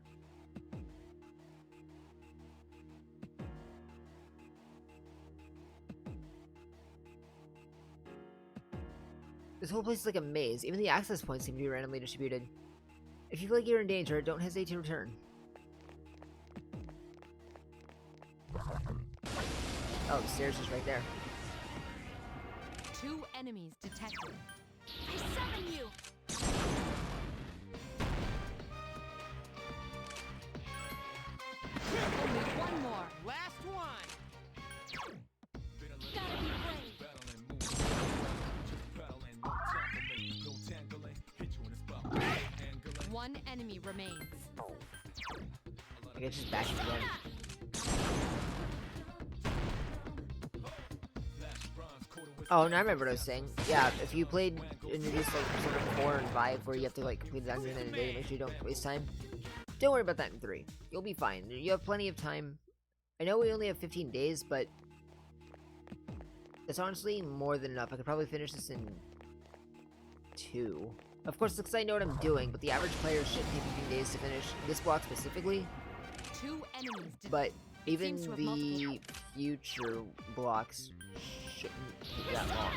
This whole place is like a maze. Even the access points seem to be randomly distributed. If you feel like you're in danger, don't hesitate to return. Oh, the stairs is right there. 2 enemies detected. I summon you! Only one more. Last one. Gotta be brave! One enemy remains. I guess just bash it again. Oh, no, I remember what I was saying. Yeah, if you played introduced like Persona 4 and 5 where you have to like complete the dungeon in a day to make sure you don't waste time, don't worry about that in 3. You'll be fine. You have plenty of time. I know we only have 15 days, but it's honestly more than enough. I could probably finish this in 2. Of course, because I know what I'm doing, but the average player shouldn't take 15 days to finish this block specifically. 2 enemies But even seems to have the future blocks shouldn't take that long.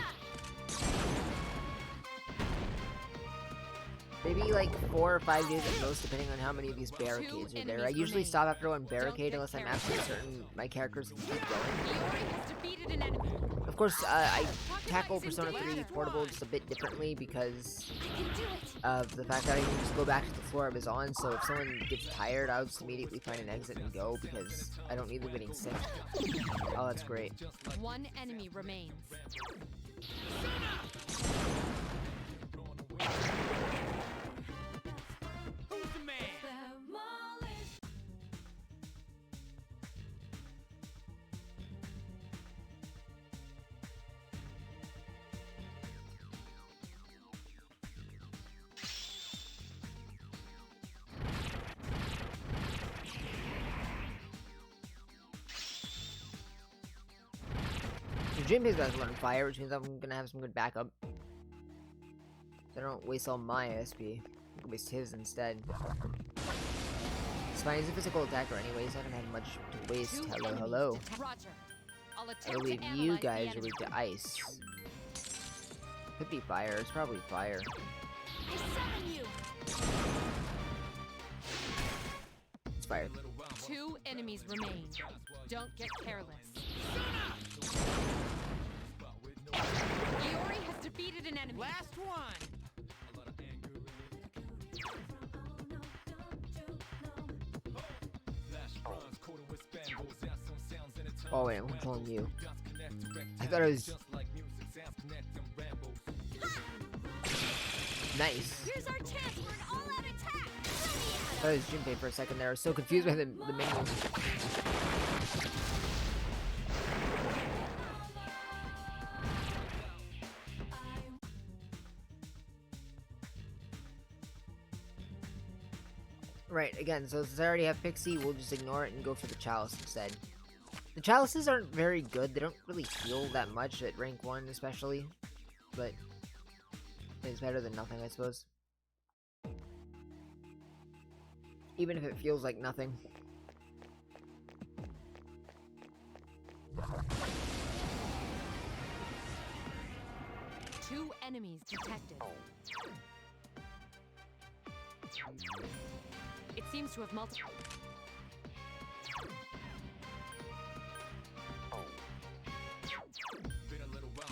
Maybe like 4 or 5 days at most, depending on how many of these barricades are there. I usually stop after one barricade unless I'm absolutely certain my characters can keep going. Of course, I tackle Persona 3 Portable just a bit differently because of the fact that I can just go back to the floor I was on, so if someone gets tired, I'll just immediately find an exit and go because I don't need them getting sick. Oh, that's great. One enemy remains. Who's the man? So Jinpei's got one on fire, which means I'm gonna have some good backup. So I don't waste all my SP. I can waste his instead. It's fine, he's a physical attacker anyway, he's not gonna have much to waste. Hello, hello. Roger. I believe you guys are weak to ice. Could be fire, it's probably fire. It's fire. 2 enemies remain. Don't get careless. Iori has defeated an enemy. Last one. Oh wait, I'm controlling you. I thought it was... Nice. Here's our chance for an all-out attack. I thought it was Junpei for a second there. I was so confused by the menu. Right, again, so since I already have Pixie, we'll just ignore it and go for the Chalice instead. The Chalices aren't very good, they don't really heal that much at rank 1 especially, but it's better than nothing, I suppose. Even if it feels like nothing. Two enemies detected. It seems to have multiple.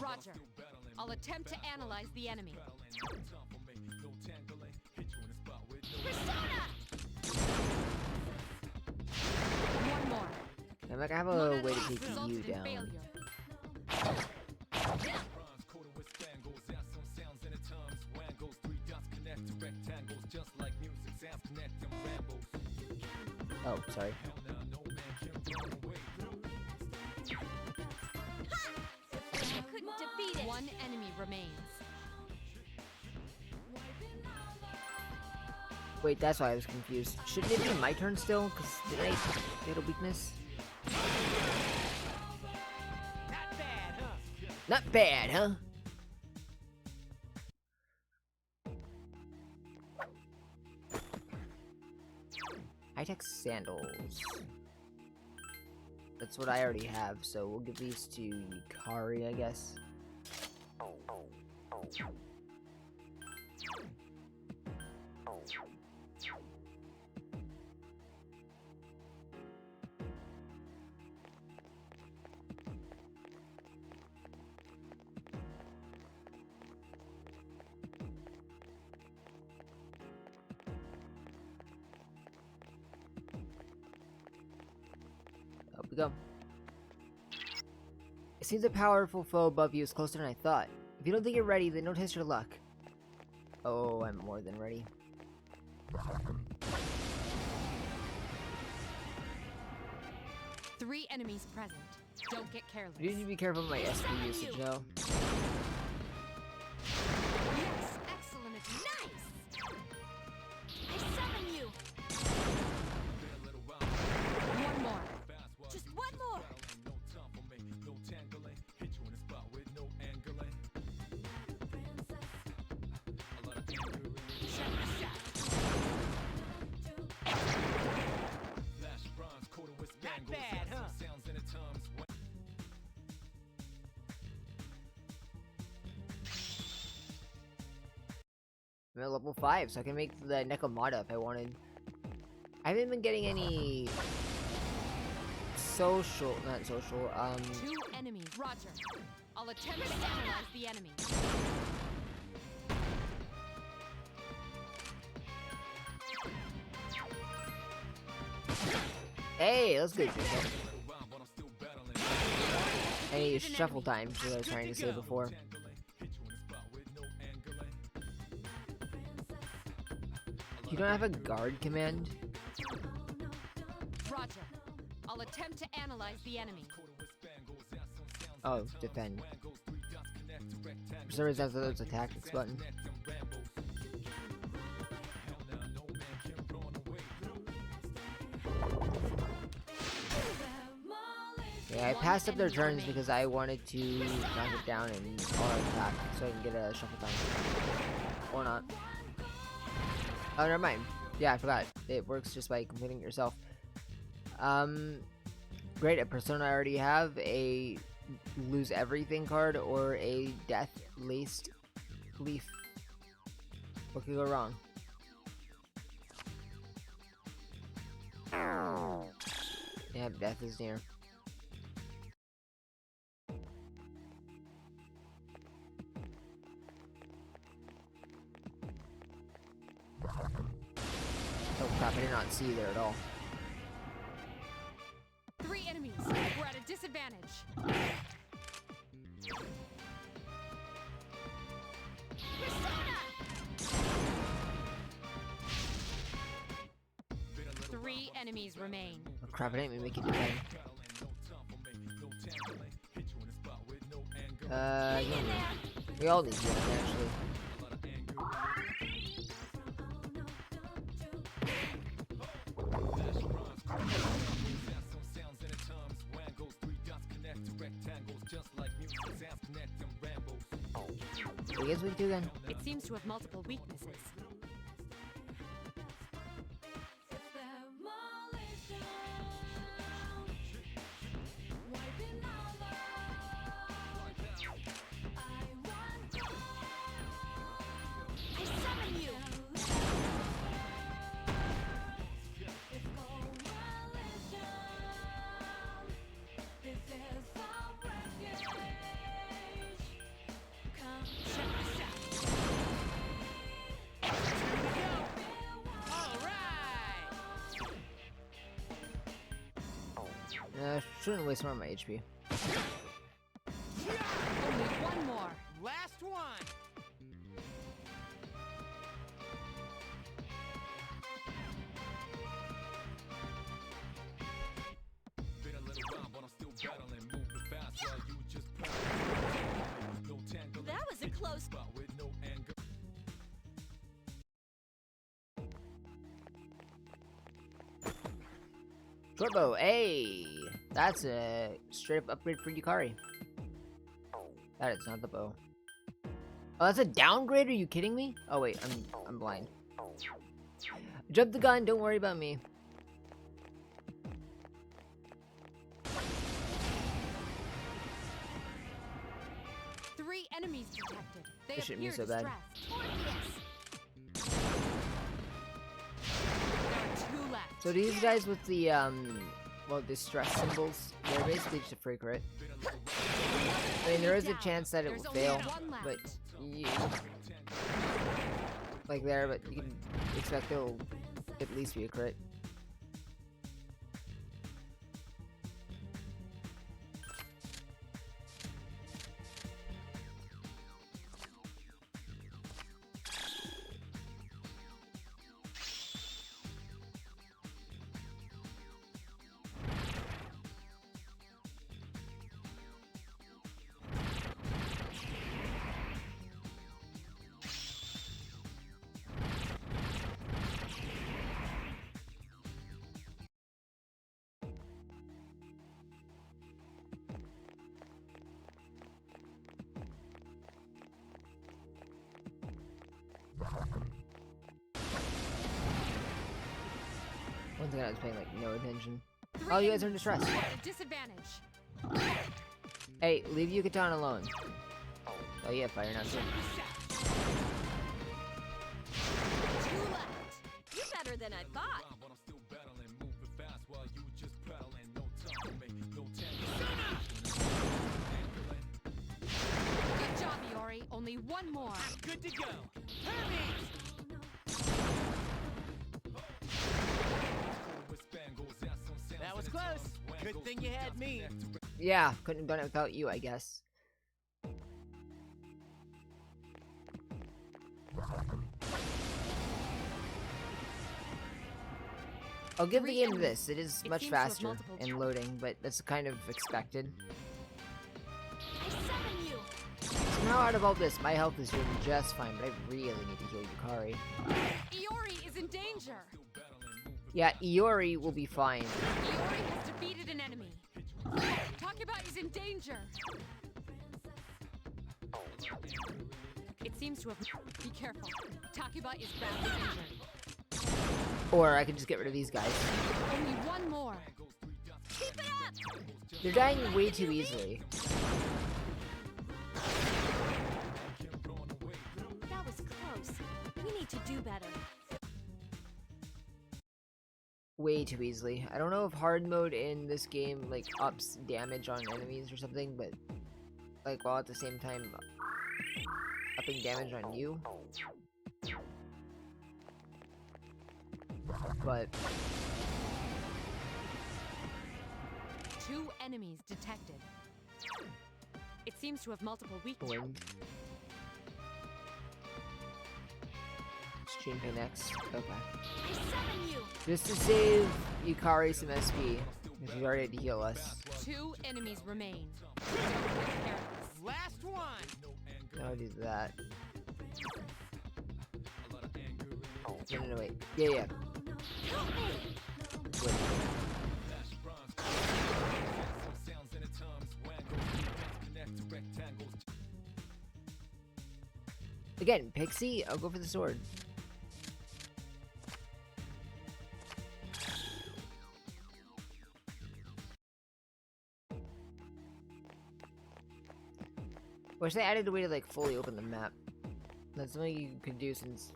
Roger. I'll attempt to analyze the enemy. One more. I'm like, I have a way to take you down. Oh, sorry. Couldn't defeat it. One enemy remains. Wait, that's why I was confused. Shouldn't it be my turn still? Because did I get a weakness? Not bad, huh? Not bad, huh? High-tech sandals. That's what I already have, so we'll give these to Yukari, I guess. Up we go. It seems a powerful foe above you is closer than I thought. If you don't think you're ready, then don't test your luck. Oh, I'm more than ready. Three enemies present. Don't get careless. You need to be careful of my SP usage, though. Yes, excellent. It's nice. I summon you. One more. Just one more. Not bad, huh? I'm at level 5, so I can make the Nekomata if I wanted. I haven't been getting any not social, 2 enemies. Roger. I'll attempt to analyze the enemy. Hey, let's go. Hey, shuffle time, is what I was trying to say before. You don't have a guard command? Roger. I'll attempt to analyze the enemy. Oh, defend. For some reason, I thought it was a tactics button. Yeah, I passed up their turns because I wanted to knock it down and auto attack so I can get a shuffle time. Or not. Oh, never mind. Yeah, I forgot. It works just by completing it yourself. Great. A persona I already have, a lose everything card, or a death laced leaf. What could go wrong? Yeah, death is near. Oh crap, I did not see you there at all. 3 enemies. We're at a disadvantage. Persona! 3 enemies remain. Oh crap, I didn't even make it defend. No. We all need to actually. I guess we do then. It seems to have multiple weaknesses. I summon you! Shouldn't waste more of my HP. Only one more. Last one! That was a close... Turbo, hey! That's a straight up upgrade for Yukari. That is not the bow. Oh, that's a downgrade? Are you kidding me? Oh wait, I'm blind. Jump the gun, don't worry about me. Three enemies detected. They This shouldn't be appear so bad. distressed. There are 2 left. So these guys with the well, distress symbols, they're basically just a free crit. I mean, there is a chance that it will fail, but like there, but you can expect it'll at least be a crit. One thing I was paying like no attention. Oh, you guys are in distress. Disadvantage. Hey, leave Yucatan alone. Oh yeah, fire not good. Only one more. Good to go. Hermes! That was close. Good thing you had me. Yeah, couldn't have done it without you, I guess. I'll give the game this. It is much faster in loading, but that's kind of expected. Somehow out of all this, my health is doing just fine, but I really need to heal Yukari. Iori is in danger. Yeah, Iori will be fine. Iori has defeated an enemy. Takuba is in danger. It seems to have... Be careful. Takuba is badly injured. Or I can just get rid of these guys. Only one more. Keep it up! They're dying way too easily. That was close. We need to do better. Way too easily. I don't know if hard mode in this game like ups damage on enemies or something, but like while at the same time upping damage on you. But 2 enemies detected. It seems to have multiple weaknesses. wind. Stream pay next. Okay. Just to save Yukari some SP, because she's already had to heal us. 2 enemies remain. Last one. I'll do that. No, wait. Yeah. Wait. Again, Pixie, I'll go for the sword. Wish they added a way to like fully open the map. That's something you could do since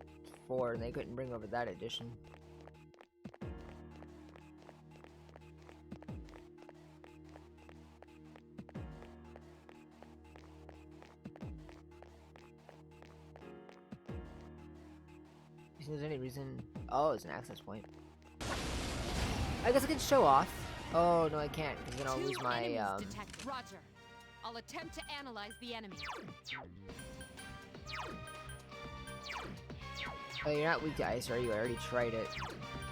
4 and they couldn't bring over that edition. If there's any reason... Oh, it's an access point. I guess I can show off. Oh, no I can't, because then I'll lose my, Detected. Roger. I'll attempt to analyze the enemy. Oh, you're not weak to ice, are you? I already tried it.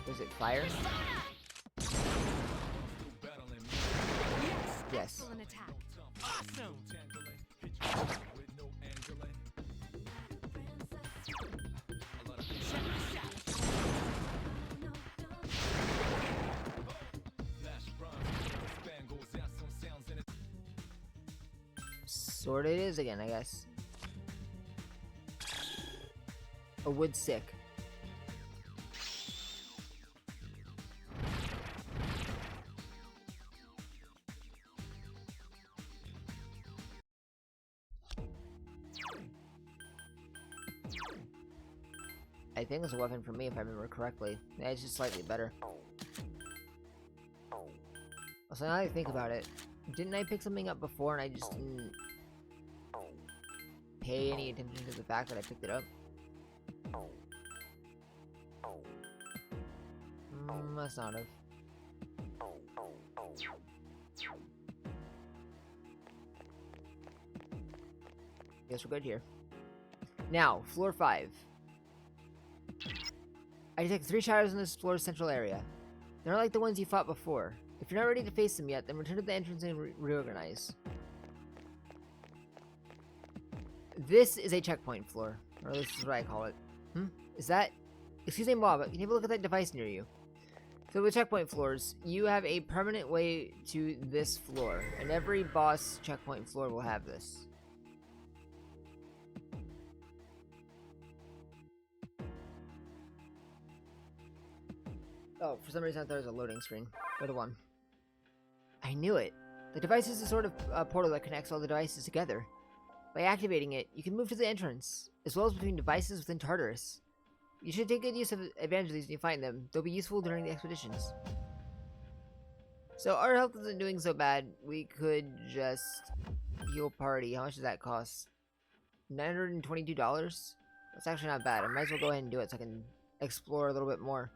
Was it fire? Yes. Excellent attack. Awesome. Sword it is again, I guess. A wood stick. I think it's a weapon for me if I remember correctly. Yeah, it's just slightly better. Also, now that I think about it, didn't I pick something up before and I just didn't pay any attention to the fact that I picked it up? Must not have. Guess we're good here. Now, floor 5. I detect 3 shadows in this floor's central area. They're not like the ones you fought before. If you're not ready to face them yet, then return to the entrance and reorganize. This is a checkpoint floor. Or this is what I call it. Is that... Excuse me, Bob, but can you have a look at that device near you? So with checkpoint floors, you have a permanent way to this floor. And every boss checkpoint floor will have this. Oh, for some reason I thought it was a loading screen. Go to 1. I knew it. The device is a sort of portal that connects all the devices together. By activating it, you can move to the entrance, as well as between devices within Tartarus. You should take good use of advantage of these when you find them. They'll be useful during the expeditions. So our health isn't doing so bad. We could just heal party. How much does that cost? $922. That's actually not bad. I might as well go ahead and do it so I can explore a little bit more.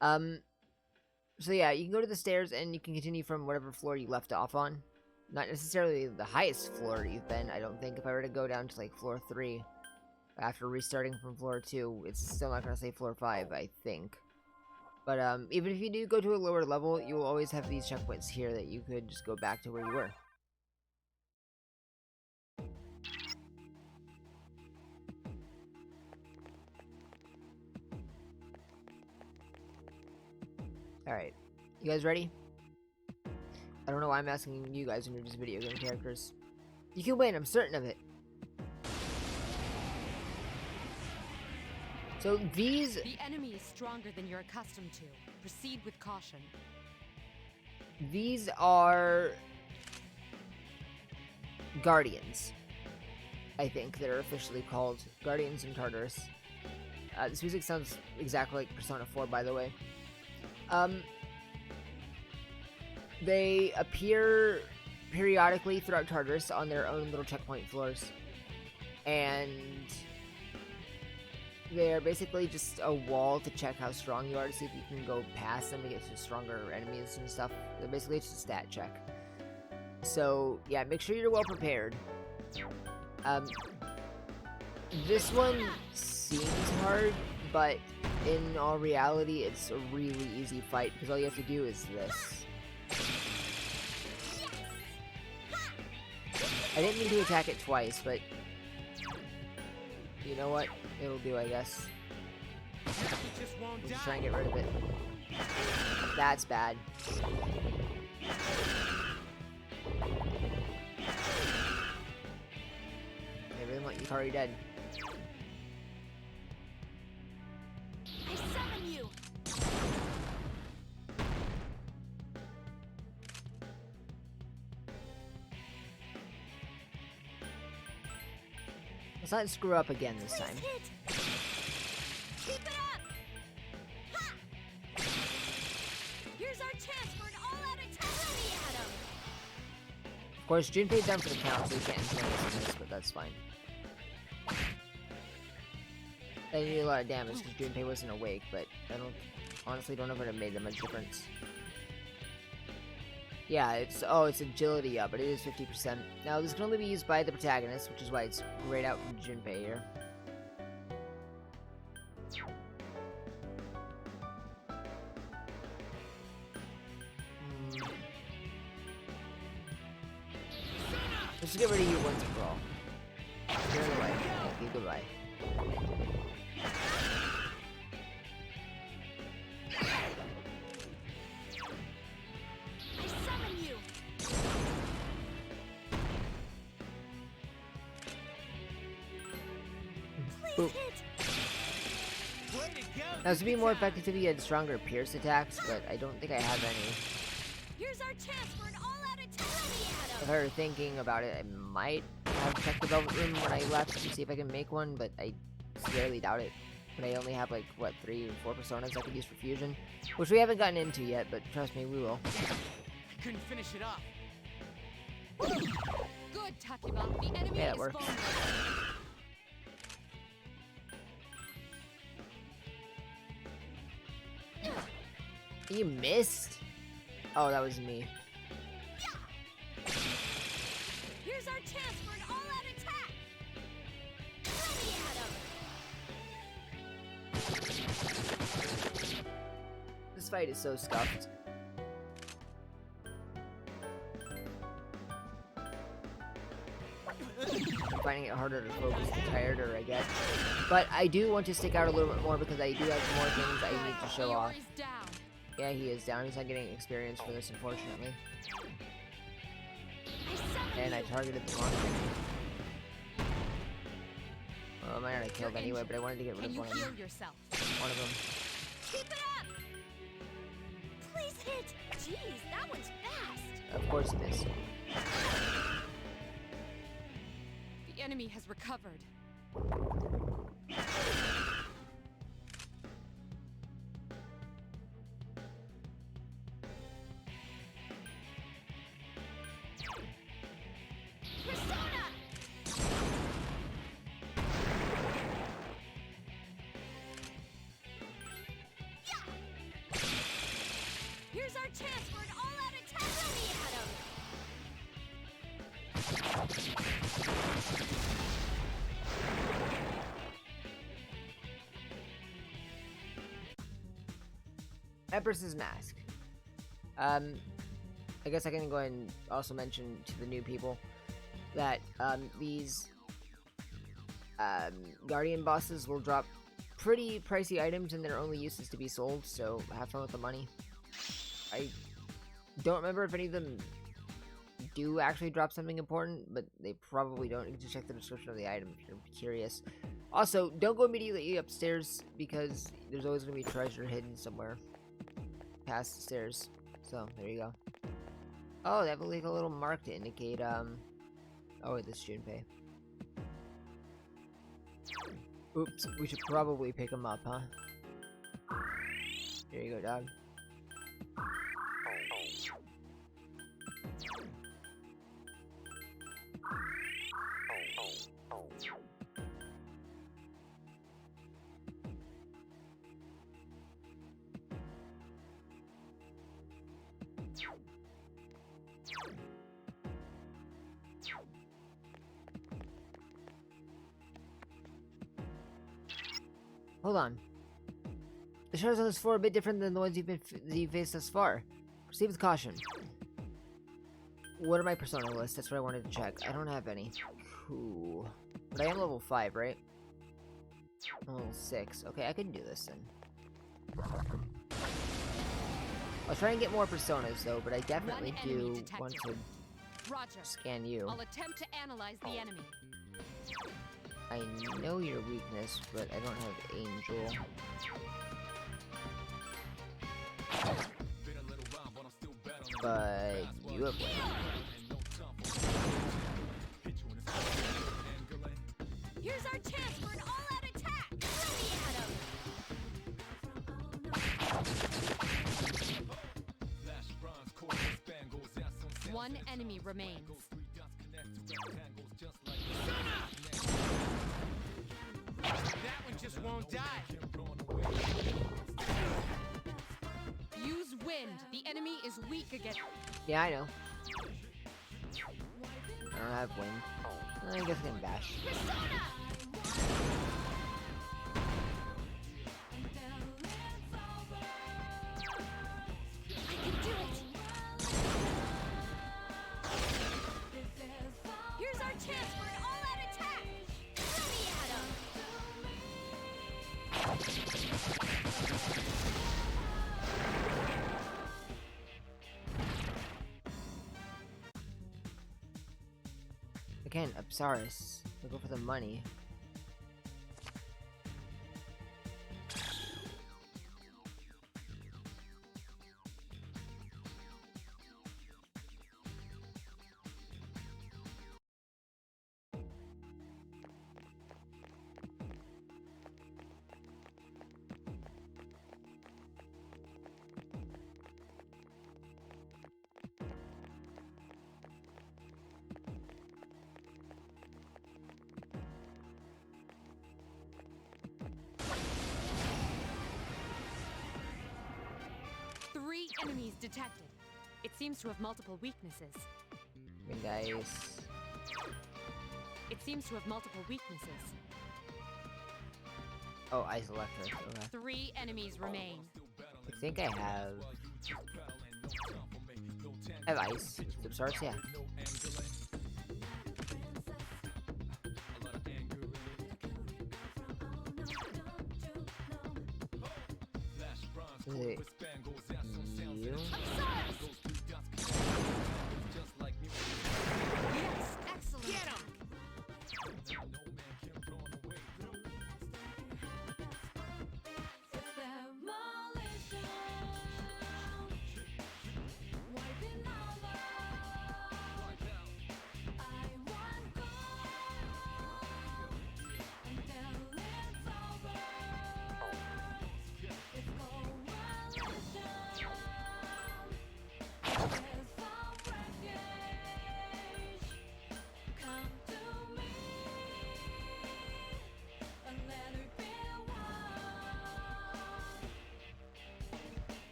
So yeah, you can go to the stairs and you can continue from whatever floor you left off on. Not necessarily the highest floor you've been, I don't think. If I were to go down to like floor 3 after restarting from floor 2, it's still not going to say floor 5, I think. But even if you do go to a lower level, you will always have these checkpoints here that you could just go back to where you were. Alright, you guys ready? I don't know why I'm asking you guys when you're just video game characters. You can win, I'm certain of it. So these... The enemy is stronger than you're accustomed to. Proceed with caution. These are... Guardians. I think they're officially called. Guardians in Tartarus. This music sounds exactly like Persona 4, by the way. They appear periodically throughout Tartarus on their own little checkpoint floors. And they're basically just a wall to check how strong you are, to see if you can go past them to get to stronger enemies and stuff. They're basically just a stat check. So, yeah, make sure you're well prepared. This one seems hard, but in all reality, it's a really easy fight, because all you have to do is this. I didn't mean to attack it twice, but you know what? It'll do, I guess. Just try and get rid of it. That's bad. They really want Yukari dead. I summon you. Let's not screw up again this time. Keep it up. Ha! Here's our chance for an all-out attack. Ready, Adam. Of course, Junpei's down for the count, so he can't influence this, but that's fine. They did a lot of damage because Junpei wasn't awake, but I honestly don't know if it made that much difference. Yeah, it's agility up, but it is 50%. Now, this can only be used by the protagonist, which is why it's grayed out from Junpei here. Let's just get rid of you once and for all. You're in the way. Thank you, goodbye. Boop. Now, this would be more effective if you had stronger pierce attacks, but I don't think I have any. Here's our chance for an all-out attack. Ready, Adam. If I were thinking about it, I might have checked the Velvet Room when I left to see if I can make one, but I severely doubt it. But I only have, like, what, 3 or 4 personas I could use for fusion, which we haven't gotten into yet, but trust me, we will. I couldn't finish it off. Good, Takiba. The enemy Yeah, it is works. vulnerable. You missed? Oh, that was me. Here's our chance for an all-out attack. Ready, Adam. This fight is so stuffed. I'm finding it harder to focus the tireder I get. But I do want to stick out a little bit more because I do have more things I need to show off. Yeah, he is down. He's not getting experience for this, unfortunately. And I targeted the wrong enemy. Well, I might not have killed anyway, but I wanted to get rid of one of them. One of them. Keep it up. Please hit. Jeez, that one's fast. Of course it is. The enemy has recovered. Here's our chance for an all-out attack. Throw me at him. Empress's Mask. I guess I can go ahead and also mention to the new people that these Guardian bosses will drop pretty pricey items and their only use is to be sold, so have fun with the money. I don't remember if any of them do actually drop something important, but they probably don't. You can just check the description of the item if you're curious. Also, don't go immediately upstairs because there's always going to be treasure hidden somewhere past the stairs. So, there you go. Oh, they have like a little mark to indicate, oh wait, this is Junpei. Oops, we should probably pick him up, huh? Here you go, dog. Hold on. The shadows on this floor are a bit different than the ones you've faced thus far. Proceed with caution. What are my persona lists? That's what I wanted to check. I don't have any. Cool. But I am level 5, right? Level 6. Okay, I can do this then. I'll try and get more personas though, but I definitely do want to scan you. I'll attempt to analyze the enemy. I know your weakness, but I don't have Angel. But you have Here's our chance for an all-out attack. Throw me at him. One enemy remains. That one just won't die. Use wind. The enemy is weak against. Yeah, I know. I don't have wind. I guess I can dash. Here's our chance for an all-out attack. Throw me at him. Again, Apsaris. We'll go for the money. Three enemies detected. It seems to have multiple weaknesses. Guys. It seems to have multiple weaknesses. Oh, Ice Electric. Okay. 3 enemies remain. I think I have. I have Ice. Substarts, yeah. Is it you? Yes, excellent. Get him.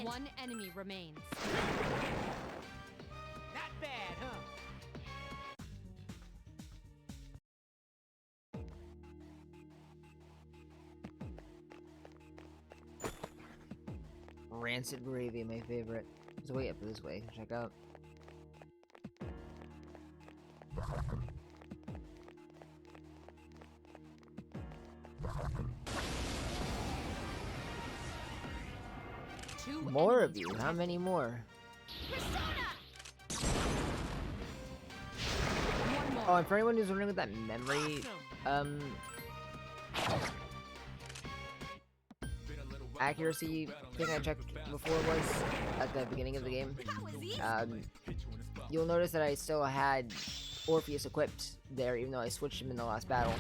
it! One enemy remains. Not bad, huh? Rancid gravy, my favorite. There's a way up this way. Check out. More of you. How many more? Oh, and for anyone who's wondering what that memory, accuracy thing I checked before was at the beginning of the game, you'll notice that I still had Orpheus equipped there, even though I switched him in the last battle.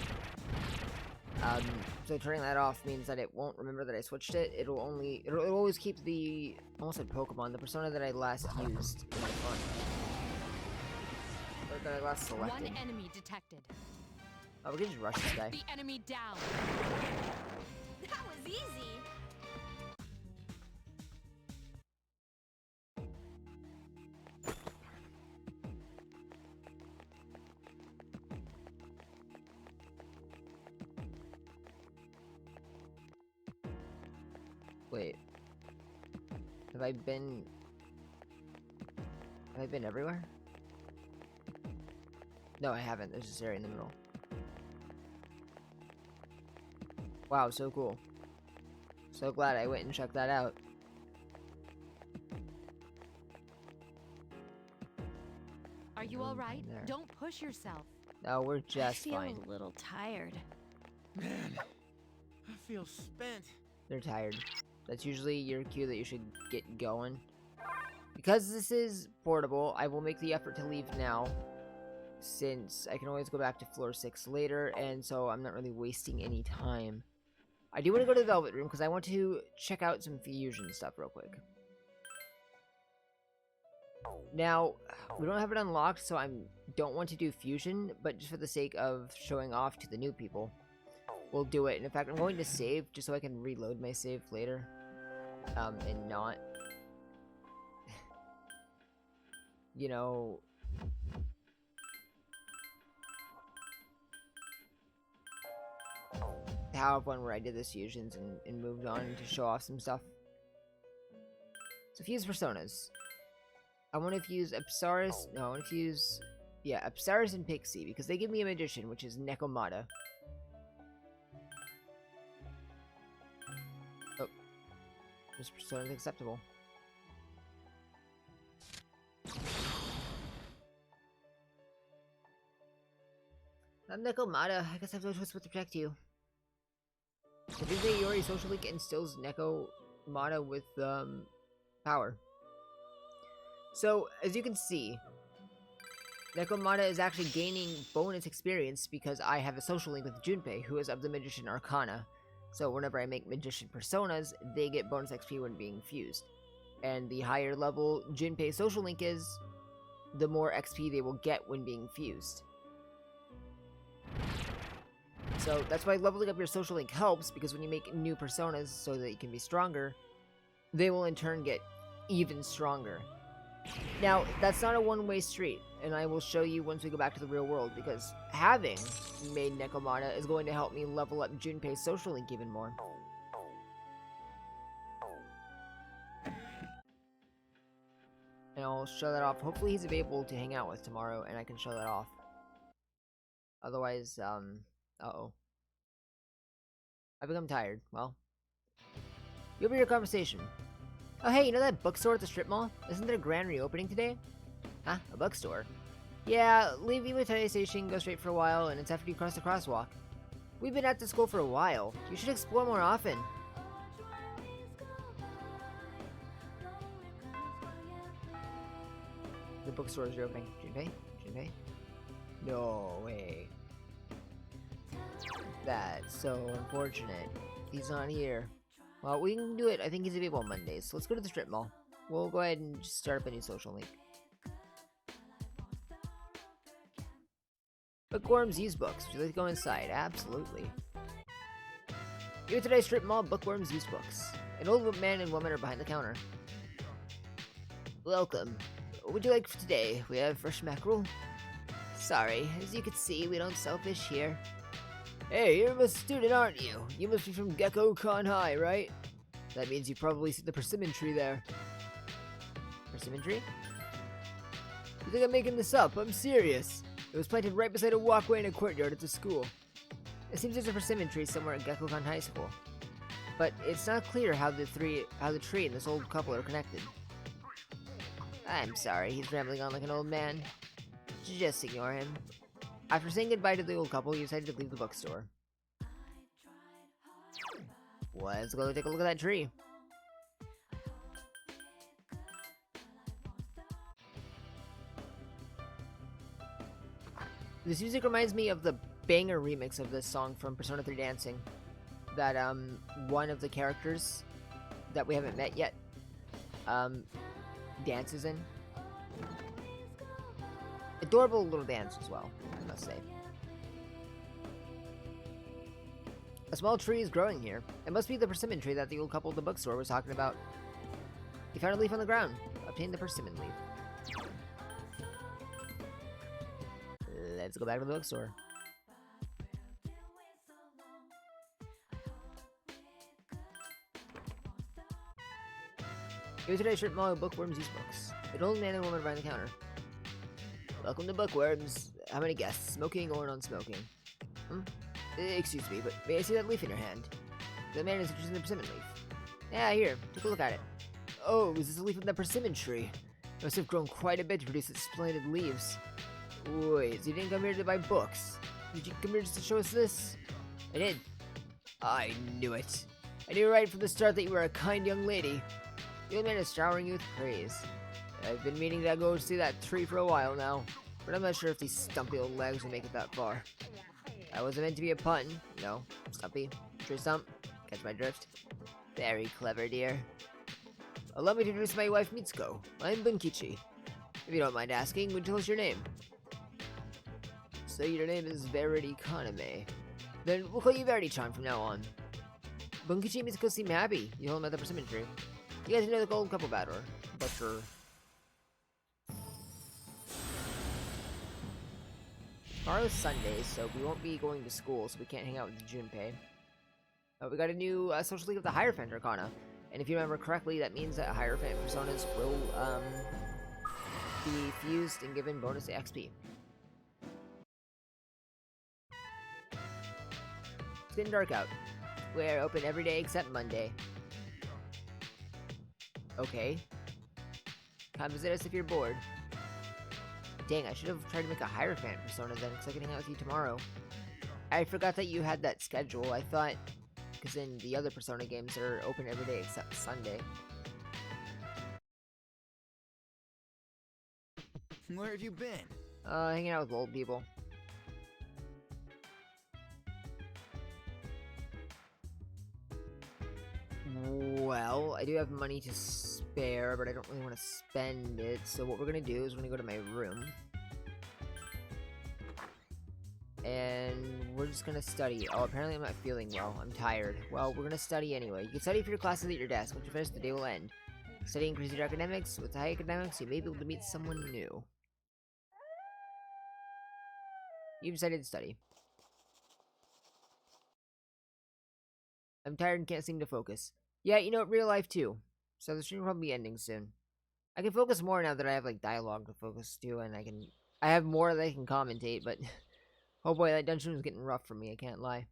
So turning that off means that it won't remember that I switched it. It'll always keep the, I almost said Pokemon, the persona that I last used in my front. Or that I last selected. One enemy detected. Oh, we can just rush this guy. The enemy down. That was easy. Wait. Have I been everywhere? No, I haven't. There's this area in the middle. Wow, so cool. So glad I went and checked that out. Are you all right? Don't push yourself. No, we're just fine. I feel a little tired. Man, I feel spent. They're tired. That's usually your cue that you should get going. Because this is portable, I will make the effort to leave now, since I can always go back to floor 6 later, and so I'm not really wasting any time. I do want to go to the Velvet Room, because I want to check out some fusion stuff real quick. Now, we don't have it unlocked, so I don't want to do fusion, but just for the sake of showing off to the new people, we'll do it. And in fact, I'm going to save, just so I can reload my save later, and not, you know, have one where I did the fusions and moved on to show off some stuff. So fuse personas. I want to fuse Apsaris. No, I want to fuse, yeah, Apsaris and Pixie, because they give me a magician, which is Nekomata. Oh, this persona is acceptable. I'm Nekomata. I guess I have no choice but to protect you. The Disney Yori social link instills Nekomata with power. So, as you can see, Nekomata is actually gaining bonus experience because I have a social link with Junpei, who is of the Magician Arcana. So whenever I make Magician Personas, they get bonus XP when being fused. And the higher level Junpei social link is, the more XP they will get when being fused. So that's why leveling up your social link helps, because when you make new personas so that you can be stronger, they will in turn get even stronger. Now, that's not a one-way street, and I will show you once we go back to the real world, because having made Nekomata is going to help me level up Junpei's social link even more. And I'll show that off. Hopefully he's available to hang out with tomorrow, and I can show that off. Otherwise, uh-oh. I become tired. Well, you'll be your conversation. Oh hey, you know that bookstore at the strip mall? Isn't there a grand reopening today? Huh? A bookstore? Yeah, leave Iwatani Station, go straight for a while, and it's after you cross the crosswalk. We've been at the school for a while. You should explore more often. The bookstore is reopening. Junpei? Junpei? No way. That's so unfortunate. He's not here. Well, we can do it. I think he's available on Mondays. So let's go to the strip mall. We'll go ahead and just start up a new social link. Bookworms use books. Would you like to go inside? Absolutely. Here at today's strip mall, bookworms use books. An old man and woman are behind the counter. Welcome. What would you like for today? We have fresh mackerel. Sorry, as you can see, we don't sell fish here. Hey, you're a student, aren't you? You must be from Gecko-Con High, right? That means you probably see the persimmon tree there. Persimmon tree? You think I'm making this up? I'm serious. It was planted right beside a walkway in a courtyard at the school. It seems there's a persimmon tree somewhere at Gecko-Con High School. But it's not clear how the tree and this old couple are connected. I'm sorry, he's rambling on like an old man. Just ignore him. After saying goodbye to the old couple, you decided to leave the bookstore. Let's go take a look at that tree. This music reminds me of the banger remix of this song from Persona 3 Dancing. That, one of the characters that we haven't met yet, dances in. Adorable little dance as well, I must say. A small tree is growing here. It must be the persimmon tree that the old couple at the bookstore was talking about. He found a leaf on the ground. Obtained the persimmon leaf. Let's go back to the bookstore. Here today, strip mall of Bookworms use books. An old man and woman behind the counter. Welcome to Bookworms. How many guests? Smoking or non-smoking? Excuse me, but may I see that leaf in your hand? The man is interested in the persimmon leaf. Yeah, here. Take a look at it. Oh, is this a leaf from the persimmon tree? It must have grown quite a bit to produce its splendid leaves. Wait, so you didn't come here to buy books? Did you come here just to show us this? I did. I knew it. I knew right from the start that you were a kind young lady. The old man is showering you with praise. I've been meaning to go see that tree for a while now, but I'm not sure if these stumpy old legs will make it that far. That wasn't meant to be a pun, you know. Stumpy, tree stump, catch my drift. Very clever, dear. Allow me to introduce my wife, Mitsuko. I'm Bunkichi. If you don't mind asking, would you tell us your name? So your name is Verity Kaname. Then we'll call you Verity-chan from now on. Bunkichi and Mitsuko seem happy. You told them about the persimmon tree. You guys know the gold couple battle, but sure. Tomorrow's Sunday, so we won't be going to school, so we can't hang out with Junpei. We got a new social league of the Hierophant Arcana, and if you remember correctly, that means that Hierophant personas will be fused and given bonus XP. It's getting dark out. We're open every day except Monday. Okay. Come visit us if you're bored. Dang, I should have tried to make a Hierophant persona then, because I can hang out with you tomorrow. I forgot that you had that schedule. I thought, because in the other Persona games, they're open every day except Sunday. Where have you been? Hanging out with old people. Well, I do have money to spare, but I don't really want to spend it, so what we're gonna do is we're gonna go to my room. And we're just gonna study. Oh, apparently I'm not feeling well. I'm tired. Well, we're gonna study anyway. You can study for your classes at your desk. Once you finish, the day will end. Study increases your academics. With high academics, you may be able to meet someone new. You've decided to study. I'm tired and can't seem to focus. Yeah, you know, real life too. So the stream will probably be ending soon. I can focus more now that I have like dialogue to focus to, and I have more that I can commentate, but oh boy, that dungeon was getting rough for me, I can't lie.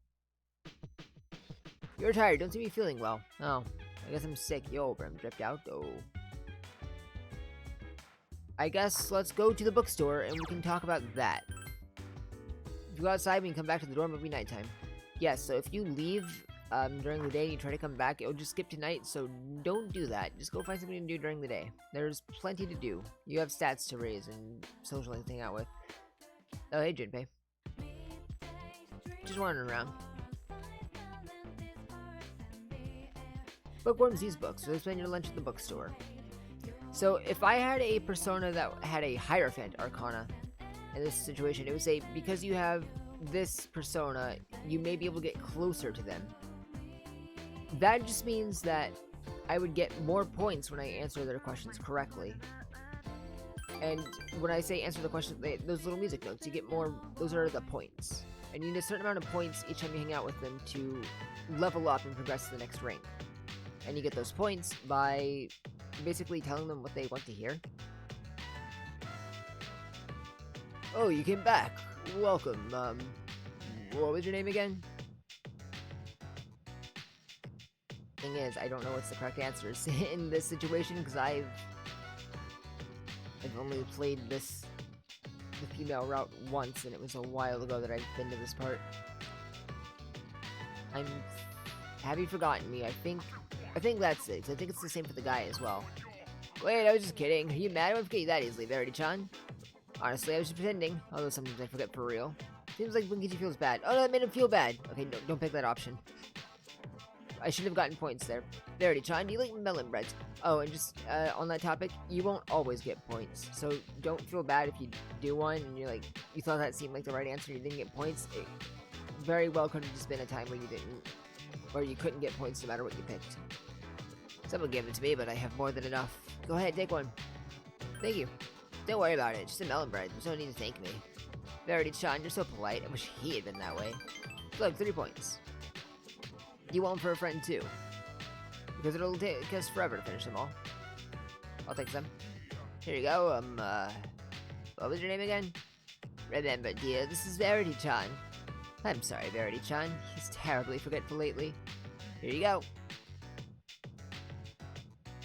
You're tired, don't see me feeling well. Oh, I guess I'm sick. Yo, but I'm dripped out. Oh. I guess let's go to the bookstore and we can talk about that. If you go outside, we can come back to the dorm, it'll be nighttime. Yes, so if you leave during the day and you try to come back, it'll just skip to night, so don't do that. Just go find something to do during the day. There's plenty to do. You have stats to raise and social things to hang out with. Oh, hey, Junpei. Just wandering around. Bookworms use books, so they spend your lunch at the bookstore. So, if I had a persona that had a Hierophant Arcana in this situation, it would say, because you have this persona, you may be able to get closer to them. That just means that I would get more points when I answer their questions correctly. And when I say answer the question, those little music notes, you get more, those are the points. And you need a certain amount of points each time you hang out with them to level up and progress to the next rank. And you get those points by basically telling them what they want to hear. Oh, you came back. Welcome. What was your name again? Thing is, I don't know what's the correct answers in this situation because I've only played the female route once, and it was a while ago that I've been to this part. Have you forgotten me? I think that's it. I think it's the same for the guy as well. Wait, I was just kidding. Are you mad? I won't forget you that easily, Verity-chan. Honestly, I was just pretending, although sometimes I forget for real. Seems like Bunkichi feels bad. Oh no, that made him feel bad. Okay, no, don't pick that option. I should have gotten points there. Verity-chan, do you like melon breads? Oh, and just on that topic, you won't always get points. So don't feel bad if you do one and you're like, you thought that seemed like the right answer, you didn't get points. It very well could have just been a time where you didn't, or you couldn't get points no matter what you picked. Someone gave it to me, but I have more than enough. Go ahead, take one. Thank you. Don't worry about it, just a melon bread. There's no need to thank me. Verity-chan, you're so polite. I wish he had been that way. Look, 3 points. You want them for a friend too, because it'll take us forever to finish them all. I'll take some. Here you go. What was your name again? Remember, dear, this is Verity-chan. I'm sorry, Verity-chan. He's terribly forgetful lately. Here you go.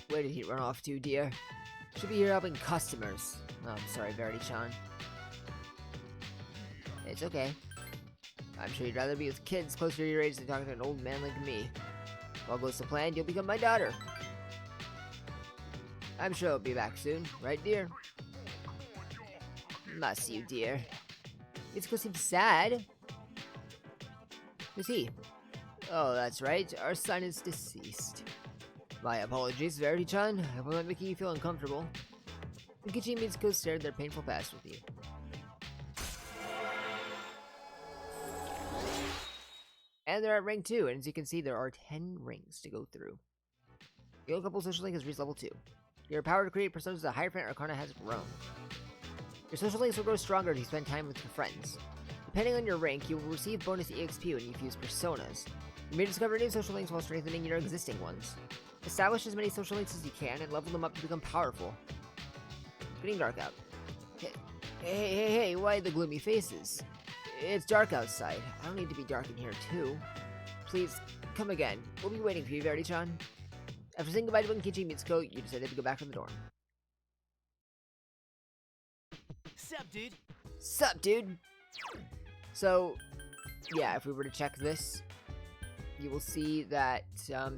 Where did he run off to, dear? Should be here helping customers. Oh, I'm sorry, Verity-chan. It's okay. I'm sure you'd rather be with kids closer to your age than talking to an old man like me. If all goes to plan, you'll become my daughter. I'm sure I'll be back soon, right, dear? Must you, dear? Itsuko seems sad. Who's he? Oh, that's right. Our son is deceased. My apologies, Verity-chan. I hope I'm not making you feel uncomfortable. Bunkichi and Mitsuko shared their painful past with you. And they're at rank 2, and as you can see, there are 10 rings to go through. Your couple social link has reached level 2. Your power to create personas with a higher friend arcana has grown. Your social links will grow stronger as you spend time with your friends. Depending on your rank, you will receive bonus EXP when you fuse personas. You may discover new social links while strengthening your existing ones. Establish as many social links as you can and level them up to become powerful. It's getting dark out. Hey, why the gloomy faces? It's dark outside. I don't need to be dark in here too. Please, come again. We'll be waiting for you, Verity-chan. After saying goodbye to Bunkichi and Mitsuko, you decided to go back to the dorm. Sup, dude? Sup, dude? So, yeah, if we were to check this, you will see that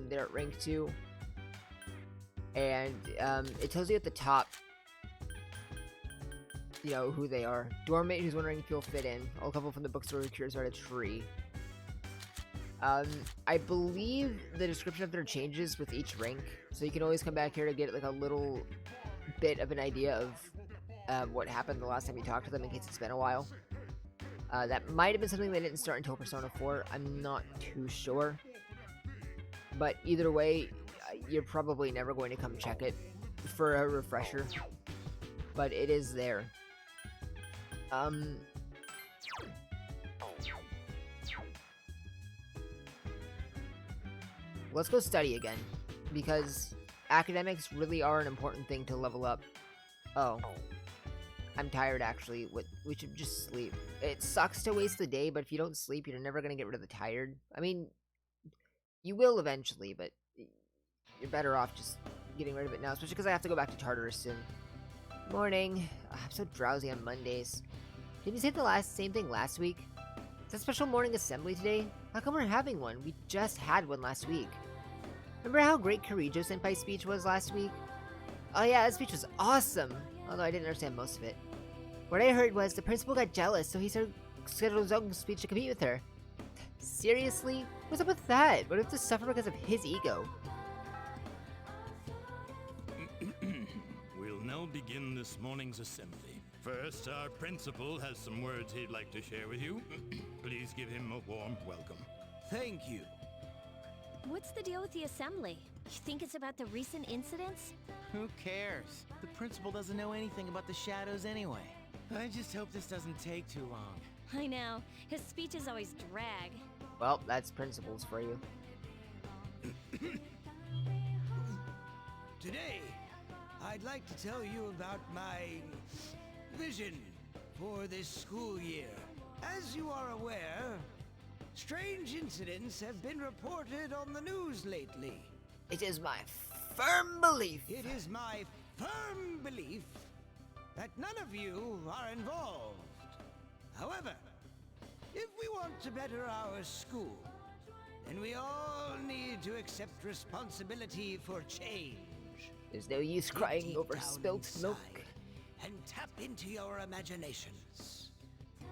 they're at rank 2. And it tells you at the top, you know, who they are. Dorm mate who's wondering if you'll fit in. All couple from the bookstore who cures at a tree. I believe the description of their changes with each rank, so you can always come back here to get like a little bit of an idea of what happened the last time you talked to them in case it's been a while. That might have been something they didn't start until Persona 4. I'm not too sure. But either way, you're probably never going to come check it for a refresher. But it is there. Let's go study again, because academics really are an important thing to level up. Oh. I'm tired, actually. We should just sleep. It sucks to waste the day, but if you don't sleep, you're never gonna get rid of the tired. I mean, you will eventually, but you're better off just getting rid of it now, especially because I have to go back to Tartarus soon. Morning. I'm so drowsy on Mondays. Didn't you say the same thing last week? Is that special morning assembly today? How come we're having one? We just had one last week. Remember how great Kirijo-senpai's speech was last week? Oh yeah, that speech was awesome! Although I didn't understand most of it. What I heard was the principal got jealous, so he scheduled his own speech to compete with her. Seriously? What's up with that? What if to suffer because of his ego? We'll now begin this morning's assembly. First, our principal has some words he'd like to share with you. Please give him a warm welcome. Thank you. What's the deal with the assembly? You think it's about the recent incidents? Who cares? The principal doesn't know anything about the shadows anyway. I just hope this doesn't take too long. I know. His speeches always drag. Well, that's principles for you. Today, I'd like to tell you about my vision for this school year. As you are aware, strange incidents have been reported on the news lately. It is my firm belief. It is my firm belief that none of you are involved. However, if we want to better our school, then we all need to accept responsibility for change. There's no use crying over spilt milk. And tap into your imaginations.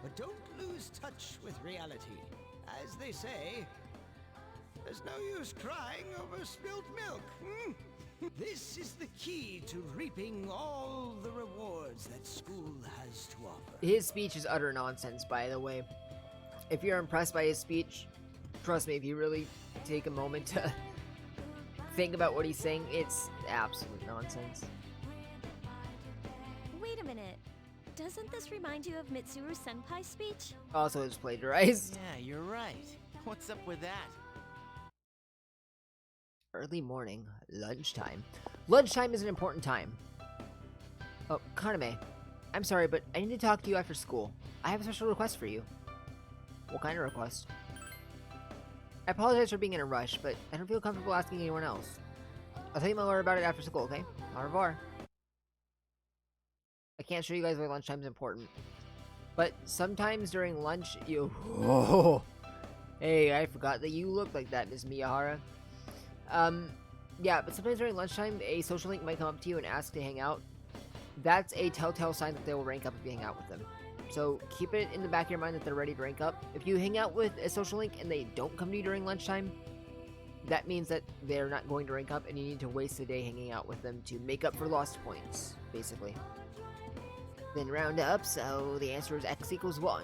But don't lose touch with reality. As they say, there's no use crying over spilt milk. This is the key to reaping all the rewards that school has to offer. His speech is utter nonsense, by the way. If you're impressed by his speech, trust me, if you really take a moment to think about what he's saying, it's absolute nonsense. Wait a minute. Doesn't this remind you of Mitsuru Senpai's speech? Also, it's plagiarized. Yeah, you're right. What's up with that? Early morning, lunchtime. Lunchtime is an important time. Oh, Kaname, I'm sorry, but I need to talk to you after school. I have a special request for you. What kind of request? I apologize for being in a rush, but I don't feel comfortable asking anyone else. I'll tell you more about it after school, okay? Au revoir. I can't show you guys why lunchtime is important. But sometimes during lunch, you... Oh! Hey, I forgot that you look like that, Miss Miyahara. Yeah, but sometimes during lunchtime, a social link might come up to you and ask to hang out. That's a telltale sign that they will rank up if you hang out with them. So keep it in the back of your mind that they're ready to rank up. If you hang out with a social link and they don't come to you during lunchtime, that means that they're not going to rank up and you need to waste the day hanging out with them to make up for lost points, basically. Then round up, so the answer is x equals 1.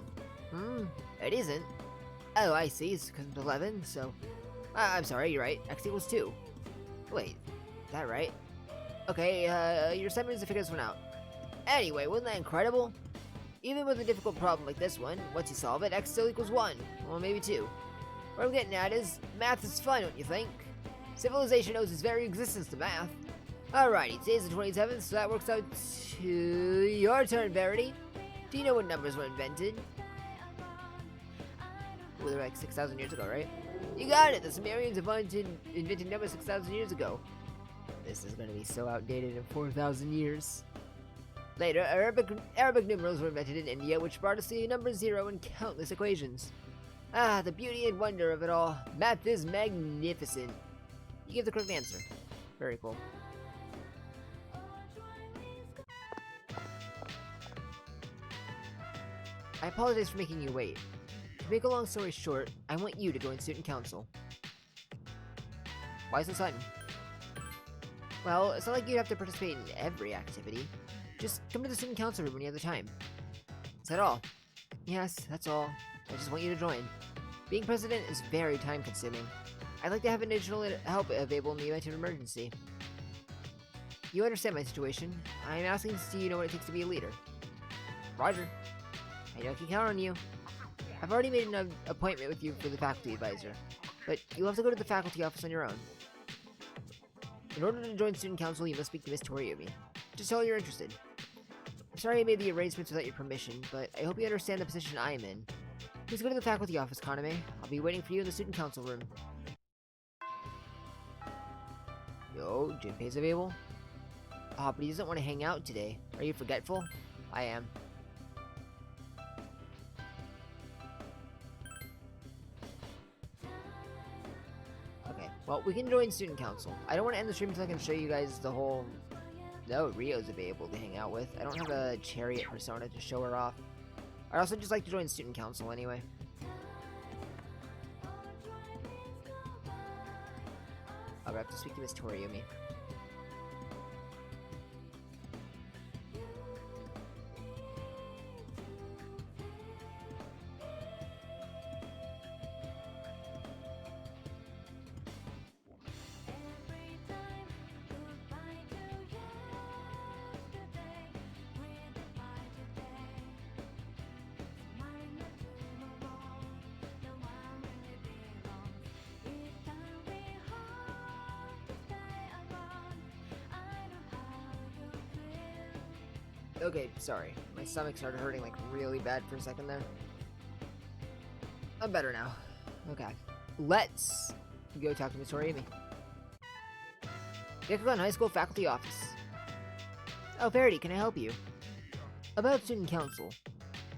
It isn't. Oh, I see, it's because it's 11, so... I'm sorry, you're right, x equals 2. Wait, is that right? Okay, your assignment is to figure this one out. Anyway, wasn't that incredible? Even with a difficult problem like this one, once you solve it, x still equals 1. Well, maybe 2. What I'm getting at is, math is fun, don't you think? Civilization owes its very existence to math. Alrighty, today's the 27th, so that works out to your turn, Verity. Do you know what numbers were invented? Well, they're like 6,000 years ago, right? You got it! The Sumerians invented numbers 6,000 years ago. This is gonna be so outdated in 4,000 years. Later, Arabic numerals were invented in India, which brought us the number 0 and countless equations. Ah, the beauty and wonder of it all. Math is magnificent. You give the correct answer. Very cool. I apologize for making you wait. To make a long story short, I want you to join student council. Why so sudden? Well, it's not like you'd have to participate in every activity. Just come to the student council room when you have the time. Is that all? Yes, that's all. I just want you to join. Being president is very time-consuming. I'd like to have additional help available in the event of an emergency. You understand my situation. I'm asking to see you know what it takes to be a leader. Roger. I know I can count on you. I've already made an appointment with you for the faculty advisor, but you'll have to go to the faculty office on your own. In order to join student council, you must speak to Miss Toriyumi. Just tell her you're interested. I'm sorry I made the arrangements without your permission, but I hope you understand the position I am in. Please go to the faculty office, Kaname. I'll be waiting for you in the student council room. Yo, Junpei's available? Ah, but he doesn't want to hang out today. Are you forgetful? I am. Okay, well, we can join student council. I don't want to end the stream until I can show you guys the whole... No, Rio's available to hang out with. I don't have a chariot persona to show her off. I'd also just like to join student council anyway. I'll have to speak to Miss Toriyumi. Okay, sorry. My stomach started hurting like really bad for a second there. I'm better now. Okay. Let's go talk to Miss Amy. Krakerwat High School Faculty Office. Oh, Verity, can I help you? About Student Council.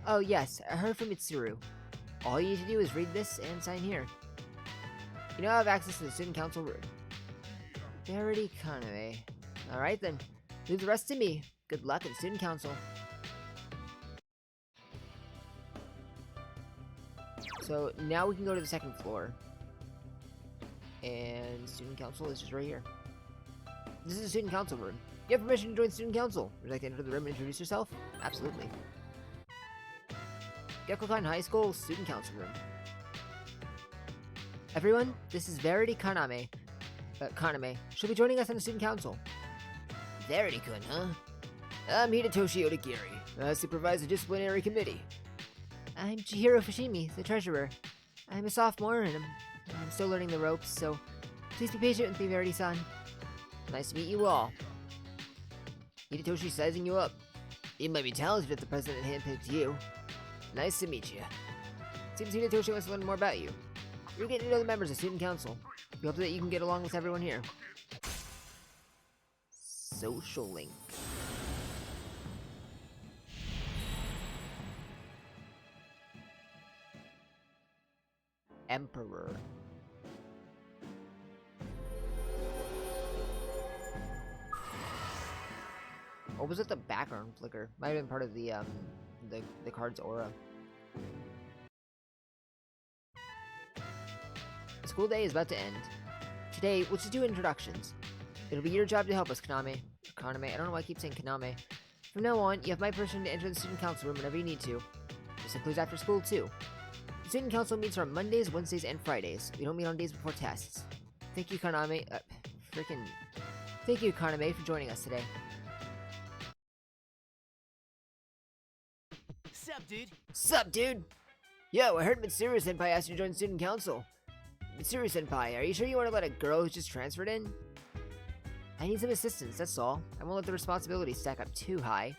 Oh, yes, I heard from Mitsuru. All you need to do is read this and sign here. You now have access to the Student Council room. Verity Kaname. Alright then, leave the rest to me. Good luck in Student Council. So now we can go to the second floor. And Student Council is just right here. This is the Student Council room. You have permission to join Student Council. Would you like to enter the room and introduce yourself? Absolutely. Krakerwat High School Student Council room. Everyone, this is Verity Kaname. She'll be joining us on the Student Council. Verity-kun, huh? I'm Hidetoshi Odagiri. I supervise the disciplinary committee. I'm Chihiro Fushimi, the treasurer. I'm a sophomore and I'm still learning the ropes, so please be patient with me, Verity-san. Nice to meet you all. Hidetoshi's sizing you up. You might be talented if the president handpicked you. Nice to meet you. Seems Hidetoshi wants to learn more about you. You're getting to know the members of Student Council. We hope that you can get along with everyone here. Social link. Emperor. Or was it the background flicker? Might have been part of the card's aura. The school day is about to end. Today, we'll just do introductions. It'll be your job to help us, Kaname. I don't know why I keep saying Kaname. From now on, you have my permission to enter the student council room whenever you need to. This includes after school, too. The student council meets on Mondays, Wednesdays, and Fridays. We don't meet on days before tests. Thank you, Kaname. Thank you, Kaname, for joining us today. Sup, dude? Sup, dude? Yo, I heard Mitsuru-senpai asked you to join student council. Mitsuru-senpai, are you sure you want to let a girl who's just transferred in? I need some assistance, that's all. I won't let the responsibilities stack up too high.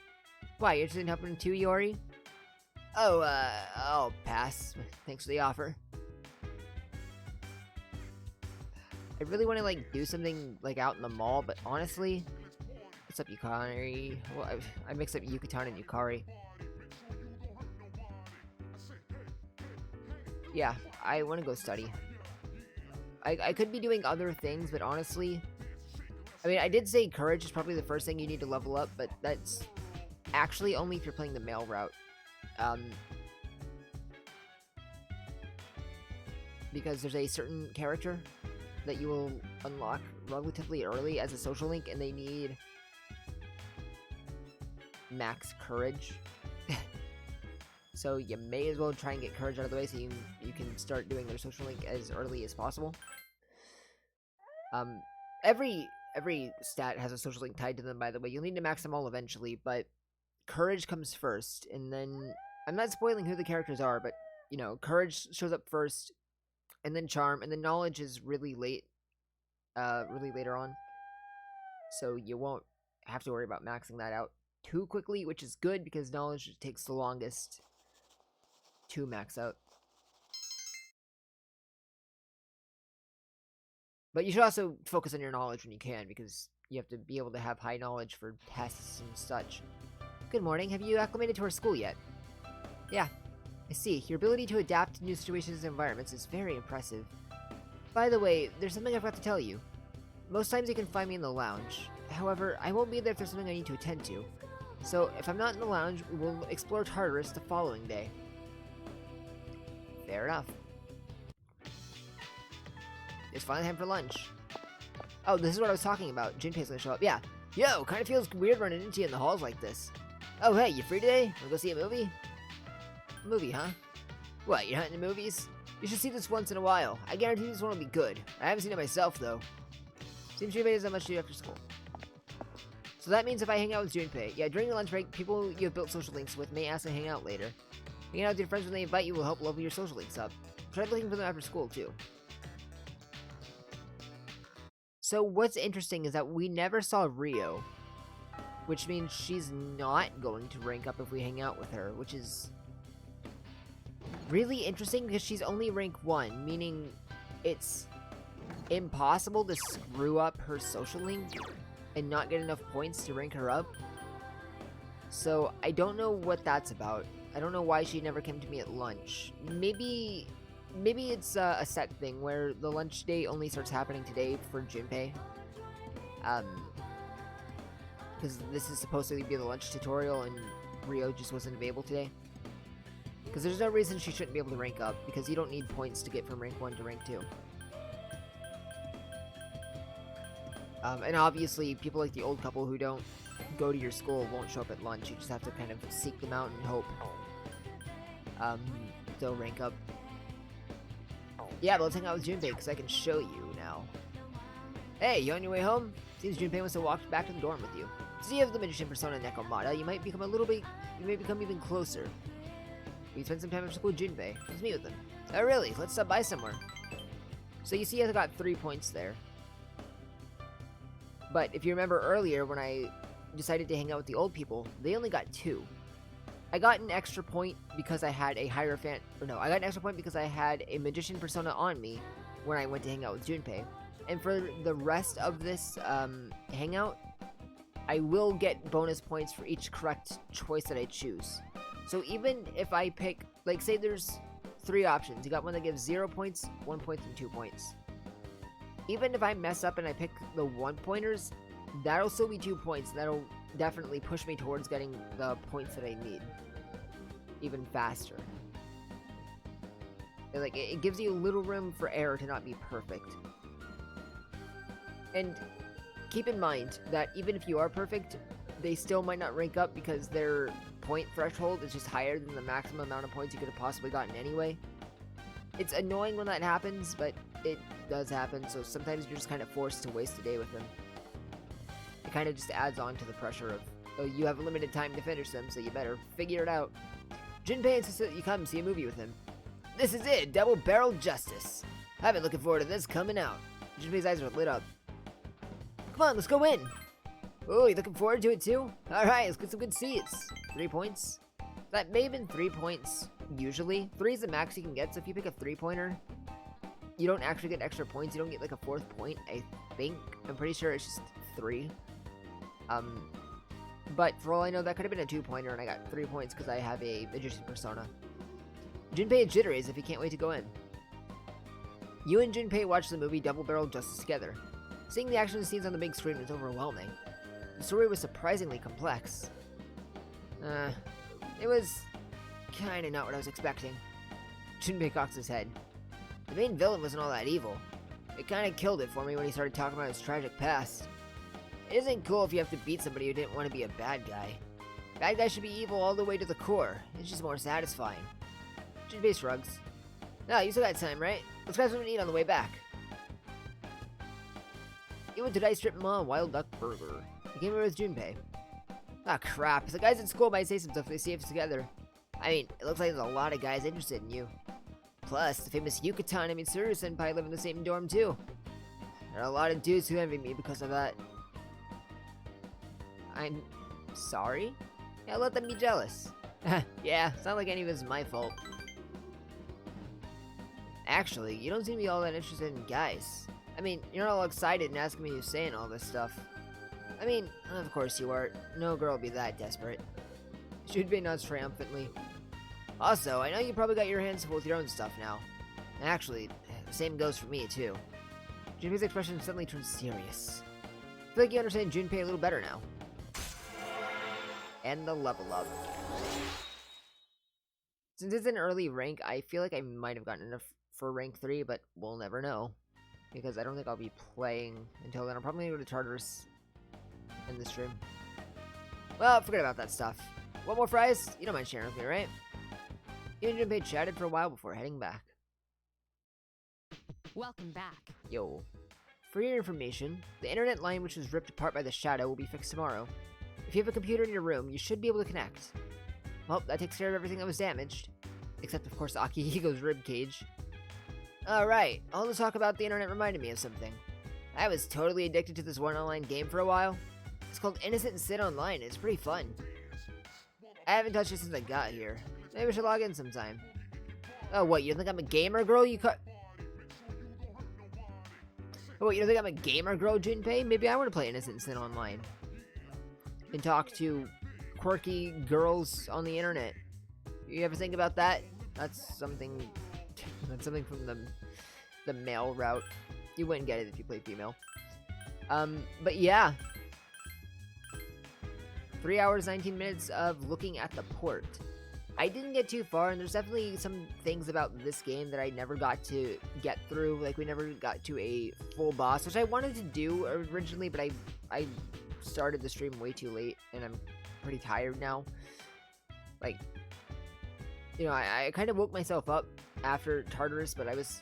Why, you're interested in helping too, Yori? Oh, I'll pass. Thanks for the offer. I really want to, like, do something, like, out in the mall, but honestly... What's up, Yukari? Well, I mixed up Yukitan and Yukari. Yeah, I want to go study. I could be doing other things, but honestly... I mean, I did say courage is probably the first thing you need to level up, but that's actually only if you're playing the male route. Because there's a certain character that you will unlock relatively early as a social link, and they need max courage. So you may as well try and get courage out of the way so you can start doing their social link as early as possible. Every stat has a social link tied to them, by the way. You'll need to max them all eventually, but courage comes first, and then... I'm not spoiling who the characters are, but, you know, courage shows up first, and then charm, and then knowledge is really late, really later on. So you won't have to worry about maxing that out too quickly, which is good, because knowledge takes the longest to max out. But you should also focus on your knowledge when you can, because you have to be able to have high knowledge for tests and such. Good morning, have you acclimated to our school yet? Yeah, I see. Your ability to adapt to new situations and environments is very impressive. By the way, there's something I forgot to tell you. Most times you can find me in the lounge. However, I won't be there if there's something I need to attend to. So, if I'm not in the lounge, we will explore Tartarus the following day. Fair enough. It's finally time for lunch. Oh, this is what I was talking about. Junpei's gonna show up. Yeah. Yo, kinda feels weird running into you in the halls like this. Oh, hey, you free today? Wanna go see a movie? Movie, huh? What, you're not into movies? You should see this once in a while. I guarantee this one will be good. I haven't seen it myself, though. Seems Junpei doesn't have much to do after school. So that means if I hang out with Junpei, yeah, during the lunch break, people you have built social links with may ask to hang out later. Hanging out with your friends when they invite you will help level your social links up. Try looking for them after school, too. So what's interesting is that we never saw Rio. which means she's not going to rank up if we hang out with her, which is really interesting because she's only rank 1, meaning it's impossible to screw up her social link and not get enough points to rank her up. So I don't know what that's about. I don't know why she never came to me at lunch. Maybe it's a set thing where the lunch day only starts happening today for Junpei. Because this is supposed to be the lunch tutorial and Rio just wasn't available today. Because there's no reason she shouldn't be able to rank up, because you don't need points to get from rank 1 to rank 2. And obviously, people like the old couple who don't go to your school won't show up at lunch. You just have to kind of seek them out and hope they'll rank up. Yeah, but let's hang out with Junpei, because I can show you now. Hey, you on your way home? Seems Junpei must have walked back to the dorm with you. Since you have the magician persona Nekomata, you might become even closer. We spend some time after school with Junpei. Let's meet with him. Oh really? Let's stop by somewhere. So you see I got 3 points there. But if you remember earlier when I decided to hang out with the old people, they only got 2. I got an extra point because I had a Hierophant, or no, I got an extra point because I had a magician persona on me when I went to hang out with Junpei. And for the rest of this hangout, I will get bonus points for each correct choice that I choose. So even if I pick, like say there's 3 options, you got one that gives 0 points, 1 point, and 2 points. Even if I mess up and I pick the 1-pointers, that'll still be 2 points. That'll definitely push me towards getting the points that I need even faster. Like, it gives you a little room for error to not be perfect. And keep in mind that even if you are perfect, they still might not rank up because their point threshold is just higher than the maximum amount of points you could have possibly gotten anyway. It's annoying when that happens, but it does happen, so sometimes you're just kind of forced to waste a day with them. It kind of just adds on to the pressure of, oh, you have a limited time to finish them, so you better figure it out. Junpei insists that you come see a movie with him. This is it, double-barreled justice. I've been looking forward to this coming out. Junpei's eyes are lit up. Come on, let's go in. Oh, you looking forward to it too? Alright, let's get some good seats. 3 points? That may have been 3 points, usually. 3 is the max you can get, so if you pick a 3-pointer, you don't actually get extra points. You don't get like a 4th point, I think. I'm pretty sure it's just 3. But for all I know, that could have been a 2-pointer, and I got 3 points because I have a magician persona. Junpei is jittery as if he can't wait to go in. You and Junpei watched the movie Double Barrel Justice together. Seeing the action scenes on the big screen was overwhelming. The story was surprisingly complex. It was kinda not what I was expecting. Junpei cocks his head. The main villain wasn't all that evil. It kinda killed it for me when he started talking about his tragic past. It isn't cool if you have to beat somebody who didn't want to be a bad guy. Bad guys should be evil all the way to the core. It's just more satisfying. Junpei shrugs. No, you still got time, right? Let's grab something to eat on the way back. You went to Dice Strip Mall Wild Duck Burger. You came over with Junpei. Ah, crap. The guys at school might say some stuff if they see us together. I mean, it looks like there's a lot of guys interested in you. Plus, the famous Yucatan and Mitsuru Senpai live in the same dorm too. There are a lot of dudes who envy me because of that. I'm sorry? Yeah, let them be jealous. Yeah, it's not like any of it's my fault. Actually, you don't seem to be all that interested in guys. I mean, you're all excited and asking me who's saying all this stuff. I mean, of course you are. No girl will be that desperate. Junpei nods triumphantly. Also, I know you probably got your hands full with your own stuff now. Actually, the same goes for me, too. Junpei's expression suddenly turns serious. I feel like you understand Junpei a little better now. And the level up. Since it's an early rank, I feel like I might have gotten enough for rank 3, but we'll never know. Because I don't think I'll be playing until then. I'm probably going to go to Tartarus in this stream. Well, forget about that stuff. Want more fries? You don't mind sharing with me, right? You and Junpei chatted for a while before heading back. Welcome back. Yo. For your information, the internet line which was ripped apart by the shadow will be fixed tomorrow. If you have a computer in your room, you should be able to connect. Well, that takes care of everything that was damaged. Except, of course, Akihiko's ribcage. Alright, all the talk about the internet reminded me of something. I was totally addicted to this one online game for a while. It's called Innocent Sin Online. It's pretty fun. I haven't touched it since I got here. Maybe I should log in sometime. Oh, what? You think I'm a gamer girl? Oh, you don't think I'm a gamer girl, Junpei? Maybe I want to play Innocent Sin Online. And talk to quirky girls on the internet. You ever think about that? That's something from the male route. You wouldn't get it if you played female. But yeah. 3 hours, 19 minutes of looking at the port. I didn't get too far, and there's definitely some things about this game that I never got to get through. Like, we never got to a full boss, which I wanted to do originally, but I started the stream way too late, and I'm pretty tired now. Like, you know, I kind of woke myself up after Tartarus, but I was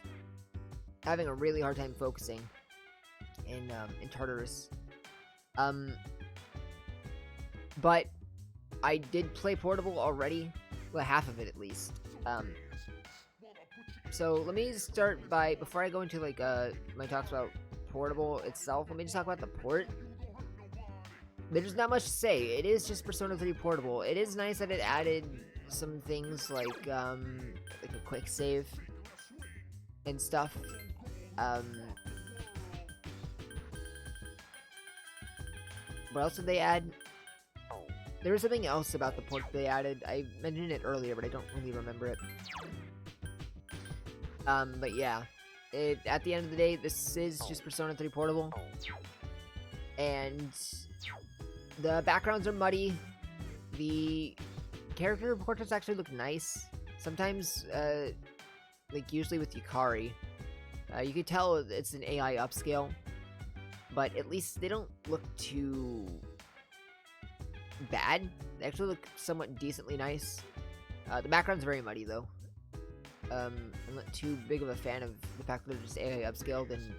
having a really hard time focusing in Tartarus. But I did play Portable already. Well, half of it at least. So let me start by, before I go into like my talks about Portable itself, let me just talk about the port. There's not much to say. It is just Persona 3 Portable. It is nice that it added some things like a quick save and stuff. What else did they add? There was something else about the port they added. I mentioned it earlier, but I don't really remember it. But yeah. At the end of the day, this is just Persona 3 Portable. And the backgrounds are muddy. The character portraits actually look nice. Sometimes, like usually with Yukari, you could tell it's an AI upscale. But at least they don't look too bad. They actually look somewhat decently nice. The background's very muddy though. I'm not too big of a fan of the fact that they're just AI upscaled, and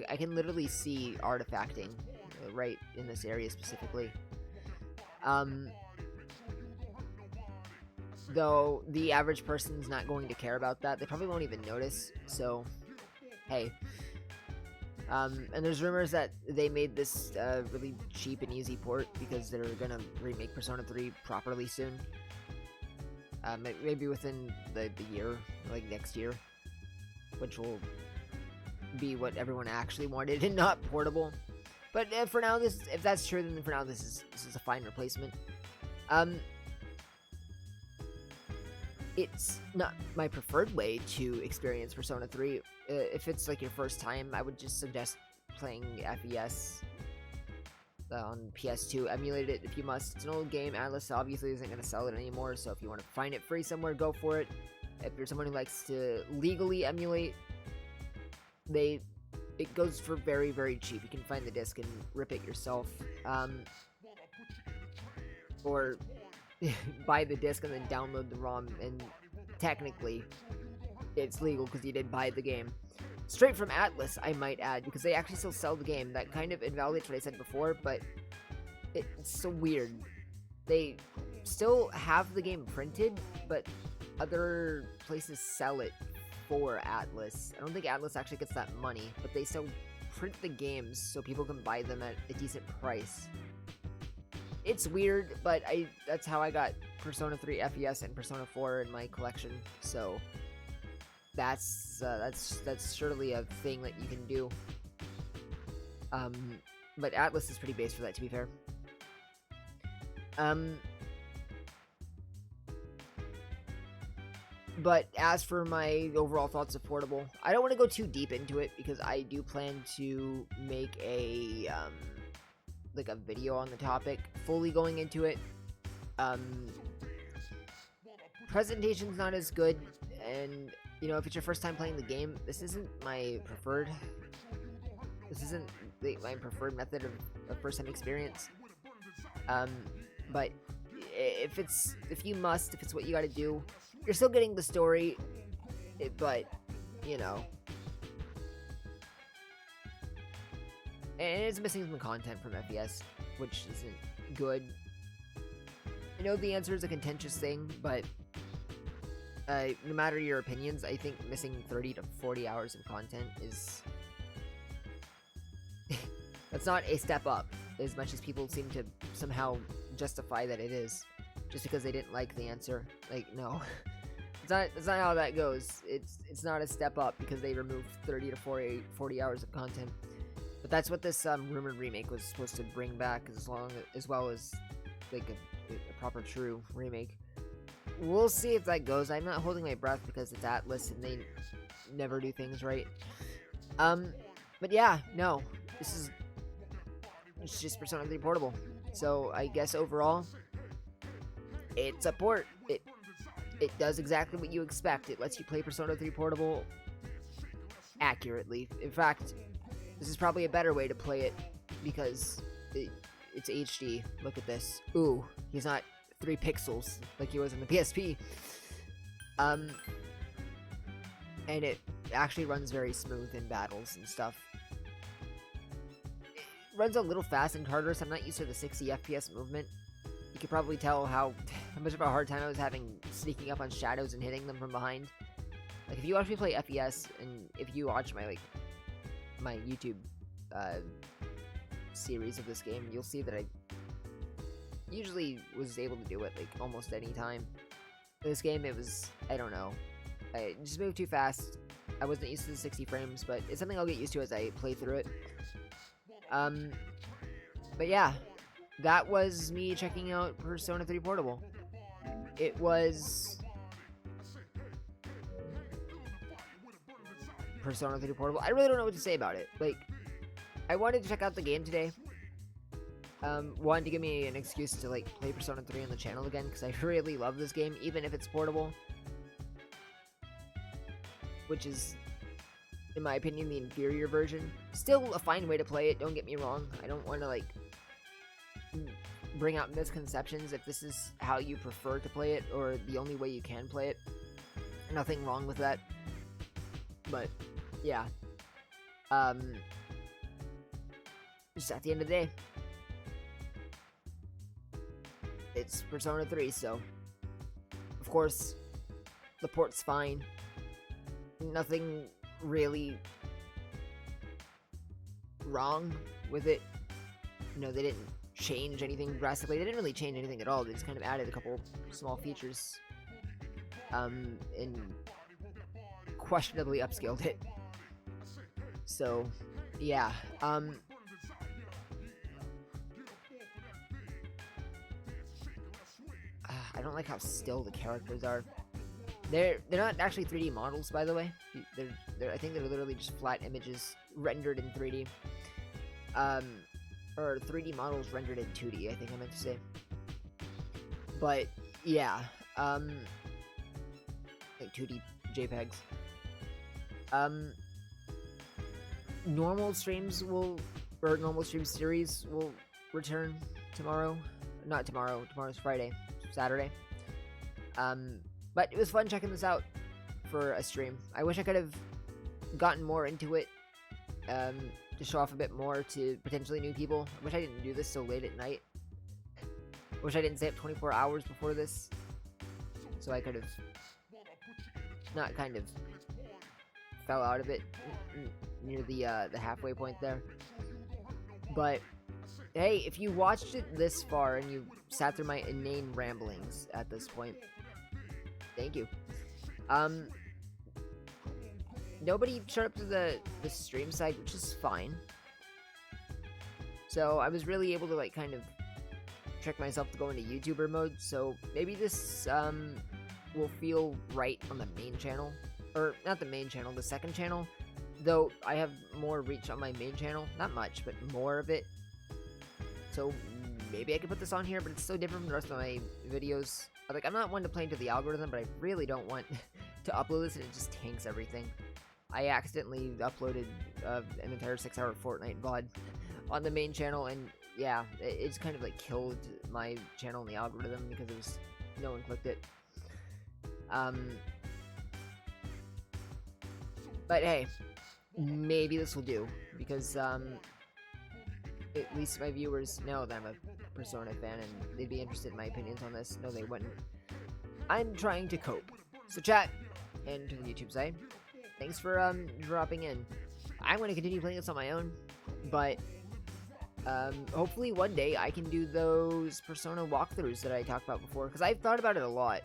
I can literally see artifacting right in this area specifically. Though the average person's not going to care about that. They probably won't even notice, so hey. And there's rumors that they made this really cheap and easy port because they're gonna remake Persona 3 properly soon. Maybe within the year, like next year, which will be what everyone actually wanted and not Portable. But for now, if that's true, then for now this is a fine replacement. It's not my preferred way to experience Persona 3. If it's like your first time, I would just suggest playing FES on PS2. Emulate it if you must. It's an old game. Atlas obviously isn't going to sell it anymore, so if you want to find it free somewhere, go for it. If you're someone who likes to legally emulate, it goes for very, very cheap. You can find the disc and rip it yourself. Or buy the disc and then download the ROM, and technically it's legal because you did buy the game. Straight from Atlas, I might add, because they actually still sell the game. That kind of invalidates what I said before, but it's so weird. They still have the game printed, but other places sell it for Atlas. I don't think Atlas actually gets that money, but they still print the games so people can buy them at a decent price. It's weird, but that's how I got Persona 3 FES and Persona 4 in my collection, so that's surely a thing that you can do. But Atlas is pretty base for that, to be fair. But as for my overall thoughts of Portable, I don't want to go too deep into it because I do plan to make a like a video on the topic, fully going into it. Presentation's not as good, and you know, if it's your first time playing the game, this isn't my preferred method of first time experience. But if it's what you gotta do, you're still getting the story, but you know, and it's missing some content from FES, which isn't good. I know the answer is a contentious thing, but no matter your opinions, I think missing 30 to 40 hours of content is that's not a step up. as much as people seem to somehow justify that it is, just because they didn't like the answer. Like, no. It's not how that goes. It's not a step up because they removed 30 to 40 hours of content. But that's what this rumored remake was supposed to bring back, as well as like a proper true remake. We'll see if that goes. I'm not holding my breath because it's Atlas and they never do things right. But yeah, no, it's just Persona 3 Portable. So I guess overall, it's a port. It does exactly what you expect. It lets you play Persona 3 Portable accurately. In fact, this is probably a better way to play it because it's HD. Look at this. Ooh, he's not 3 pixels like he was in the PSP. And it actually runs very smooth in battles and stuff. It runs a little fast and harder, so I'm not used to the 60 FPS movement. You could probably tell how much of a hard time I was having sneaking up on shadows and hitting them from behind. Like, if you watch me play FES, and if you watch my YouTube series of this game, you'll see that I usually was able to do it, like, almost any time. This game, it was, I don't know. I just moved too fast. I wasn't used to the 60 frames, but it's something I'll get used to as I play through it. But yeah. That was me checking out Persona 3 Portable. It was Persona 3 Portable. I really don't know what to say about it. Like, I wanted to check out the game today. Wanted to give me an excuse to, like, play Persona 3 on the channel again, because I really love this game, even if it's portable. Which is, in my opinion, the inferior version. Still a fine way to play it, don't get me wrong. I don't want to, like, bring out misconceptions if this is how you prefer to play it or the only way you can play it. Nothing wrong with that. But yeah. Just at the end of the day, it's Persona 3, so of course the port's fine. Nothing really wrong with it. You know, they didn't change anything drastically. They didn't really change anything at all. They just kind of added a couple small features and questionably upscaled it. So yeah, I don't like how still the characters are. They're not actually 3D models, by the way. I think they're literally just flat images rendered in 3D. Or 3D models rendered in 2D, I think I meant to say. But yeah, like 2D JPEGs. Normal stream series will return tomorrow. Not tomorrow. Tomorrow's Friday, Saturday. But it was fun checking this out for a stream. I wish I could have gotten more into it. To show off a bit more to potentially new people. I wish I didn't do this so late at night. I wish I didn't stay up 24 hours before this. So I could have not kind of fell out of it near the halfway point there. But hey, if you watched it this far and you sat through my inane ramblings at this point, thank you. Nobody showed up to the stream side, which is fine. So I was really able to, like, kind of trick myself to go into YouTuber mode. So maybe this will feel right on the main channel. Or, not the main channel, the second channel. Though I have more reach on my main channel. Not much, but more of it. So maybe I could put this on here, but it's so different from the rest of my videos. Like, I'm not one to play into the algorithm, but I really don't want to upload this and it just tanks everything. I accidentally uploaded an entire 6-hour Fortnite VOD on the main channel, and yeah, it's kind of like killed my channel in the algorithm because it was no one clicked it. But hey, maybe this will do because at least my viewers know that I'm a Persona fan and they'd be interested in my opinions on this. No, they wouldn't. I'm trying to cope. So chat and to the YouTube site. Thanks for dropping in. I'm going to continue playing this on my own, but hopefully one day I can do those Persona walkthroughs that I talked about before, because I've thought about it a lot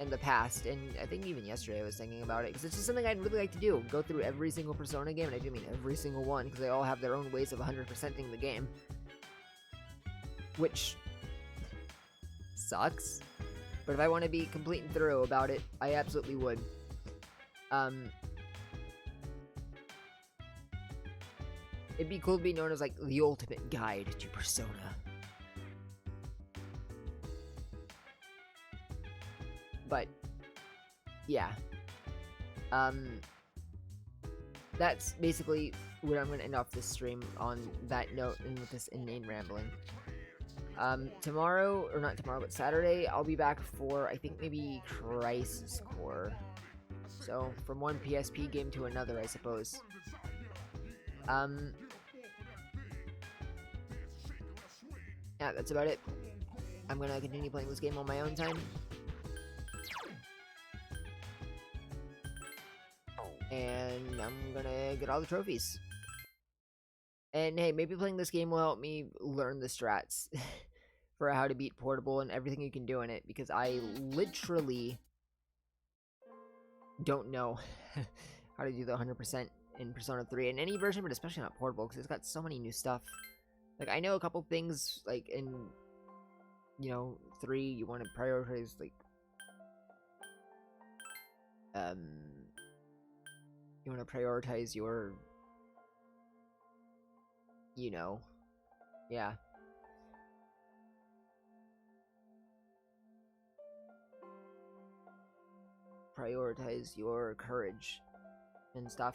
in the past, and I think even yesterday I was thinking about it, because it's just something I'd really like to do, go through every single Persona game, and I do mean every single one, because they all have their own ways of 100%ing the game, which sucks, but if I want to be complete and thorough about it, I absolutely would. It'd be cool to be known as, like, the ultimate guide to Persona. But, yeah. That's basically where I'm gonna end off this stream, on that note and with this inane rambling. Tomorrow, or not tomorrow, but Saturday, I'll be back for, I think, maybe Crisis Core. So, from one PSP game to another, I suppose. Yeah, that's about it. I'm gonna continue playing this game on my own time. And I'm gonna get all the trophies. And hey, maybe playing this game will help me learn the strats for how to beat Portable and everything you can do in it, because I literally don't know how to do the 100% in Persona 3 in any version, but especially not Portable, because it's got so many new stuff. Like, I know a couple things, like, in, you know, 3, you want to prioritize, like, you want to prioritize your, you know, yeah. Prioritize your courage and stuff.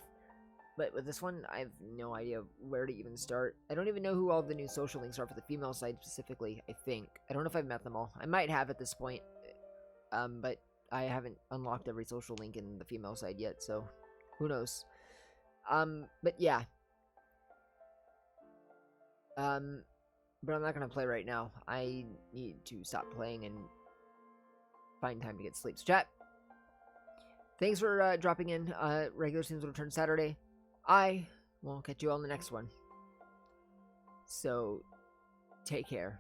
But with this one, I have no idea where to even start. I don't even know who all the new social links are for the female side specifically, I think. I don't know if I've met them all. I might have at this point. But I haven't unlocked every social link in the female side yet, so who knows. But yeah. But I'm not gonna play right now. I need to stop playing and find time to get sleep. So chat, thanks for dropping in. Regular streams will return Saturday. I will catch you all in the next one. So, take care.